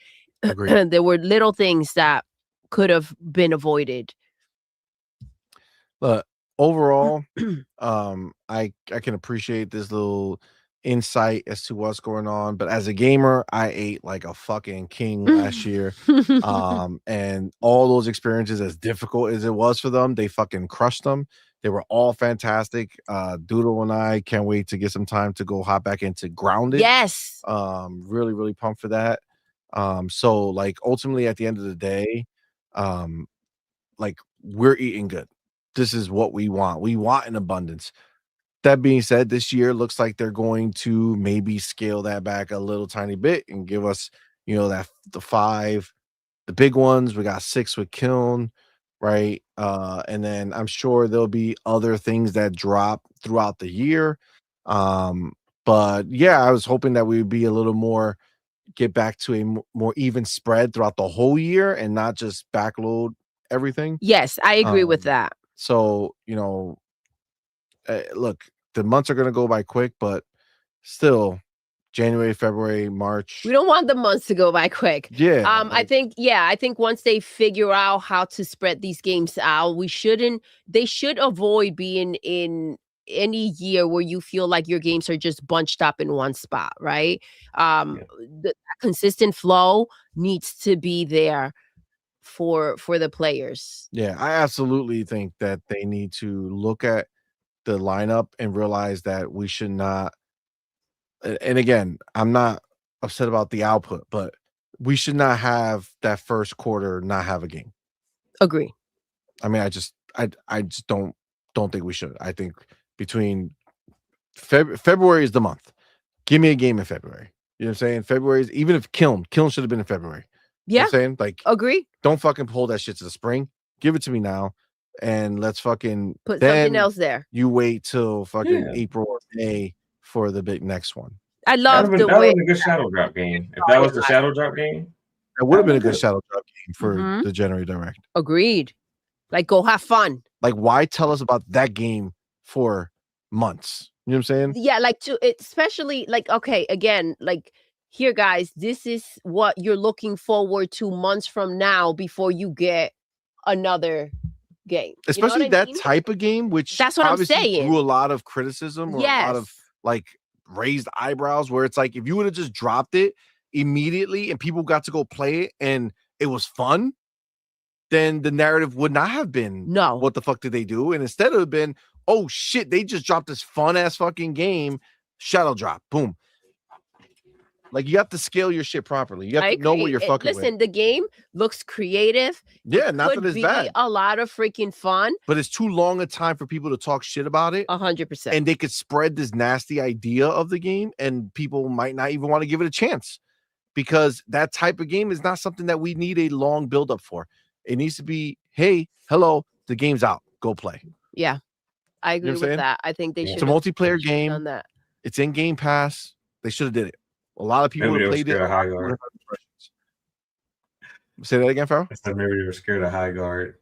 There were little things that could have been avoided. But overall, I can appreciate this little insight as to what's going on. But as a gamer, I ate like a fucking king last year. And all those experiences, as difficult as it was for them, they fucking crushed them. They were all fantastic. Doodle and I can't wait to get some time to go hop back into Grounded. Yes. Really, really pumped for that. So like ultimately at the end of the day, like we're eating good. This is what we want. We want an abundance. That being said, this year looks like they're going to maybe scale that back a little tiny bit and give us, that the 5, the big ones. We got 6 with Kiln, right? And then I'm sure there'll be other things that drop throughout the year. But yeah, I was hoping that we would be a little more, get back to a more even spread throughout the whole year and not just backload everything. Yes, I agree with that. So, look, the months are going to go by quick, but still January, February, March. We don't want the months to go by quick. Yeah. I think once they figure out how to spread these games out, they should avoid being in any year where you feel like your games are just bunched up in one spot, right? The consistent flow needs to be there for the players. Yeah, I absolutely think that they need to look at the lineup and realize that we should not, and again, I'm not upset about the output, but we should not have that first quarter not have a game. Agree. I mean, I just don't don't think we should. I think between February is the month. Give me a game in February. You know what I'm saying? February is, even if Kiln should have been in February. You know Yeah, what I'm saying? Like, agree. don't fucking pull that shit to the spring. Give it to me now. And let's fucking Put then something else there. you wait till fucking Yeah. April or May for the big next one. I That love would the have way. been a good shadow drop game. If that was the shadow drop game, That would have been a That good was shadow drop game for Mhm. the January Direct. Agreed. Like, go have fun. Like, why tell us about that game for months? You know what I'm saying? Yeah, like especially like, okay, again, like, here, guys, this is what you're looking forward to months from now before you get another game. You know Especially what I that mean? type of game, which That's what I'm obviously saying. drew a lot of criticism or a lot of Yes. like raised eyebrows, where it's like, if you would have just dropped it immediately and people got to go play it and it was fun, then the narrative would not have been, No. what the fuck did they do? And instead it would have been, oh shit, they just dropped this fun ass fucking game, shadow drop, boom. Like, you have to scale your shit properly. You have I to know what agree. you're fucking Listen, with. the game looks creative. Yeah, It not could that it's be bad, a lot of freaking fun. but it's too long a time for people to talk shit about it. 100%. And they could spread this nasty idea of the game, and people might not even want to give it a chance, because that type of game is not something that we need a long build up for. It needs to be, hey, hello, the game's out, go play. Yeah, I agree what I'm with saying? that. I think they Yeah. should It's a multiplayer done game. that. It's in Game Pass. They should have did it. A lot of people maybe have they were played it. scared of high guard. Say that again, Farrell. I said maybe they were scared of high guard.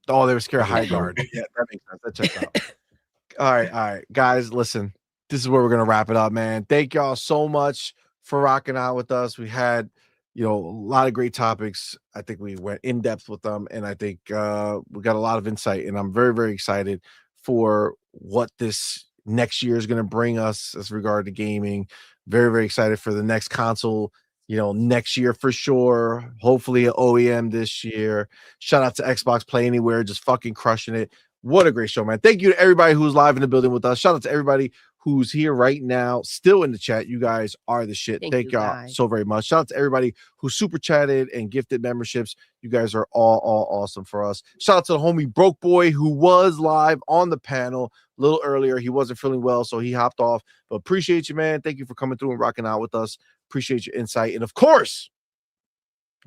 Oh, they were scared of That's high a guard. joke. Yeah, that makes sense. That checks out. All right, guys. Listen, this is where we're gonna wrap it up, man. Thank y'all so much for rocking out with us. We had, a lot of great topics. I think we went in depth with them, and I think we got a lot of insight. And I'm very, very excited for what this next year is gonna bring us as regard to gaming. Very, very excited for the next console. Next year for sure. Hopefully an OEM this year. Shout out to Xbox Play Anywhere, just fucking crushing it. What a great show, man. Thank you to everybody who's live in the building with us. Shout out to everybody who's here right now, still in the chat. You guys are the shit. Thank you, y'all guys. so very much. Shout out to everybody who super chatted and gifted memberships. You guys are all awesome for us. Shout out to the homie Broke Boy, who was live on the panel a little earlier. He wasn't feeling well, so he hopped off. But appreciate you, man. Thank you for coming through and rocking out with us. Appreciate your insight. And of course,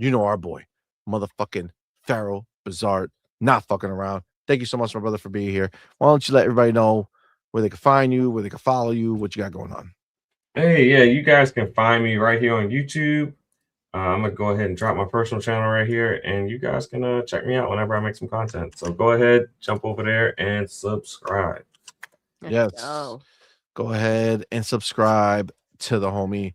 our boy, motherfucking Pharaoh Bizarre, not fucking around. Thank you so much, my brother, for being here. Why don't you let everybody know where they can find you, where they can follow you, what you got going on? Hey, yeah, you guys can find me right here on YouTube. I'm gonna go ahead and drop my personal channel right here, and you guys can check me out whenever I make some content. So go ahead, jump over there and subscribe. Yes. Go ahead and subscribe to the homie.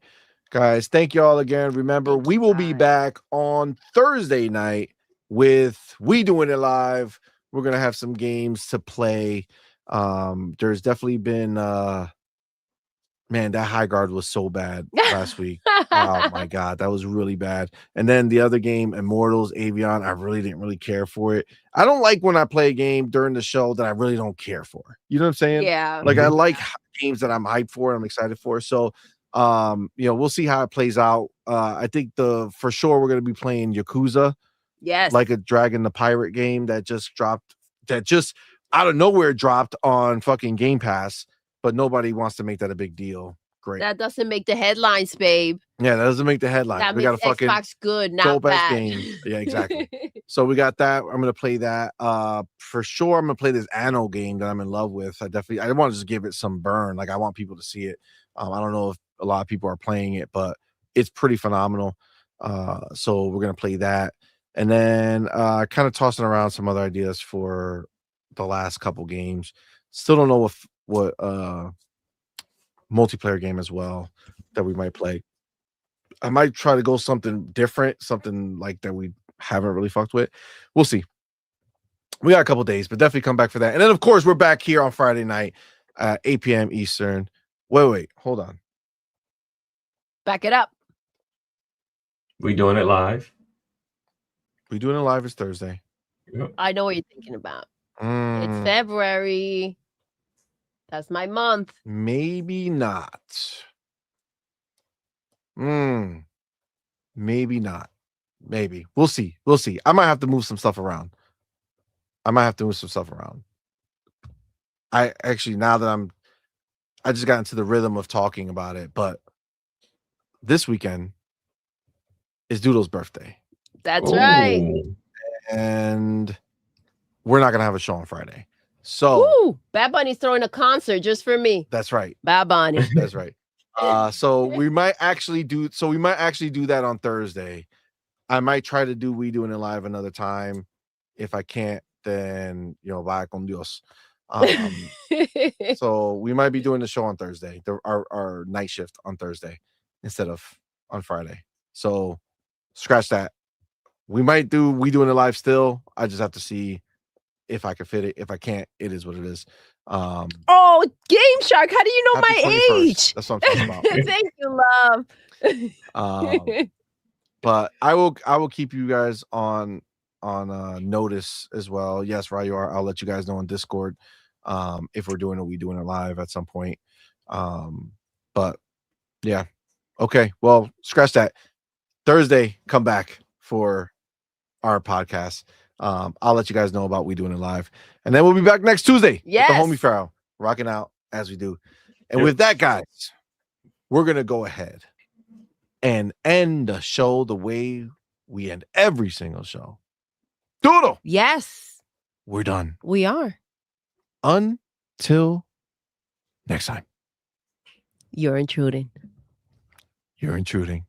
Guys, thank you all again. Remember, we will be back on Thursday night with We Doing It Live. We're going to have some games to play. There's definitely been, man, that high guard was so bad last week. Oh my God, that was really bad. And then the other game, Immortals, Avion, I really didn't really care for it. I don't like when I play a game during the show that I really don't care for. You know what I'm saying? Yeah. Like, I like games that I'm hyped for, I'm excited for. So, we'll see how it plays out. I think for sure we're going to be playing Yakuza. Yes. Like a Dragon the Pirate game that just dropped, that just out of nowhere dropped on fucking Game Pass, but nobody wants to make that a big deal. Great. That doesn't make the headlines, babe. Yeah, that doesn't make the headlines. That We got a makes fucking Xbox good, not dope ass bad. game. Yeah, exactly. So we got that. I'm gonna play that. For sure, I'm gonna play this Anno game that I'm in love with. I want to just give it some burn. Like, I want people to see it. I don't know if a lot of people are playing it, but it's pretty phenomenal. So we're gonna play that, and then kind of tossing around some other ideas for the last couple games. Still don't know what multiplayer game as well that we might play. I might try to go something different, something like that we haven't really fucked with. We'll see. We got a couple days, but definitely come back for that. And then, of course, we're back here on Friday night, 8 p.m. Eastern. Wait, hold on. Back it up. We doing it live. We doing it live is Thursday. Yep. I know what you're thinking about. It's February. That's my month. Maybe not. Maybe not. Maybe. We'll see. I might have to move some stuff around. I actually I just got into the rhythm of talking about it, but this weekend is Doodle's birthday, That's right. Ooh. and we're not gonna have a show on Friday. So Woo! Bad Bunny's throwing a concert just for me. that's right. Bad Bunny. That's right. So we might actually do that on Thursday. I might try to do We Doing It Live another time. If I can't, then vaya con Dios. So we might be doing the show on Thursday, our night shift on Thursday instead of on Friday. So scratch that. We might do We Doing It Live still. I just have to see if I can fit it. If I can't, it is what it is. Oh, Game Shark, how do you know happy my 21st. age? That's what I'm talking about. Thank you, love. But I will keep you guys on notice as well. Yes, Ryu, I'll let you guys know on Discord if we're doing it. We doing it live at some point. But yeah, okay. Well, scratch that. Thursday, come back for our podcast. I'll let you guys know about We Doing It Live, and then we'll be back next Tuesday. Yes. With the homie Pharaoh rocking out as we do. And Yep. with that, guys, we're gonna go ahead and end the show the way we end every single show. Doodle, Yes, we're done. we are. Until next time. You're intruding. You're intruding.